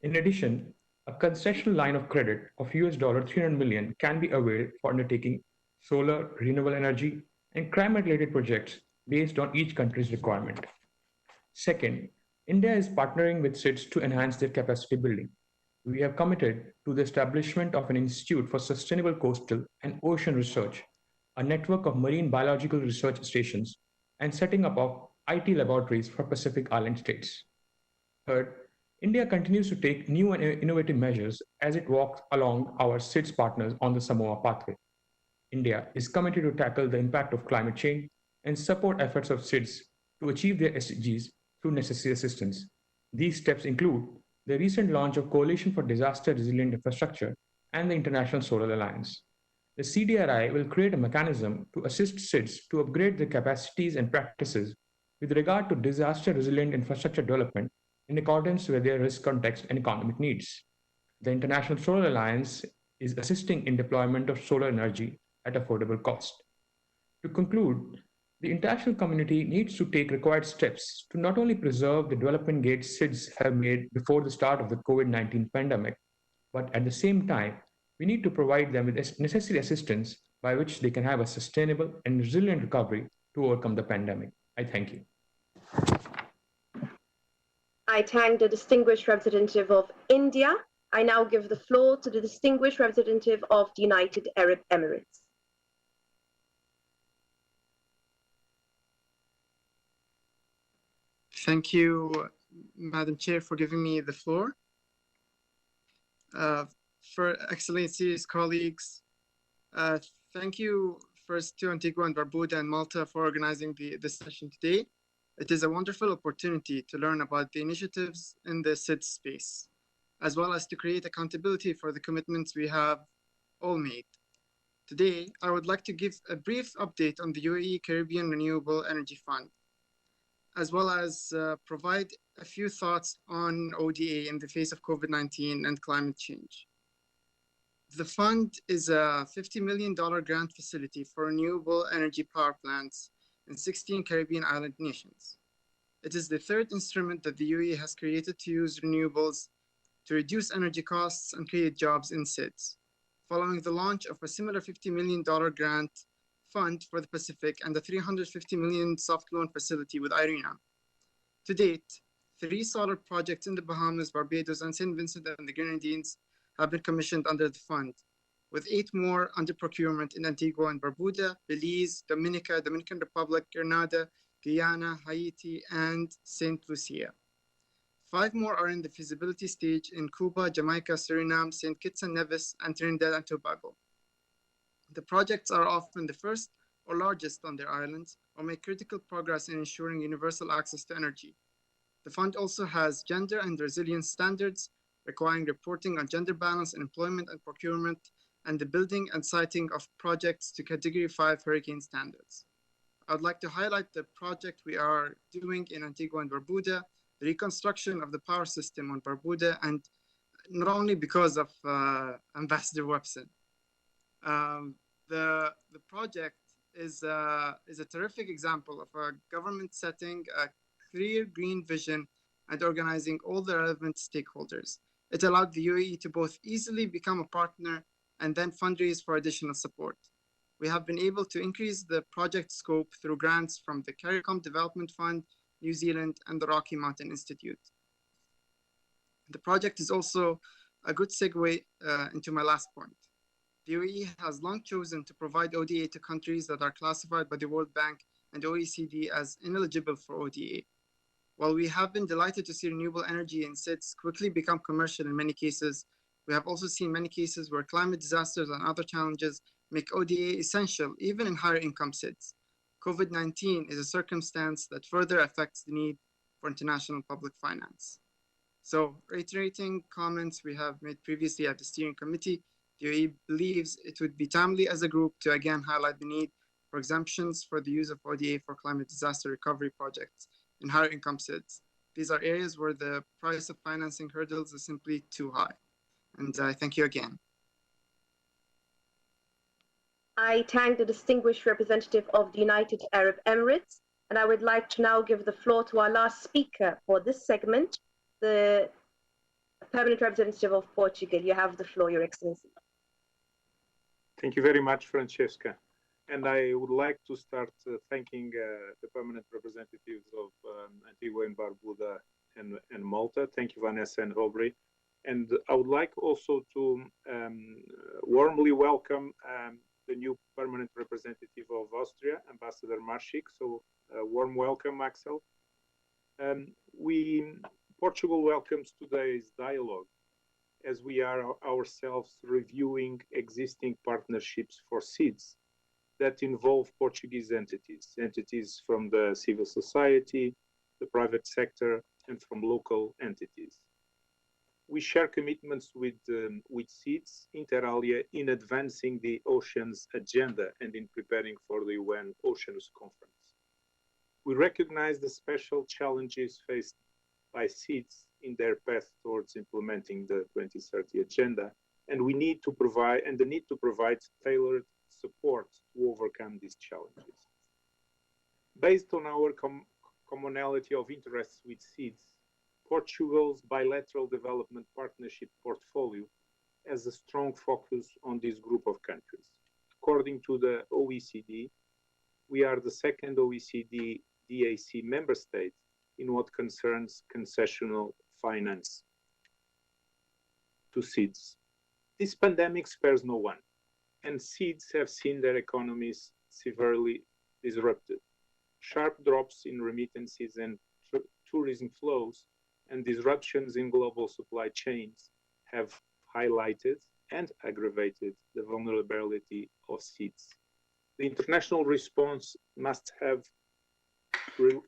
In addition, a concessional line of credit of $300 million can be availed for undertaking solar, renewable energy, and climate-related projects based on each country's requirement. Second, India is partnering with SIDS to enhance their capacity building. We have committed to the establishment of an Institute for Sustainable Coastal and Ocean Research, a network of marine biological research stations, and setting up of IT laboratories for Pacific Island states. Third, India continues to take new and innovative measures as it walks along our SIDS partners on the SAMOA Pathway. India is committed to tackle the impact of climate change and support efforts of SIDS to achieve their SDGs through necessary assistance. These steps include the recent launch of Coalition for Disaster Resilient Infrastructure and the International Solar Alliance. The CDRI will create a mechanism to assist SIDS to upgrade their capacities and practices with regard to disaster-resilient infrastructure development in accordance with their risk context and economic needs. The International Solar Alliance is assisting in deployment of solar energy at affordable cost. To conclude, the international community needs to take required steps to not only preserve the development gains SIDS have made before the start of the COVID-19 pandemic, but at the same time, we need to provide them with necessary assistance by which they can have a sustainable and resilient recovery to overcome the pandemic. I thank you. I thank the distinguished representative of India. I now give the floor to the distinguished representative of the United Arab Emirates. Thank you, Madam Chair, for giving me the floor. For Excellencies, colleagues, thank you first to Antigua and Barbuda and Malta for organizing this session today. It is a wonderful opportunity to learn about the initiatives in the SIDS space, as well as to create accountability for the commitments we have all made. Today, I would like to give a brief update on the UAE Caribbean Renewable Energy Fund, as well as provide a few thoughts on ODA in the face of COVID-19 and climate change. The fund is a $50 million grant facility for renewable energy power plants in 16 Caribbean island nations. It is the third instrument that the UAE has created to use renewables to reduce energy costs and create jobs in SIDS, following the launch of a similar $50 million grant fund for the Pacific and a $350 million soft loan facility with IRENA. To date, 3 solar projects in the Bahamas, Barbados, and St. Vincent and the Grenadines have been commissioned under the fund, with 8 more under procurement in Antigua and Barbuda, Belize, Dominica, Dominican Republic, Grenada, Guyana, Haiti, and St. Lucia. 5 more are in the feasibility stage in Cuba, Jamaica, Suriname, St. Kitts and Nevis, and Trinidad and Tobago. The projects are often the first or largest on their islands, or make critical progress in ensuring universal access to energy. The fund also has gender and resilience standards, requiring reporting on gender balance in employment and procurement, and the building and siting of projects to Category 5 hurricane standards. I would like to highlight the project we are doing in Antigua and Barbuda, the reconstruction of the power system on Barbuda, and not only because of Ambassador Webson. The project is a terrific example of a government setting a clear green vision and organizing all the relevant stakeholders. It allowed the UAE to both easily become a partner and then fundraise for additional support. We have been able to increase the project scope through grants from the CARICOM Development Fund, New Zealand, and the Rocky Mountain Institute. The project is also a good segue into my last point. The UAE has long chosen to provide ODA to countries that are classified by the World Bank and OECD as ineligible for ODA. While we have been delighted to see renewable energy in SIDS quickly become commercial in many cases, we have also seen many cases where climate disasters and other challenges make ODA essential even in higher income SIDS. COVID-19 is a circumstance that further affects the need for international public finance. So, reiterating comments we have made previously at the steering committee, the UAE believes it would be timely as a group to again highlight the need for exemptions for the use of ODA for climate disaster recovery projects in higher income SIDS. These are areas where the price of financing hurdles is simply too high. And I thank you again. I thank the distinguished representative of the United Arab Emirates, and I would like to now give the floor to our last speaker for this segment, the permanent representative of Portugal. You have the floor, Your Excellency. Thank you very much, Francesca. And I would like to start thanking the permanent representatives of Antigua and Barbuda and Malta. Thank you, Vanessa and Aubrey. And I would like also to warmly welcome the new permanent representative of Austria, Ambassador Marschik. So warm welcome, Axel. Portugal welcomes today's dialogue as we are ourselves reviewing existing partnerships for SIDS that involve Portuguese entities from the civil society, the private sector, and from local entities. We share commitments with SIDS, inter alia, in advancing the Oceans Agenda and in preparing for the UN Oceans Conference. We recognize the special challenges faced by SEEDs in their path towards implementing the 2030 agenda, and the need to provide tailored support to overcome these challenges. Based on our commonality of interests with SEEDs, Portugal's bilateral development partnership portfolio has a strong focus on this group of countries. According to the OECD, we are the second OECD DAC member state in what concerns concessional finance to SEEDs. This pandemic spares no one, and SEEDs have seen their economies severely disrupted. Sharp drops in remittances and tourism flows and disruptions in global supply chains have highlighted and aggravated the vulnerability of SEEDs. The international response must have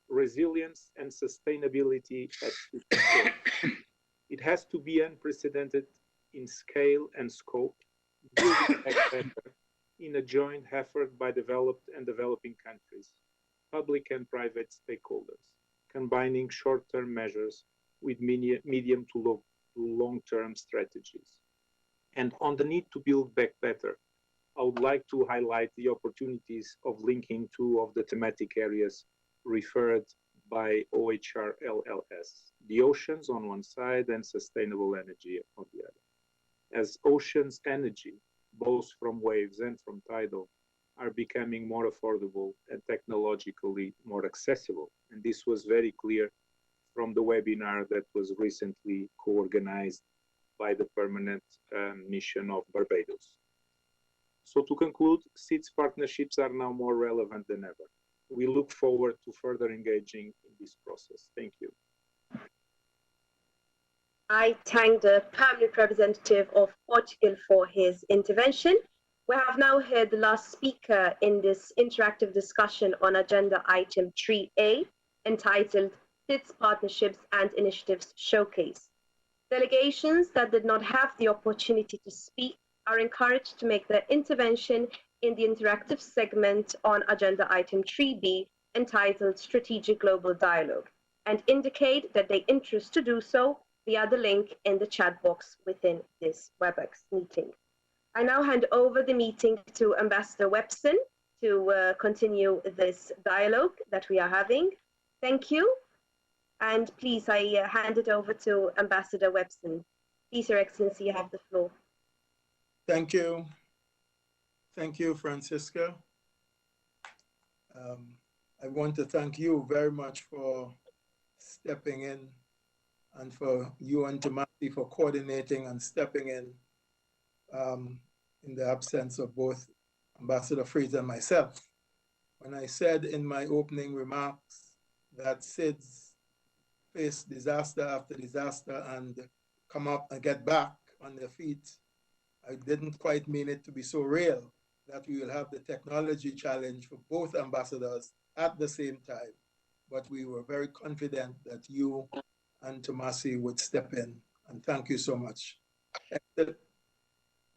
resilience and sustainability at its core. It has to be unprecedented in scale and scope, building back better in a joint effort by developed and developing countries, public and private stakeholders, combining short-term measures with medium to long-term strategies. And on the need to build back better, I would like to highlight the opportunities of linking two of the thematic areas referred by OHRLLS, the oceans on one side and sustainable energy on the other. As oceans energy, both from waves and from tidal, are becoming more affordable and technologically more accessible. And this was very clear from the webinar that was recently co-organized by the Permanent Mission of Barbados. So to conclude, SEEDs partnerships are now more relevant than ever. We look forward to further engaging in this process. Thank you. I thank the permanent representative of Portugal for his intervention. We have now heard the last speaker in this interactive discussion on agenda item 3A, entitled SEEDs Partnerships and Initiatives Showcase. Delegations that did not have the opportunity to speak are encouraged to make their intervention in the interactive segment on agenda item 3B, entitled Strategic Global Dialogue, and indicate that they interest to do so via the link in the chat box within this WebEx meeting. I now hand over the meeting to Ambassador Webson to continue this dialogue that we are having. Thank you. And please, I hand it over to Ambassador Webson. Please, Your Excellency, you have the floor. Thank you. Thank you, Francisca. I want to thank you very much for stepping in, and for you and Tomasi for coordinating and stepping in the absence of both Ambassador Fraser and myself. When I said in my opening remarks that SEEDs face disaster after disaster and come up and get back on their feet, I didn't quite mean it to be so real that we will have the technology challenge for both ambassadors at the same time. But we were very confident that you and Tomasi would step in, and thank you so much.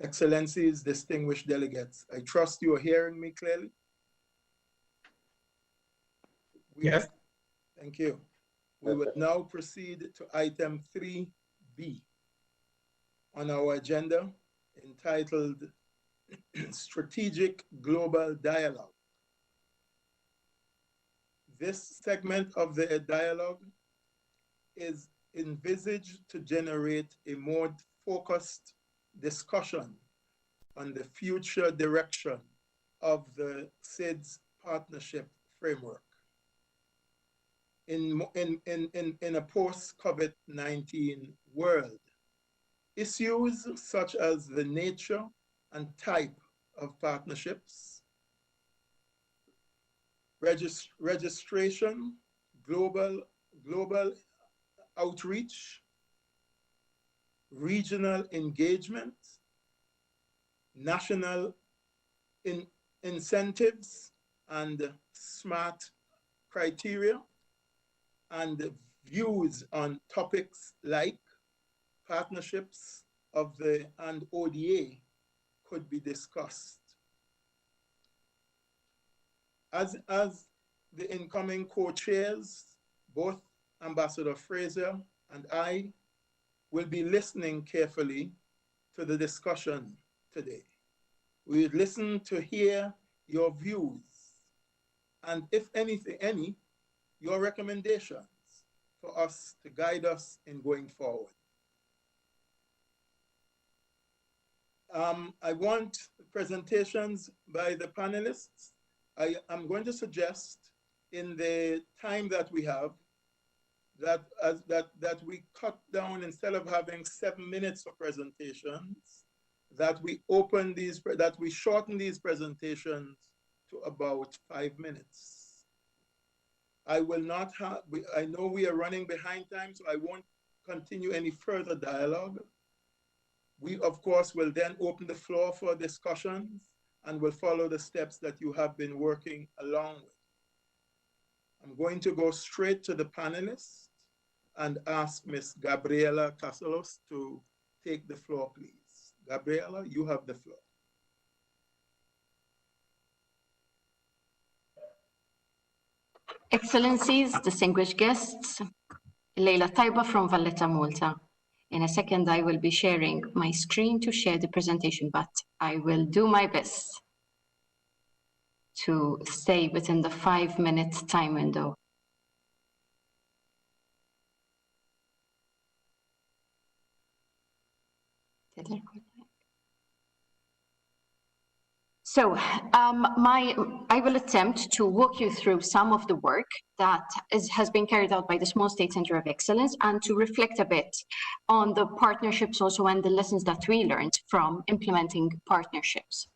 Excellencies, distinguished delegates, I trust you are hearing me clearly? Yes. Thank you. We will now proceed to item 3B on our agenda, entitled Strategic Global Dialogue. This segment of the dialogue is envisaged to generate a more focused discussion on the future direction of the SEEDs partnership framework. In a post-COVID-19 world, issues such as the nature and type of partnerships, registration, global outreach, regional engagement, national incentives and smart criteria, and views on topics like partnerships and ODA could be discussed. As the incoming co-chairs, both Ambassador Fraser and I, will be listening carefully to the discussion today. We will listen to hear your views and, if anything, your recommendations for us to guide us in going forward. I want presentations by the panelists. I am going to suggest in the time that we have that we cut down, instead of having 7 minutes for presentations, that we shorten these presentations to about 5 minutes. I will not have, I know we are running behind time, so I won't continue any further dialogue. We, of course, will then open the floor for discussions and will follow the steps that you have been working along with. I'm going to go straight to the panelists and ask Ms. Gabriela Casalos to take the floor, please. Gabriela, you have the floor. Excellencies, distinguished guests, Leila Taiba from Valletta, Malta. In a second, I will be sharing my screen to share the presentation, but I will do my best to stay within the 5-minute time window. So I will attempt to walk you through some of the work that has been carried out by the Small State Center of Excellence, and to reflect a bit on the partnerships also and the lessons that we learned from implementing partnerships.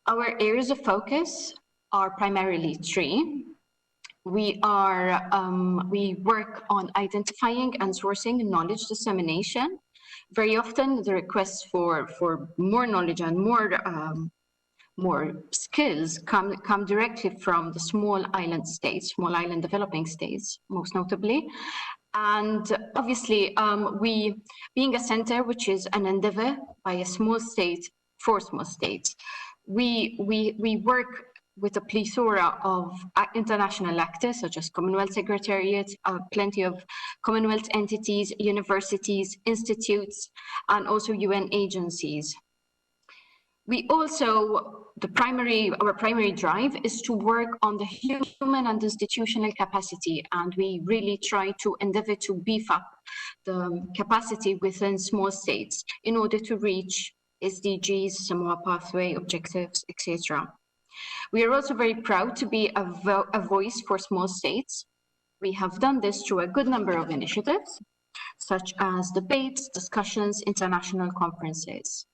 Our areas of focus are primarily 3. We work on identifying and sourcing knowledge dissemination. Very often the requests for more knowledge and more skills come directly from the small island states, small island developing states, most notably. And obviously, we, being a center which is an endeavor by a small state for small states, we work with a plethora of international actors, such as Commonwealth Secretariat, plenty of Commonwealth entities, universities, institutes, and also UN agencies. We also, our primary drive is to work on the human and institutional capacity, and we really try to endeavor to beef up the capacity within small states in order to reach SDGs, SAMOA Pathway objectives, etc. We are also very proud to be a voice for small states. We have done this through a good number of initiatives, such as debates, discussions, international conferences.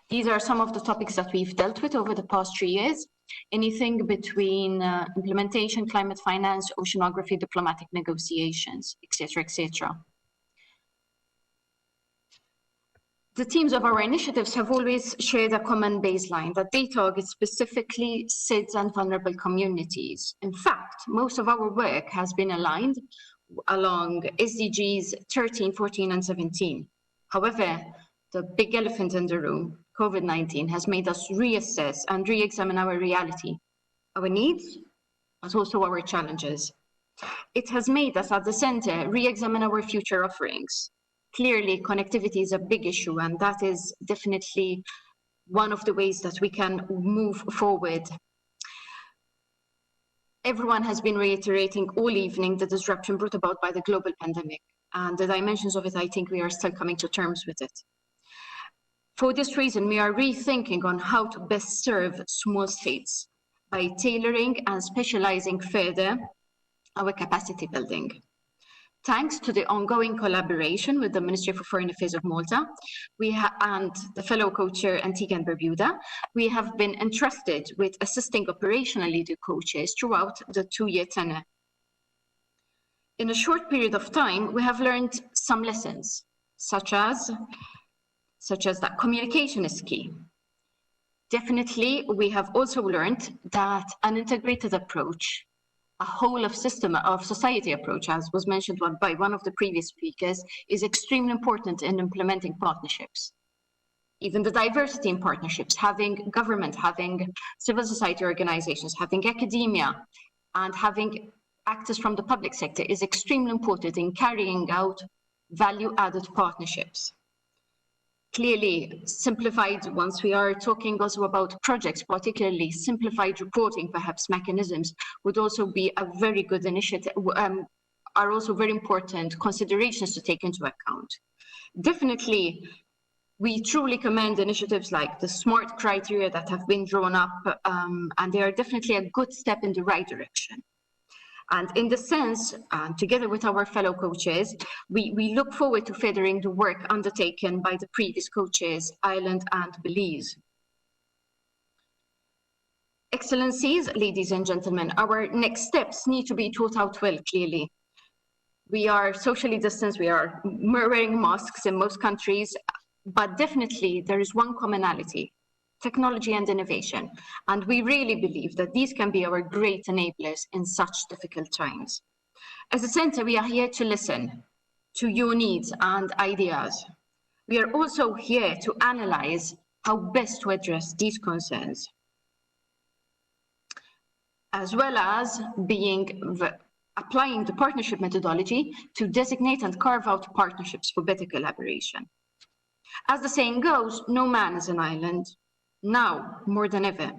These are some of the topics that we've dealt with over the past 3 years. Anything between implementation, climate finance, oceanography, diplomatic negotiations, etc., etc. The teams of our initiatives have always shared a common baseline that they target specifically SIDS and vulnerable communities. In fact, most of our work has been aligned along SDGs 13, 14, and 17. However, the big elephant in the room, COVID-19, has made us reassess and re-examine our reality, our needs, but also our challenges. It has made us at the center re-examine our future offerings. Clearly, connectivity is a big issue, and that is definitely one of the ways that we can move forward. Everyone has been reiterating all evening the disruption brought about by the global pandemic, and the dimensions of it, I think we are still coming to terms with it. For this reason, we are rethinking on how to best serve small states by tailoring and specializing further our capacity building. Thanks to the ongoing collaboration with the Ministry for Foreign Affairs of Malta and the fellow co-chair Antigua and Barbuda, we have been entrusted with assisting operationally the co-chairs throughout the 2-year tenure. In a short period of time, we have learned some lessons, such as that communication is key. Definitely, we have also learned that an integrated approach, a whole of system of society approach, as was mentioned by one of the previous speakers, is extremely important in implementing partnerships. even the diversity in partnerships, having government, having civil society organizations, having academia, and having actors from the public sector is extremely important in carrying out value-added partnerships. Clearly, simplified, once we are talking also about projects, particularly simplified reporting, perhaps mechanisms, would also be a very good initiative, are also very important considerations to take into account. Definitely, we truly commend initiatives like the SMART criteria that have been drawn up, and they are definitely a good step in the right direction. And in this sense, together with our fellow co-chairs, we look forward to furthering the work undertaken by the previous co-chairs, Ireland and Belize. Excellencies, ladies and gentlemen, our next steps need to be thought out well, clearly. We are socially distanced, we are wearing masks in most countries, but definitely there is one commonality: technology and innovation. And we really believe that these can be our great enablers in such difficult times. As a center, we are here to listen to your needs and ideas. We are also here to analyze how best to address these concerns, as well as applying the partnership methodology to designate and carve out partnerships for better collaboration. As the saying goes, no man is an island, now more than ever.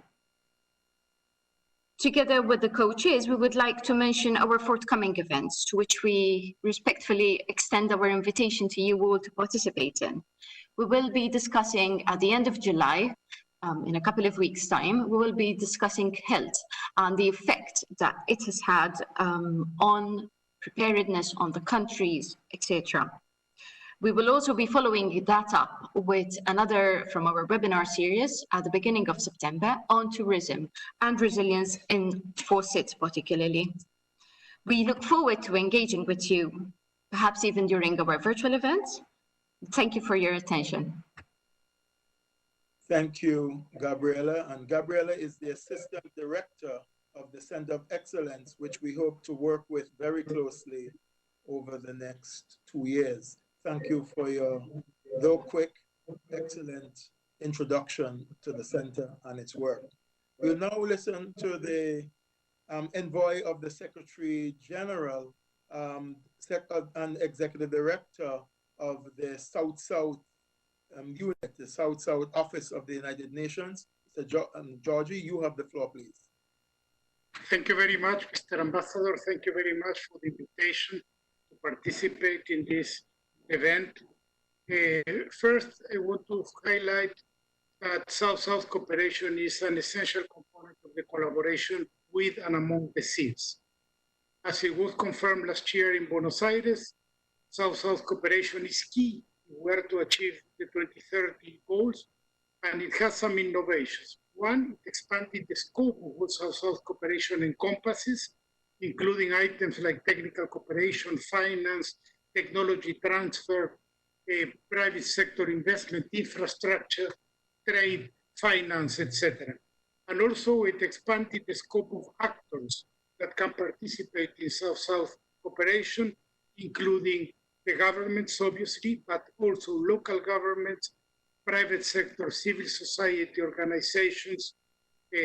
Together with the co-chairs, we would like to mention our forthcoming events, to which we respectfully extend our invitation to you all to participate in. We will be discussing at the end of July, in a couple of weeks' time, we will be discussing health and the effect that it has had on preparedness, on the countries, etc. We will also be following that up with another from our webinar series at the beginning of September on tourism and resilience for SIDS particularly. We look forward to engaging with you, perhaps even during our virtual events. Thank you for your attention. Thank you, Gabriela. And Gabriela is the Assistant Director of the Center of Excellence, which we hope to work with very closely over the next 2 years. Thank you for your, though quick, excellent introduction to the center and its work. We'll now listen to the envoy of the Secretary General and Executive Director of the South-South unit, the South-South Office of the United Nations. Mr. Georgie, you have the floor, please. Thank you very much, Mr. Ambassador. Thank you very much for the invitation to participate in this event. First, I want to highlight that South-South cooperation is an essential component of the collaboration with and among the SIDS. As it was confirmed last year in Buenos Aires, South-South cooperation is key where to achieve the 2030 goals, and it has some innovations. One, it expanded the scope of what South-South cooperation encompasses, including items like technical cooperation, finance, technology transfer, private sector investment, infrastructure, trade, finance, etc. And also it expanded the scope of actors that can participate in South-South cooperation, including the governments, obviously, but also local governments, private sector, civil society organizations,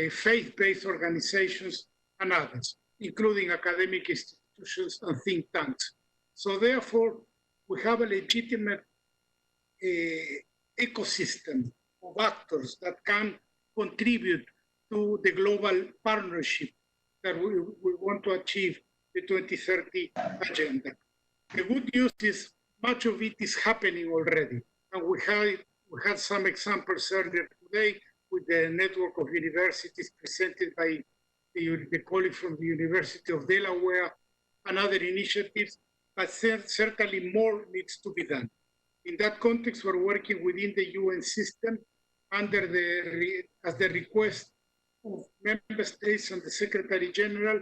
faith-based organizations, and others, including academic institutions and think tanks. So therefore, we have a legitimate ecosystem of actors that can contribute to the global partnership that we want to achieve the 2030 agenda. The good news is much of it is happening already. And we had some examples earlier today with the network of universities presented by the colleague from the University of Delaware and other initiatives, but certainly more needs to be done. In that context, we're working within the UN system under at the request of member states and the Secretary General.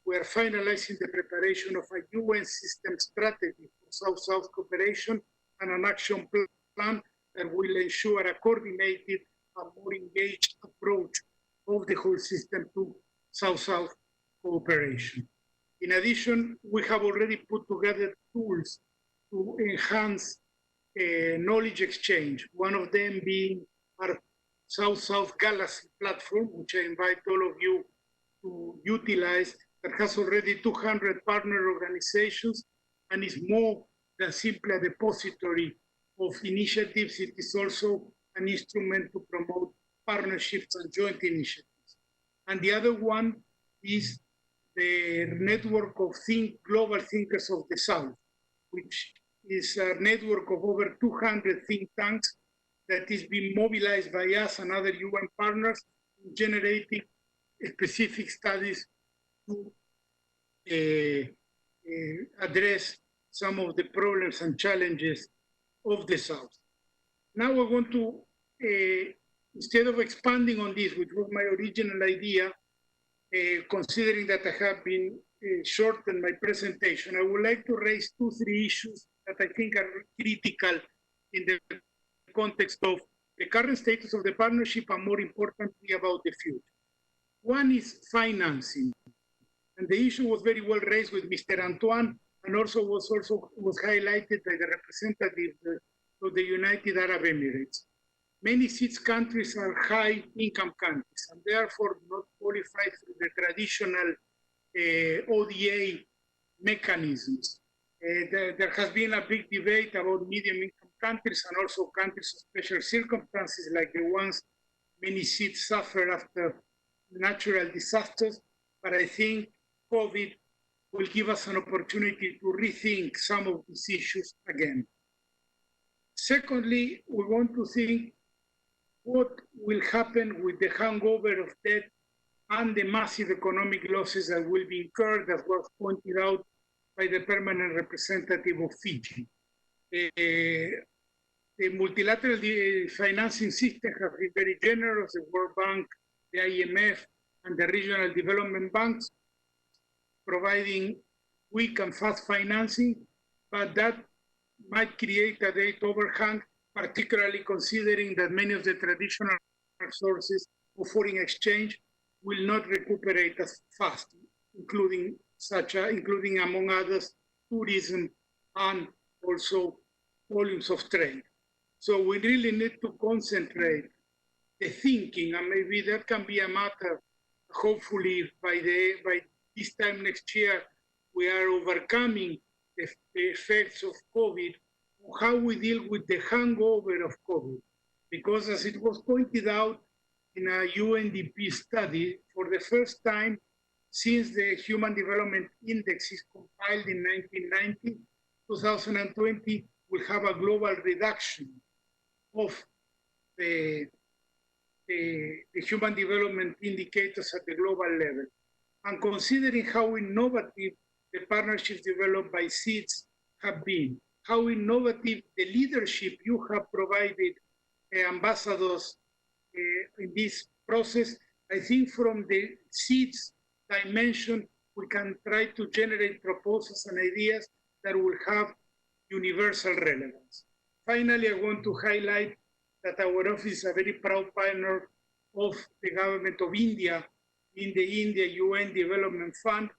We are finalizing the preparation of a UN system strategy for South-South cooperation and an action plan that will ensure a coordinated and more engaged approach of the whole system to South-South cooperation. In addition, we have already put together tools to enhance knowledge exchange. One of them being our South-South Galaxy platform, which I invite all of you to utilize, that has already 200 partner organizations and is more than simply a depository of initiatives. It is also an instrument to promote partnerships and joint initiatives. And the other one is the network of global thinkers of the South, which is a network of over 200 think tanks that is being mobilized by us and other UN partners in generating specific studies to address some of the problems and challenges of the South. Now we're going to, instead of expanding on this, which was my original idea, considering that I have been shortened my presentation, I would like to raise 2-3 issues that I think are critical in the context of the current status of the partnership and more importantly about the future. One is financing. And the issue was very well raised with Mr. Antoine and also was highlighted by the representative of the United Arab Emirates. Many SIDS countries are high income countries and therefore not qualified through the traditional ODA mechanisms. There has been a big debate about medium income countries and also countries of special circumstances like the ones many SIDS suffer after natural disasters. But I think COVID will give us an opportunity to rethink some of these issues again. Secondly, we want to think what will happen with the hangover of debt and the massive economic losses that will be incurred, as was pointed out by the permanent representative of Fiji. The multilateral financing system has been very generous, the World Bank, the IMF, and the regional development banks, providing quick and fast financing, but that might create a debt overhang, particularly considering that many of the traditional sources of foreign exchange will not recuperate as fast, including among others, tourism and also volumes of trade. So we really need to concentrate the thinking, and maybe that can be a matter, hopefully by this time next year, we are overcoming the effects of COVID, how we deal with the hangover of COVID. Because as it was pointed out in a UNDP study, for the first time since the Human Development Index is compiled in 1990, 2020 will have a global reduction of the human development indicators at the global level. And considering how innovative the partnerships developed by SIDS have been, how innovative the leadership you have provided, ambassadors, in this process, I think from the SIDS dimension, we can try to generate proposals and ideas that will have universal relevance. Finally, I want to highlight that our office is a very proud partner of the government of India in the India UN Development Fund.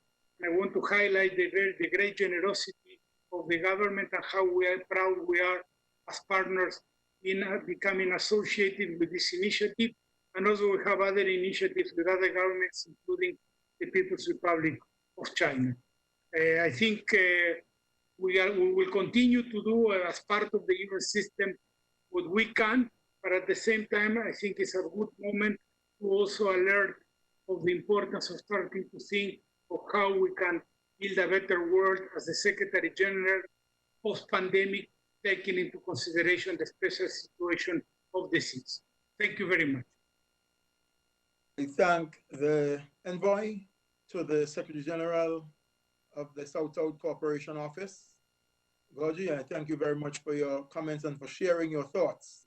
And I want to highlight the great generosity of the government and how proud we are as partners in becoming associated with this initiative. And also we have other initiatives with other governments, including the People's Republic of China. I think we will continue to do as part of the UN system what we can, but at the same time, I think it's a good moment to also alert of the importance of starting to think of how we can build a better world as the Secretary General post-pandemic, taking into consideration the special situation of the SIDS. Thank you very much. I thank the envoy to the Secretary General of the South-South Cooperation Office. Goji, I thank you very much for your comments and for sharing your thoughts.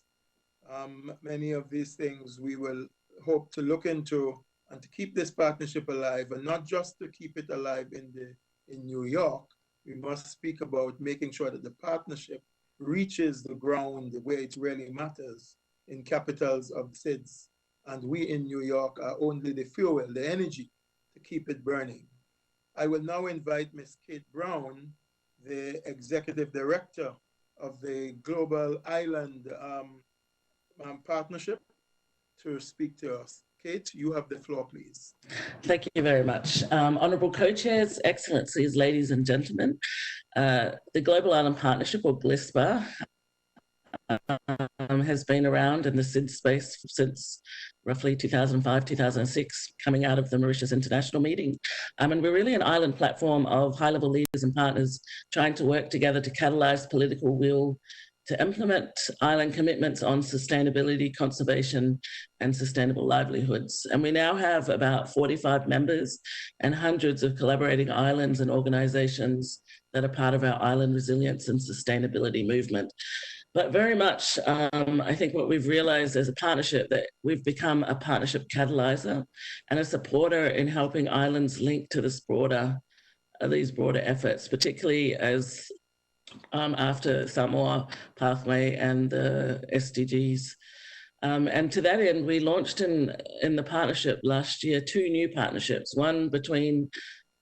Many of these things we will hope to look into and to keep this partnership alive, and not just to keep it alive in New York. We must speak about making sure that the partnership reaches the ground where it really matters in capitals of SIDS. And we in New York are only the fuel, the energy to keep it burning. I will now invite Ms. Kate Brown, the Executive Director of the Global Island Partnership to speak to us. Kate, you have the floor, please. Thank you very much. Honourable Co-Chairs, Excellencies, ladies and gentlemen, the Global Island Partnership, or GLISPA, has been around in the SID space since roughly 2005, 2006, coming out of the Mauritius International Meeting. And we're really an island platform of high-level leaders and partners trying to work together to catalyse political will to implement island commitments on sustainability, conservation, and sustainable livelihoods. And we now have about 45 members and hundreds of collaborating islands and organisations that are part of our island resilience and sustainability movement. But very much, I think what we've realised as a partnership, that we've become a partnership catalyser and a supporter in helping islands link to this these broader efforts, particularly as after SAMOA Pathway and the SDGs. And to that end, we launched in the partnership last year 2 new partnerships, one between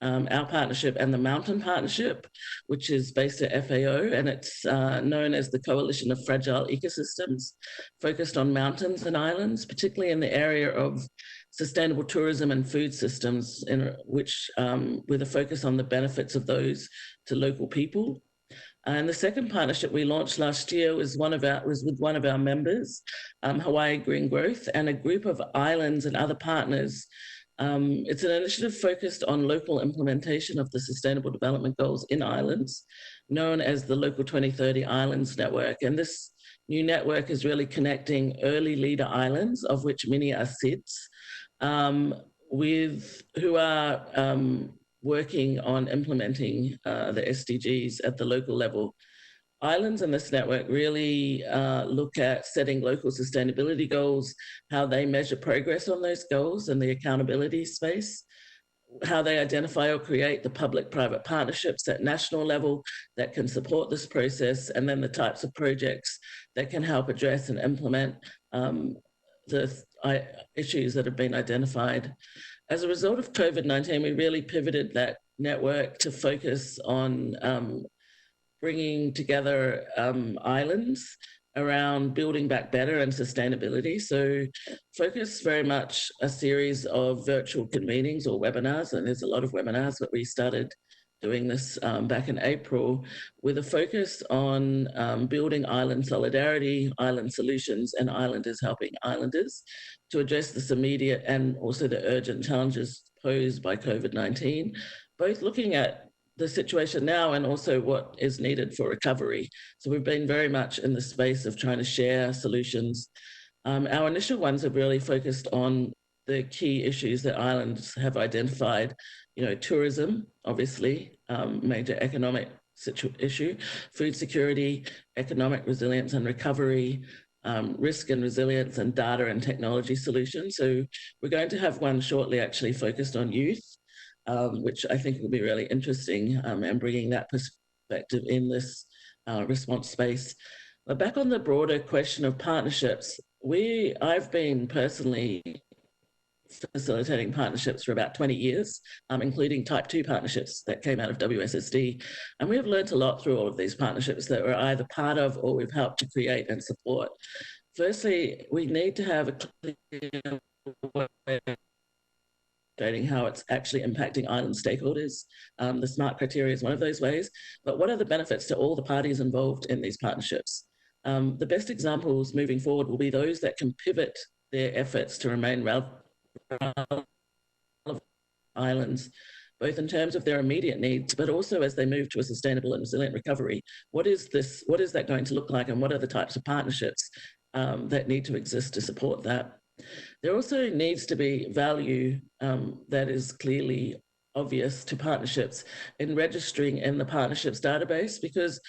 our partnership and the Mountain Partnership, which is based at FAO, and it's known as the Coalition of Fragile Ecosystems, focused on mountains and islands, particularly in the area of sustainable tourism and food systems, in which with a focus on the benefits of those to local people. And the second partnership we launched last year was with one of our members, Hawaii Green Growth, and a group of islands and other partners. It's an initiative focused on local implementation of the Sustainable Development Goals in islands, known as the Local 2030 Islands Network. And this new network is really connecting early leader islands, of which many are SIDS, who are working on implementing the SDGs at the local level. Islands in this network really look at setting local sustainability goals, how they measure progress on those goals and the accountability space, how they identify or create the public-private partnerships at national level that can support this process, and then the types of projects that can help address and implement the issues that have been identified. As a result of COVID-19, we really pivoted that network to focus on bringing together islands around building back better and sustainability. So focus very much a series of virtual convenings or webinars, and there's a lot of webinars, but we started doing this back in April with a focus on building island solidarity, island solutions, and islanders helping islanders to address this immediate and also the urgent challenges posed by COVID-19, both looking at the situation now and also what is needed for recovery. So we've been very much in the space of trying to share solutions. Our initial ones have really focused on the key issues that islands have identified, tourism, obviously, major economic issue, food security, economic resilience and recovery, risk and resilience, and data and technology solutions. So we're going to have one shortly actually focused on youth, which I think will be really interesting, and bringing that perspective in this response space. But back on the broader question of partnerships, I've been personally facilitating partnerships for about 20 years, including Type 2 partnerships that came out of WSSD. And we have learned a lot through all of these partnerships that we're either part of or we've helped to create and support. Firstly, we need to have a clear way of stating how it's actually impacting island stakeholders. The SMART criteria is one of those ways. But what are the benefits to all the parties involved in these partnerships? The best examples moving forward will be those that can pivot their efforts to remain relevant islands, both in terms of their immediate needs, but also as they move to a sustainable and resilient recovery. What is that going to look like, and what are the types of partnerships that need to exist to support that? There also needs to be value that is clearly obvious to partnerships in registering in the partnerships database, because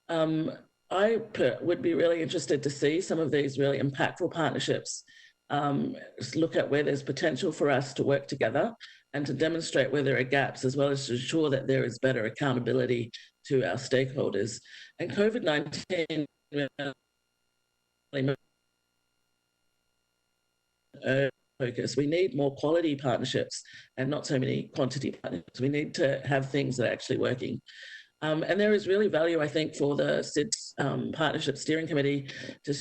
I would be really interested to see some of these really impactful partnerships look at where there's potential for us to work together and to demonstrate where there are gaps, as well as to ensure that there is better accountability to our stakeholders. And COVID-19 focus. We need more quality partnerships and not so many quantity partnerships. We need to have things that are actually working. And there is really value, I think, for the SIDS Partnership Steering Committee to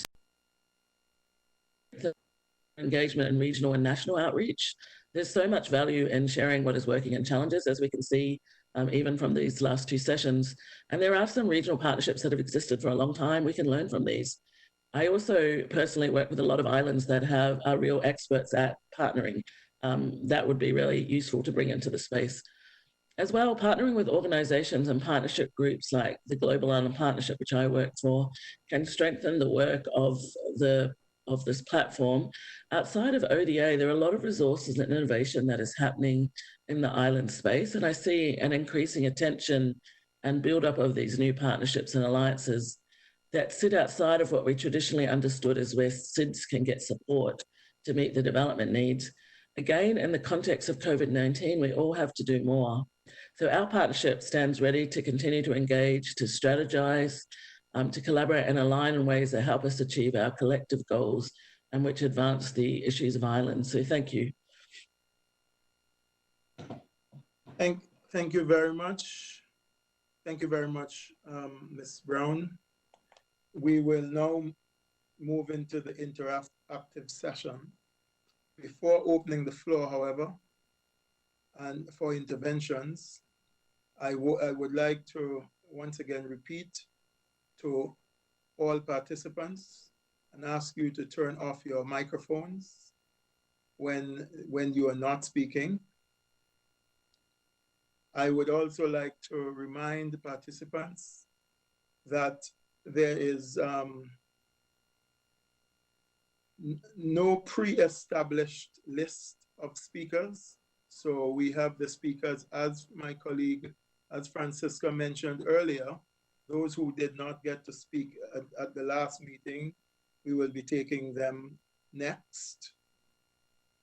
engagement in regional and national outreach. There's so much value in sharing what is working and challenges, as we can see even from these last two sessions. And there are some regional partnerships that have existed for a long time. We can learn from these. I also personally work with a lot of islands that are real experts at partnering. That would be really useful to bring into the space. As well, partnering with organizations and partnership groups like the Global Island Partnership, which I work for, can strengthen the work of this platform. Outside of ODA, there are a lot of resources and innovation that is happening in the island space, and I see an increasing attention and build-up of these new partnerships and alliances that sit outside of what we traditionally understood as where SIDS can get support to meet the development needs. Again, in the context of COVID-19, we all have to do more. So our partnership stands ready to continue to engage, to strategize, to collaborate and align in ways that help us achieve our collective goals and which advance the issues of islands. So thank you. Thank you very much. Thank you very much, Ms. Brown. We will now move into the interactive session. Before opening the floor, however, and for interventions, I would like to once again repeat to all participants and ask you to turn off your microphones when you are not speaking. I would also like to remind the participants that there is no pre-established list of speakers. So we have the speakers, as my colleague, as Francisca mentioned earlier, those who did not get to speak at the last meeting, we will be taking them next.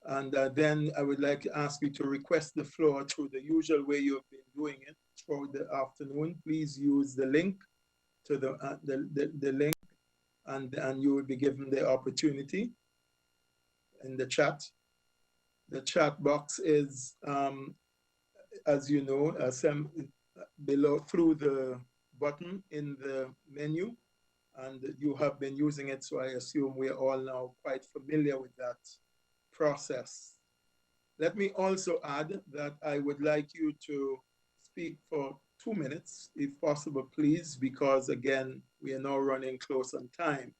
And then I would like to ask you to request the floor through the usual way you have been doing it throughout the afternoon. Please use the link to the link, and you will be given the opportunity in the chat. The chat box is, as you know, below through the button in the menu, and you have been using it, so I assume we are all now quite familiar with that process. Let me also add that I would like you to speak for 2 minutes, if possible, please, because again, we are now running close on time.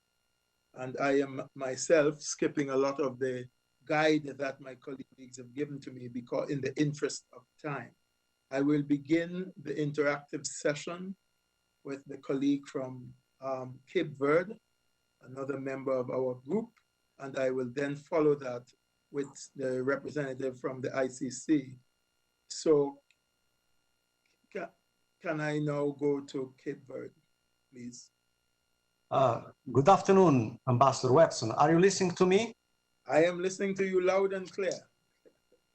And I am myself skipping a lot of the guide that my colleagues have given to me because in the interest of time. I will begin the interactive session with the colleague from Cape Verde, another member of our group, and I will then follow that with the representative from the ICC. So can I now go to Cape Verde, please? Good afternoon, Ambassador Webson. Are you listening to me? I am listening to you loud and clear.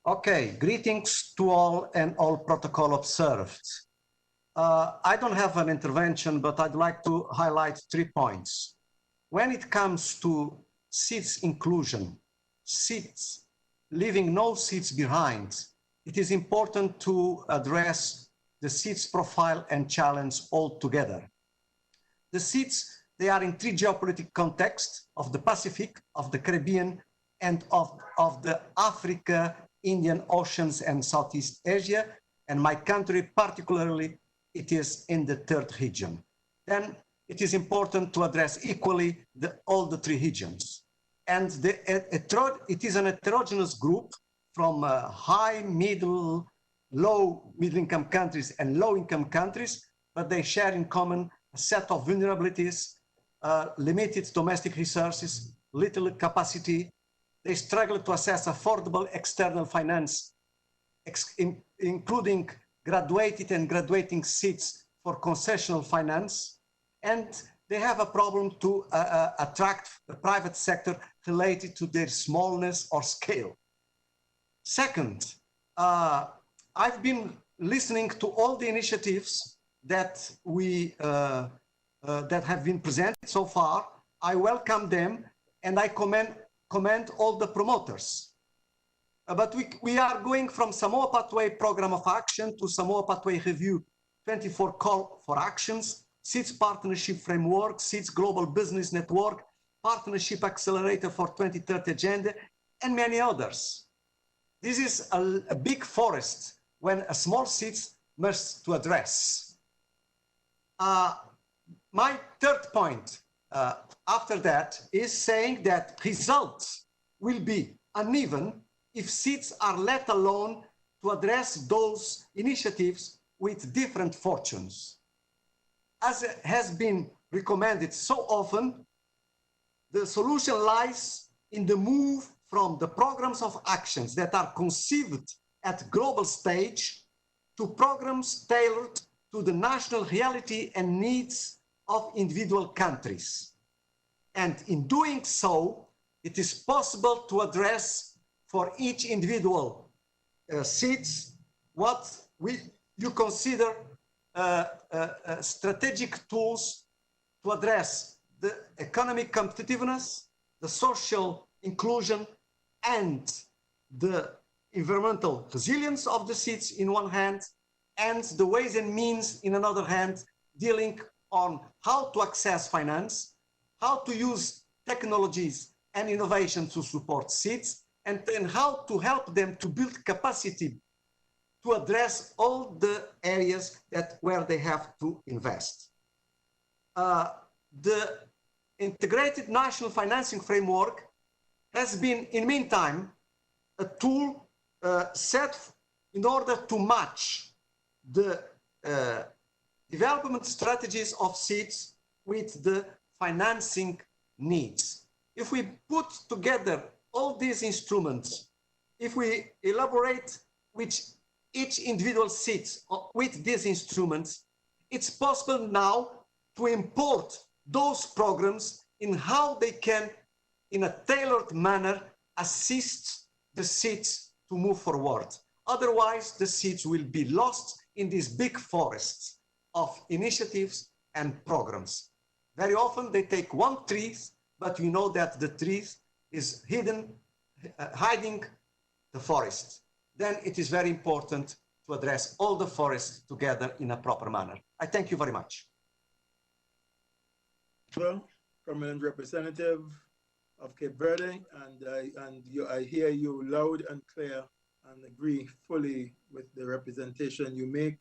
Okay, greetings to all and all protocol observed. I don't have an intervention, but I'd like to highlight 3 points. When it comes to SIDS inclusion, SIDS, leaving no SIDS behind, it is important to address the SIDS profile and challenge altogether. The SIDS, they are in 3 geopolitical contexts of the Pacific, of the Caribbean, and of the Africa, Indian Oceans, and Southeast Asia, and my country particularly, it is in the 3rd region. Then it is important to address equally all the 3 regions. And it is an heterogeneous group from high, middle, low, middle-income countries and low-income countries, but they share in common a set of vulnerabilities, limited domestic resources, little capacity. They struggle to access affordable external finance, including graduated and graduating seats for concessional finance, and they have a problem to attract the private sector related to their smallness or scale. Second, I've been listening to all the initiatives that that have been presented so far. I welcome them, and I commend all the promoters. But we are going from SAMOA Pathway Program of Action to SAMOA Pathway Review 24 call for actions, SEEDS Partnership Framework, SEEDS Global Business Network, Partnership Accelerator for 2030 Agenda, and many others. This is a big forest when a small SEEDS must to address. My third point after that is saying that results will be uneven if SEEDS are let alone to address those initiatives with different fortunes. As has been recommended so often, the solution lies in the move from the programs of actions that are conceived at global stage to programs tailored to the national reality and needs of individual countries. And in doing so, it is possible to address for each individual SEEDS what you consider strategic tools to address the economic competitiveness, the social inclusion, and the environmental resilience of the SEEDS in one hand, and the ways and means in another hand, dealing on how to access finance, how to use technologies and innovation to support SEEDS, and then how to help them to build capacity to address all the areas where they have to invest. The Integrated National Financing Framework has been, in the meantime, a tool set in order to match the development strategies of SEEDS with the financing needs. If we put together all these instruments, if we elaborate which each individual SEEDS with these instruments, it's possible now to import those programs in how they can, in a tailored manner, assist the SEEDS to move forward. Otherwise, the SEEDS will be lost in these big forests of initiatives and programs. Very often they take one tree, but we know that the tree is hiding the forest. Then it is very important to address all the forests together in a proper manner. I thank you very much. Well, Permanent Representative of Cape Verde, and I hear you loud and clear and agree fully with the representation you make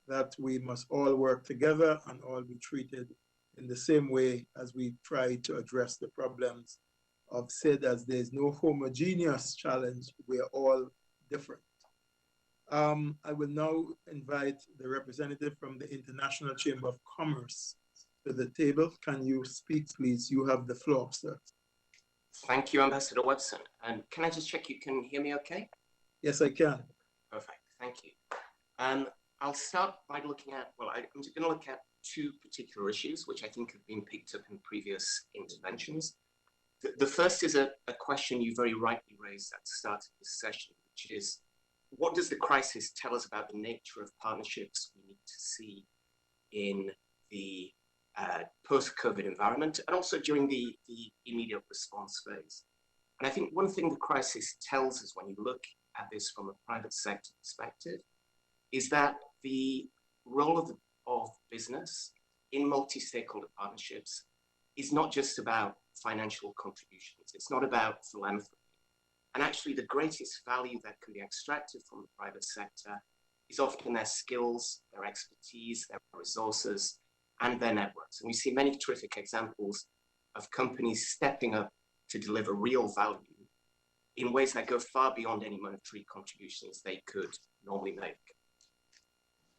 that we must all work together and all be treated in the same way as we try to address the problems of SID, as there's no homogeneous challenge, we are all different. I will now invite the representative from the International Chamber of Commerce to the table. Can you speak, please? You have the floor, sir. Thank you, Ambassador Webson. And can I just check you can hear me okay? Yes, I can. Perfect, thank you. I'll start by looking at, well, I'm going to look at two particular issues, which I think have been picked up in previous interventions. The first is a question you very rightly raised at the start of this session, which is, what does the crisis tell us about the nature of partnerships we need to see in the post-COVID environment, and also during the immediate response phase? And I think one thing the crisis tells us when you look at this from a private sector perspective is that the role of business in multi-stakeholder partnerships is not just about financial contributions. It's not about philanthropy. And actually the greatest value that can be extracted from the private sector is often their skills, their expertise, their resources, and their networks. And we see many terrific examples of companies stepping up to deliver real value in ways that go far beyond any monetary contributions they could normally make.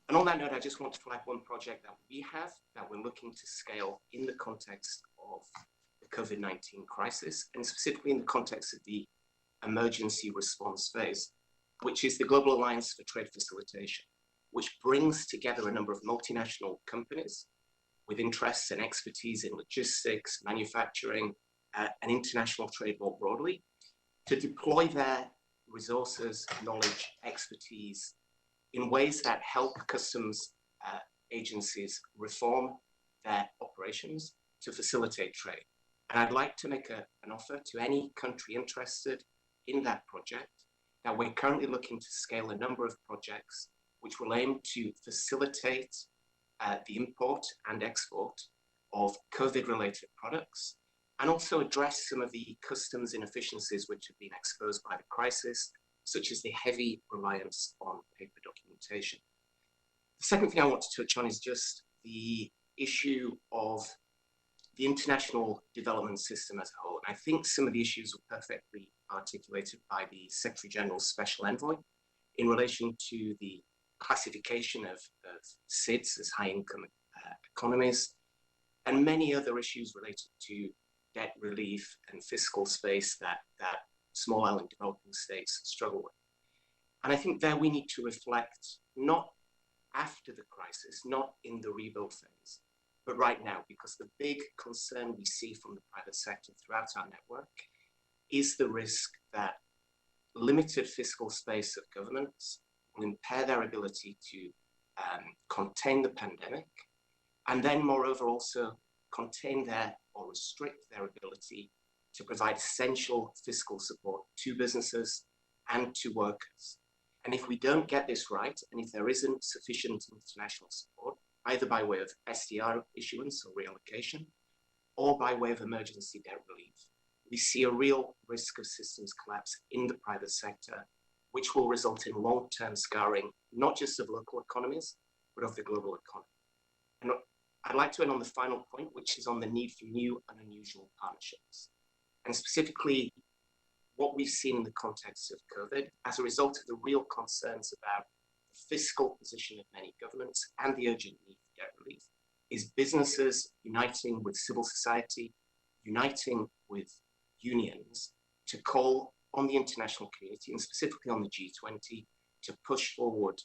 And on that note, I just want to flag one project that we have that we're looking to scale in the context of the COVID-19 crisis, and specifically in the context of the emergency response phase, which is the Global Alliance for Trade Facilitation, which brings together a number of multinational companies with interests and expertise in logistics, manufacturing, and international trade more broadly, to deploy their resources, knowledge, expertise in ways that help customs agencies reform their operations to facilitate trade. And I'd like to make an offer to any country interested in that project that we're currently looking to scale a number of projects which will aim to facilitate the import and export of COVID-related products, and also address some of the customs inefficiencies which have been exposed by the crisis, such as the heavy reliance on paper documentation. The second thing I want to touch on is just the issue of the international development system as a whole. And I think some of the issues were perfectly articulated by the Secretary General's Special Envoy in relation to the classification of SIDS as high-income economies, and many other issues related to debt relief and fiscal space that small island developing states struggle with. And I think there we need to reflect not after the crisis, not in the rebuild phase, but right now, because the big concern we see from the private sector throughout our network is the risk that limited fiscal space of governments will impair their ability to contain the pandemic, and then moreover also contain their or restrict their ability to provide essential fiscal support to businesses and to workers. And if we don't get this right, and if there isn't sufficient international support, either by way of SDR issuance or reallocation, or by way of emergency debt relief, we see a real risk of systems collapse in the private sector, which will result in long-term scarring, not just of local economies, but of the global economy. And I'd like to end on the final point, which is on the need for new and unusual partnerships. And specifically, what we've seen in the context of COVID, as a result of the real concerns about the fiscal position of many governments and the urgent need for debt relief, is businesses uniting with civil society, uniting with unions to call on the international community, and specifically on the G20, to push forward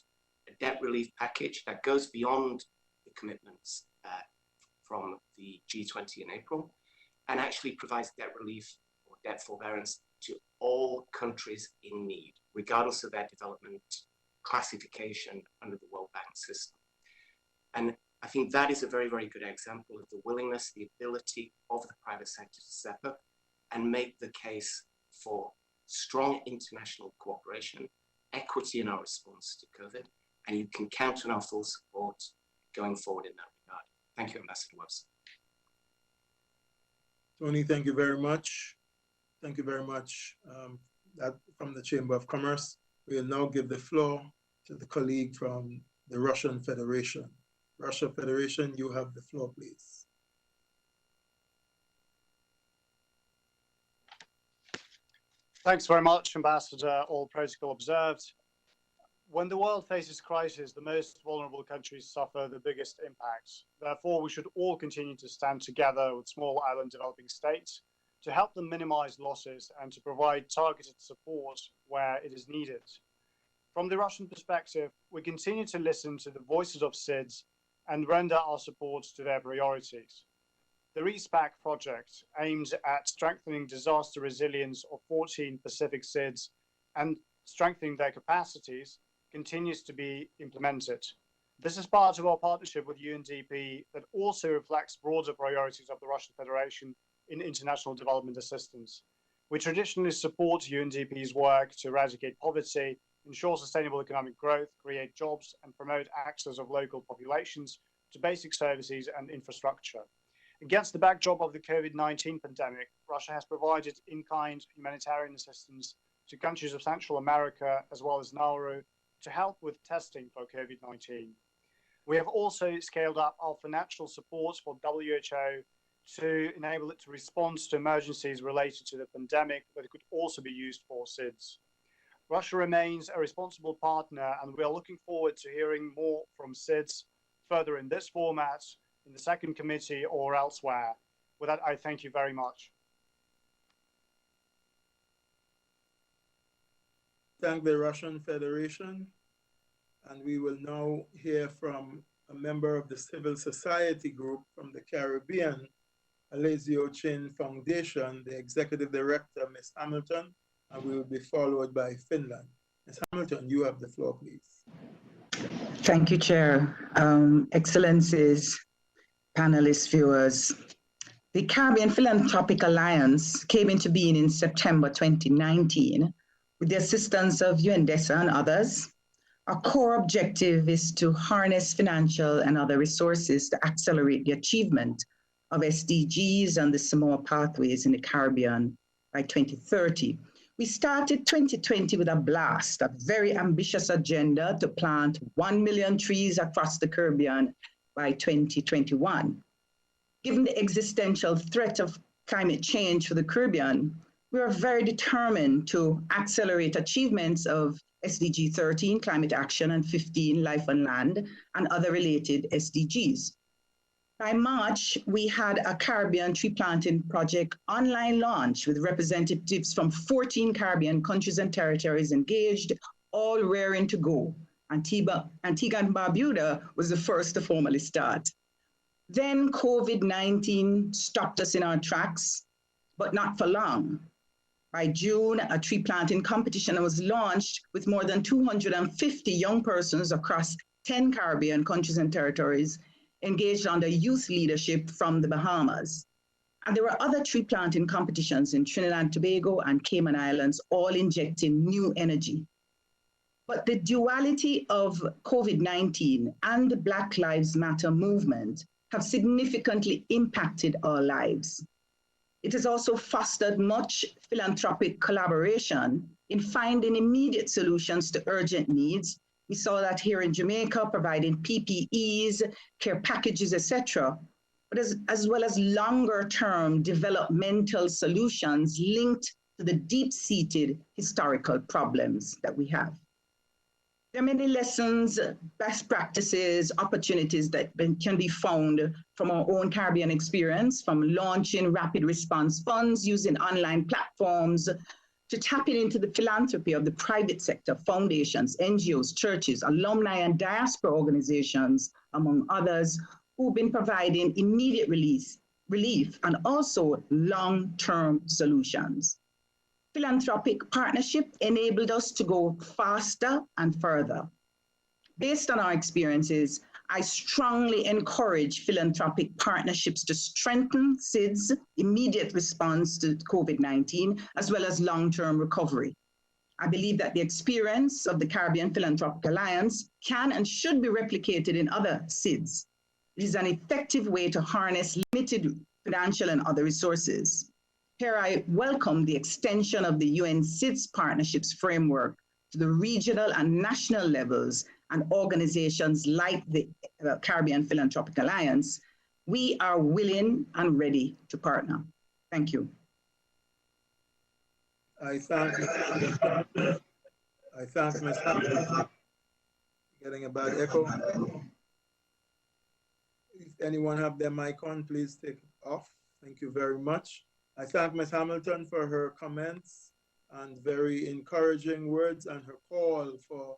a debt relief package that goes beyond the commitments from the G20 in April, and actually provides debt relief or debt forbearance to all countries in need, regardless of their development classification under the World Bank system. And I think that is a very, very good example of the willingness, the ability of the private sector to step up and make the case for strong international cooperation, equity in our response to COVID, and you can count on our full support going forward in that regard. Thank you, Ambassador Webster. Tony, thank you very much. Thank you very much. That from the Chamber of Commerce. We'll now give the floor to the colleague from the Russian Federation. Russia Federation, you have the floor, please. Thanks very much, Ambassador. All protocol observed. When the world faces crisis, the most vulnerable countries suffer the biggest impacts. Therefore, we should all continue to stand together with small island developing states to help them minimize losses and to provide targeted support where it is needed. From the Russian perspective, we continue to listen to the voices of SIDS and render our support to their priorities. The RESPAC project aims at strengthening disaster resilience of 14 Pacific SIDS and strengthening their capacities continues to be implemented. This is part of our partnership with UNDP that also reflects broader priorities of the Russian Federation in international development assistance. We traditionally support UNDP's work to eradicate poverty, ensure sustainable economic growth, create jobs, and promote access of local populations to basic services and infrastructure. Against the backdrop of the COVID-19 pandemic, Russia has provided in-kind humanitarian assistance to countries of Central America as well as Nauru to help with testing for COVID-19. We have also scaled up our financial support for WHO to enable it to respond to emergencies related to the pandemic, but it could also be used for SIDS. Russia remains a responsible partner, and we are looking forward to hearing more from SIDS further in this format, in the second committee or elsewhere. With that, I thank you very much. Thank the Russian Federation. And we will now hear from a member of the civil society group from the Caribbean, Alessio Chin Foundation, the Executive Director, Ms. Hamilton, and we will be followed by Finland. Ms. Hamilton, you have the floor, please. Thank you, Chair. Excellencies, panelists, viewers. The Caribbean Philanthropic Alliance came into being in September 2019 with the assistance of UNDESA and others. Our core objective is to harness financial and other resources to accelerate the achievement of SDGs and the SAMOA Pathways in the Caribbean by 2030. We started 2020 with a blast, a very ambitious agenda to plant 1 million trees across the Caribbean by 2021. Given the existential threat of climate change for the Caribbean, we are very determined to accelerate achievements of SDG 13, climate action, and 15, life on land, and other related SDGs. By March, we had a Caribbean tree planting project online launch with representatives from 14 Caribbean countries and territories engaged, all raring to go. Antigua and Barbuda was the first to formally start. Then COVID-19 stopped us in our tracks, but not for long. By June, a tree planting competition was launched with more than 250 young persons across 10 Caribbean countries and territories engaged under youth leadership from the Bahamas. And there were other tree planting competitions in Trinidad and Tobago and Cayman Islands, all injecting new energy. But the duality of COVID-19 and the Black Lives Matter movement have significantly impacted our lives. It has also fostered much philanthropic collaboration in finding immediate solutions to urgent needs. We saw that here in Jamaica, providing PPEs, care packages, etc., but as well as longer-term developmental solutions linked to the deep-seated historical problems that we have. There are many lessons, best practices, opportunities that can be found from our own Caribbean experience, from launching rapid response funds using online platforms to tapping into the philanthropy of the private sector, foundations, NGOs, churches, alumni and diaspora organizations, among others, who've been providing immediate relief and also long-term solutions. Philanthropic partnership enabled us to go faster and further. Based on our experiences, I strongly encourage philanthropic partnerships to strengthen SIDS' immediate response to COVID-19, as well as long-term recovery. I believe that the experience of the Caribbean Philanthropic Alliance can and should be replicated in other SIDS. It is an effective way to harness limited financial and other resources. Here I welcome the extension of the UN SIDS partnerships framework to the regional and national levels and organizations like the Caribbean Philanthropic Alliance. We are willing and ready to partner. Thank you. I thank myself. Getting a bad echo. If anyone have their mic on, please take it off. Thank you very much. I thank Ms. Hamilton for her comments and very encouraging words and her call for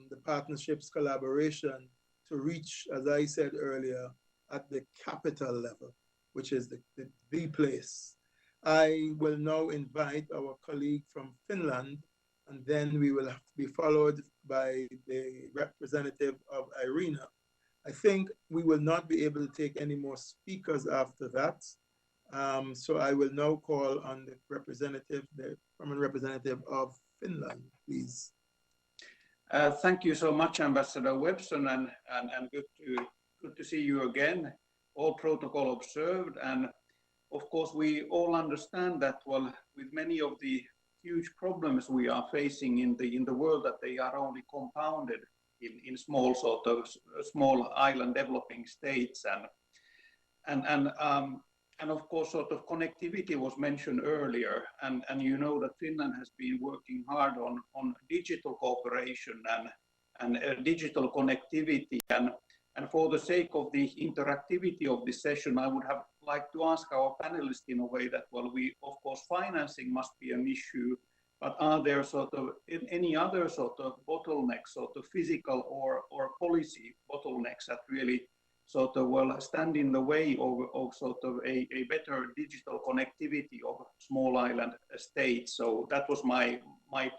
the partnerships collaboration to reach, as I said earlier, at the capital level, which is the place. I will now invite our colleague from Finland, and then we will be followed by the representative of IRENA. I think we will not be able to take any more speakers after that. So I will now call on the representative, the permanent representative of Finland, please. Thank you so much, Ambassador Webson, and good to see you again. All protocol observed, and of course we all understand that, well, with many of the huge problems we are facing in the world, that they are only compounded in small small island developing states, and of course sort of connectivity was mentioned earlier, and you know that Finland has been working hard on digital cooperation and digital connectivity, and for the sake of the interactivity of this session, I would have liked to ask our panelists in a way that, well, of course financing must be an issue, but are there sort of any other sort of bottlenecks, sort of physical or policy bottlenecks that really sort of well stand in the way of sort of a better digital connectivity of small island states? So that was my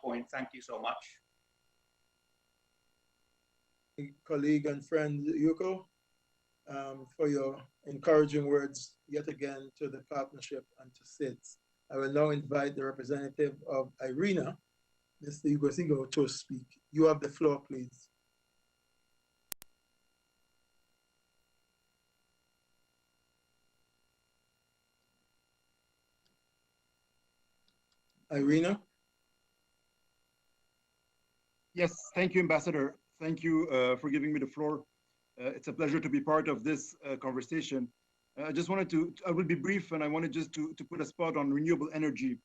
point. Thank you so much. Colleague and friend Yuko, for your encouraging words yet again to the partnership and to SIDS. I will now invite the representative of IRENA, Mr. Ugosigo to speak. You have the floor, please. Irina? Yes, thank you, Ambassador. Thank you for giving me the floor. It's a pleasure to be part of this conversation. I just wanted I will be brief, and I wanted just to put a spot on renewable energy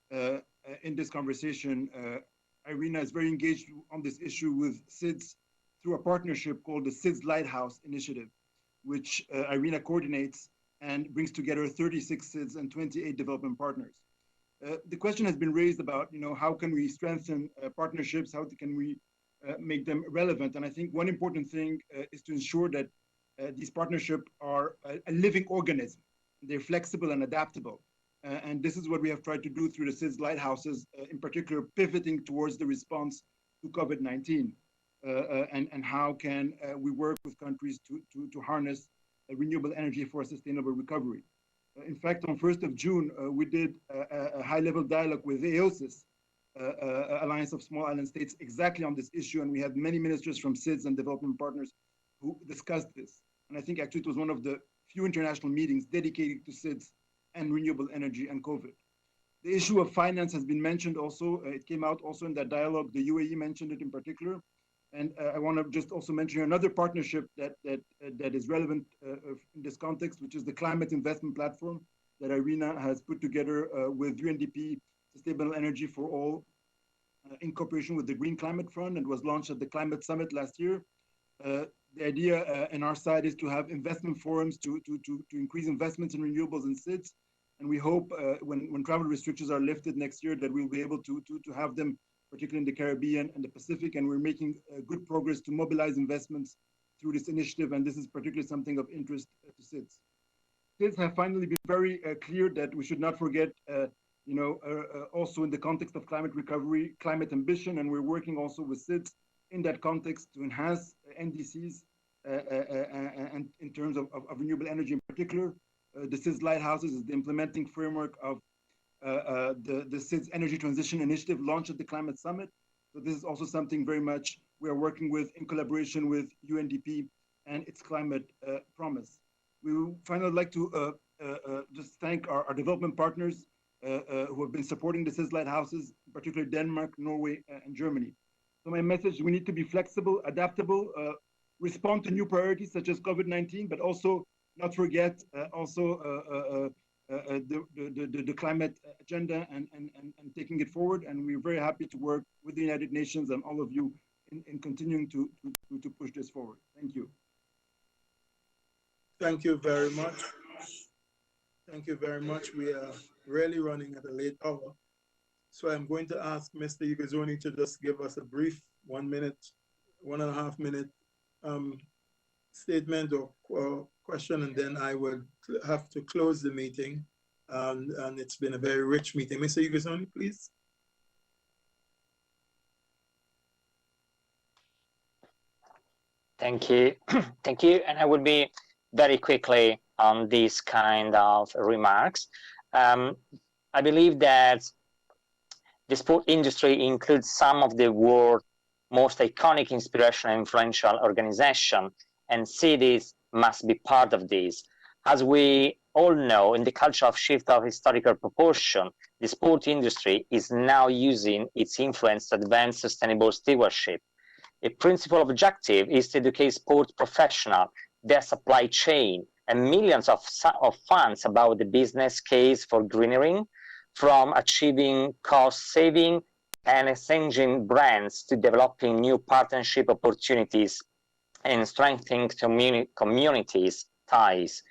in this conversation. Irina is very engaged on this issue with SIDS through a partnership called the SIDS Lighthouse Initiative, which Irina coordinates and brings together 36 SIDS and 28 development partners. The question has been raised about, how can we strengthen partnerships? How can we make them relevant? And I think one important thing is to ensure that these partnerships are a living organism. They're flexible and adaptable. And this is what we have tried to do through the SIDS lighthouses, in particular, pivoting towards the response to COVID-19. And how can we work with countries to harness renewable energy for a sustainable recovery? In fact, on 1st of June, we did a high-level dialogue with the AOSIS, Alliance of Small Island States, exactly on this issue. And we had many ministers from SIDS and development partners who discussed this. And I think actually it was one of the few international meetings dedicated to SIDS and renewable energy and COVID. The issue of finance has been mentioned also. It came out also in that dialogue. The UAE mentioned it in particular. And I want to just also mention another partnership that is relevant in this context, which is the Climate Investment Platform that Irina has put together with UNDP, Sustainable Energy for All, in cooperation with the Green Climate Fund, and was launched at the Climate Summit last year. The idea in our side is to have investment forums to increase investments in renewables and SIDS. And we hope when travel restrictions are lifted next year that we'll be able to have them, particularly in the Caribbean and the Pacific, and we're making good progress to mobilize investments through this initiative, and this is particularly something of interest to SIDS. SIDS have finally been very clear that we should not forget, also in the context of climate recovery, climate ambition, and we're working also with SIDS in that context to enhance NDCs and in terms of renewable energy in particular. The SIDS Lighthouses is the implementing framework of the SIDS Energy Transition Initiative launched at the Climate Summit. So this is also something very much we are working with in collaboration with UNDP and its climate promise. We would finally like to just thank our development partners who have been supporting the SIDS Lighthouses, particularly Denmark, Norway, and Germany. So my message, we need to be flexible, adaptable, respond to new priorities such as COVID-19, but also not forget the climate agenda and taking it forward. And we're very happy to work with the United Nations and all of you in continuing to push this forward. Thank you. Thank you very much. Thank you very much. We are really running at a late hour. So I'm going to ask Mr. Ugozoni to just give us a brief 1 minute, 1.5 minute statement or question, and then I will have to close the meeting. And it's been a very rich meeting. Mr. Ugozoni, please. Thank you. Thank you. And I will be very quickly on these kind of remarks. I believe that the sport industry includes some of the world's most iconic, inspirational, and influential organizations, and cities must be part of this. As we all know, in the culture of shift of historical proportion, the sport industry is now using its influence to advance sustainable stewardship. A principal objective is to educate sport professionals, their supply chain, and millions of fans about the business case for greenering, from achieving cost saving and exchanging brands to developing new partnership opportunities and strengthening communities ties.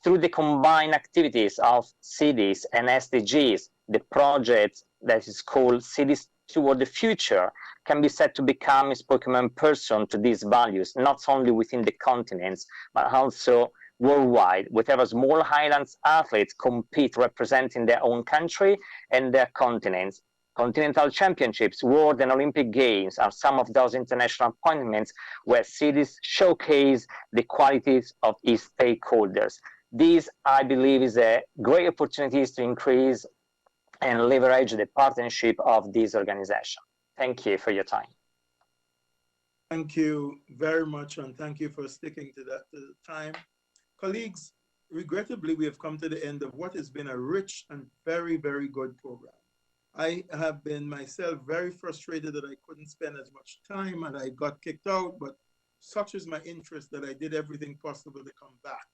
Through the combined activities of cities and SDGs, the project that is called Cities Toward the Future can be said to become a spokesman person to these values, not only within the continents, but also worldwide, wherever small islands athletes compete representing their own country and their continents. Continental championships, world and Olympic games are some of those international appointments where cities showcase the qualities of its stakeholders. This, I believe, is a great opportunity to increase and leverage the partnership of this organization. Thank you for your time. Thank you very much, and thank you for sticking to the time. Colleagues, regrettably, we have come to the end of what has been a rich and very, very good program. I have been myself very frustrated that I couldn't spend as much time and I got kicked out, but such is my interest that I did everything possible to come back.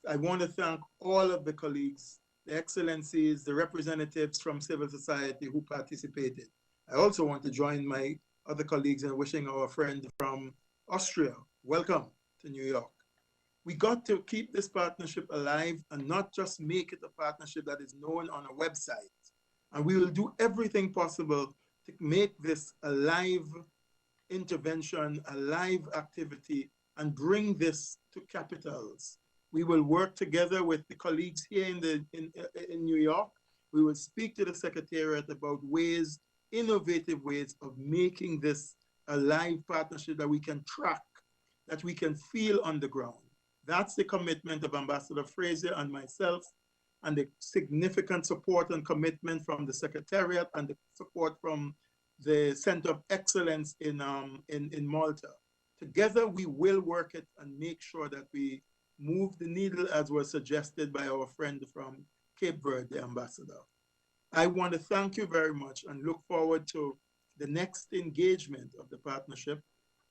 I want to thank all of the colleagues, the excellencies, the representatives from civil society who participated. I also want to join my other colleagues in wishing our friend from Austria, welcome to New York. We got to keep this partnership alive and not just make it a partnership that is known on a website. And we will do everything possible to make this a live intervention, a live activity, and bring this to capitals. We will work together with the colleagues here in New York. We will speak to the Secretariat about ways, innovative ways of making this a live partnership that we can track, that we can feel on the ground. That's the commitment of Ambassador Fraser and myself, and the significant support and commitment from the Secretariat and the support from the Center of Excellence in Malta. Together, we will work it and make sure that we move the needle as was suggested by our friend from Cape Verde, the ambassador. I want to thank you very much and look forward to the next engagement of the partnership,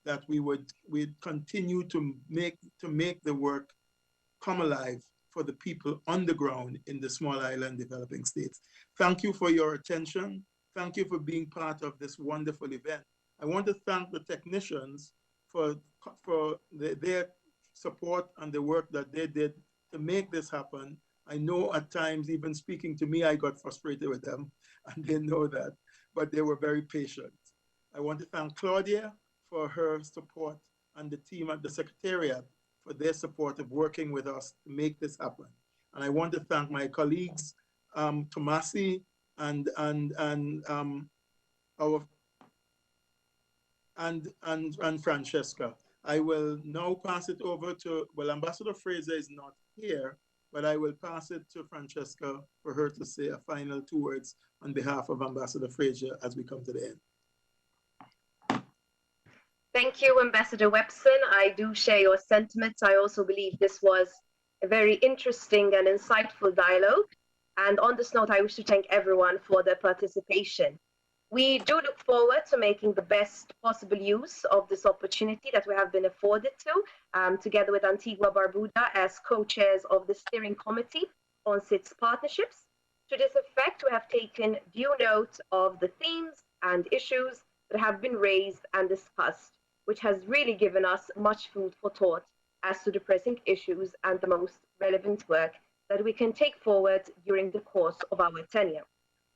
that we'd continue to make the work come alive for the people on the ground in the small island developing states. Thank you for your attention. Thank you for being part of this wonderful event. I want to thank the technicians for their support and the work that they did to make this happen. I know at times, even speaking to me, I got frustrated with them, and they know that, but they were very patient. I want to thank Claudia for her support and the team at the Secretariat for their support of working with us to make this happen. And I want to thank my colleagues, Tomasi and Francesca. I will now pass it over to, well, Ambassador Fraser is not here, but I will pass it to Francesca for her to say a final 2 words on behalf of Ambassador Fraser as we come to the end. Thank you, Ambassador Webson. I do share your sentiments. I also believe this was a very interesting and insightful dialogue. And on this note, I wish to thank everyone for their participation. We do look forward to making the best possible use of this opportunity that we have been afforded to, together with Antigua Barbuda as co-chairs of the steering committee on SIDS partnerships. To this effect, we have taken due note of the themes and issues that have been raised and discussed, which has really given us much food for thought as to the pressing issues and the most relevant work that we can take forward during the course of our tenure.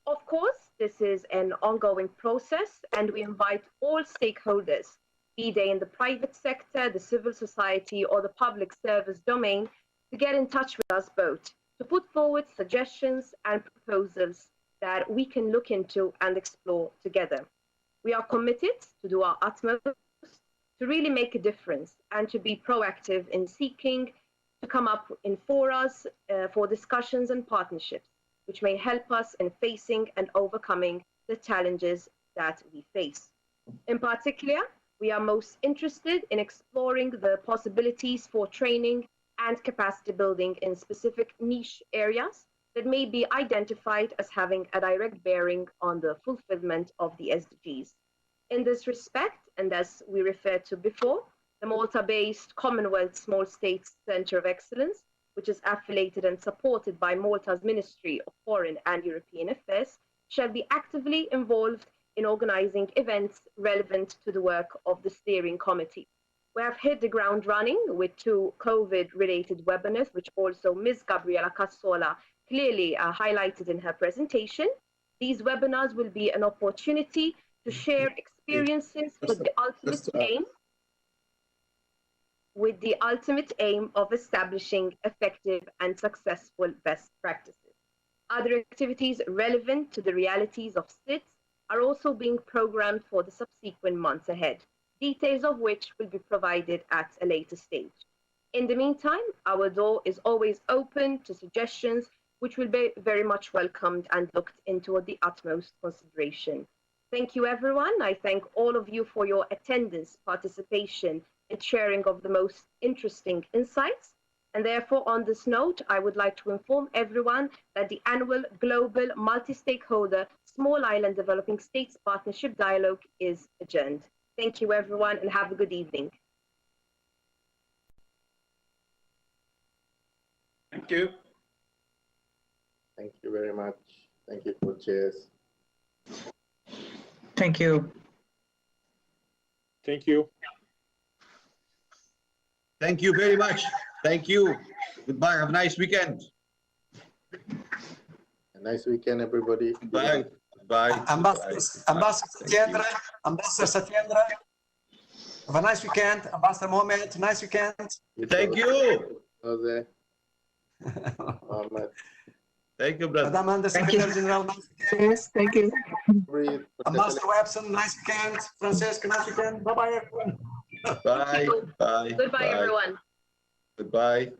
Of course, this is an ongoing process, and we invite all stakeholders, be they in the private sector, the civil society, or the public service domain, to get in touch with us both, to put forward suggestions and proposals that we can look into and explore together. We are committed to do our utmost to really make a difference and to be proactive in seeking to come up in forums for discussions and partnerships, which may help us in facing and overcoming the challenges that we face. In particular, we are most interested in exploring the possibilities for training and capacity building in specific niche areas that may be identified as having a direct bearing on the fulfillment of the SDGs. In this respect, and as we referred to before, the Malta-based Commonwealth Small States Center of Excellence, which is affiliated and supported by Malta's Ministry of Foreign and European Affairs, shall be actively involved in organizing events relevant to the work of the steering committee. We have hit the ground running with 2 COVID-related webinars, which also Ms. Gabriela Cassola clearly highlighted in her presentation. These webinars will be an opportunity to share experiences with the ultimate aim of establishing effective and successful best practices. Other activities relevant to the realities of SIDS are also being programmed for the subsequent months ahead, details of which will be provided at a later stage. In the meantime, our door is always open to suggestions which will be very much welcomed and looked into with the utmost consideration. Thank you, everyone. I thank all of you for your attendance, participation, and sharing of the most interesting insights. And therefore, on this note, I would like to inform everyone that the annual Global Multi-Stakeholder Small Island Developing States Partnership Dialogue is adjourned. Thank you, everyone, and have a good evening. Thank you. Thank you very much. Thank you, co-chairs. Thank you. Thank you. Thank you very much. Thank you. Goodbye. Have a nice weekend. A nice weekend, everybody. Bye. Bye. Ambassador Satyendra. Ambassador Satyendra. Have a nice weekend. Ambassador Mohammed, nice weekend. Thank you. Jose. Thank you, brother. Madam Under Secretary General. Yes, thank you. Ambassador Webson, nice weekend. Francesca, nice weekend. Bye-bye, everyone. Bye. Bye. Goodbye, everyone. Goodbye.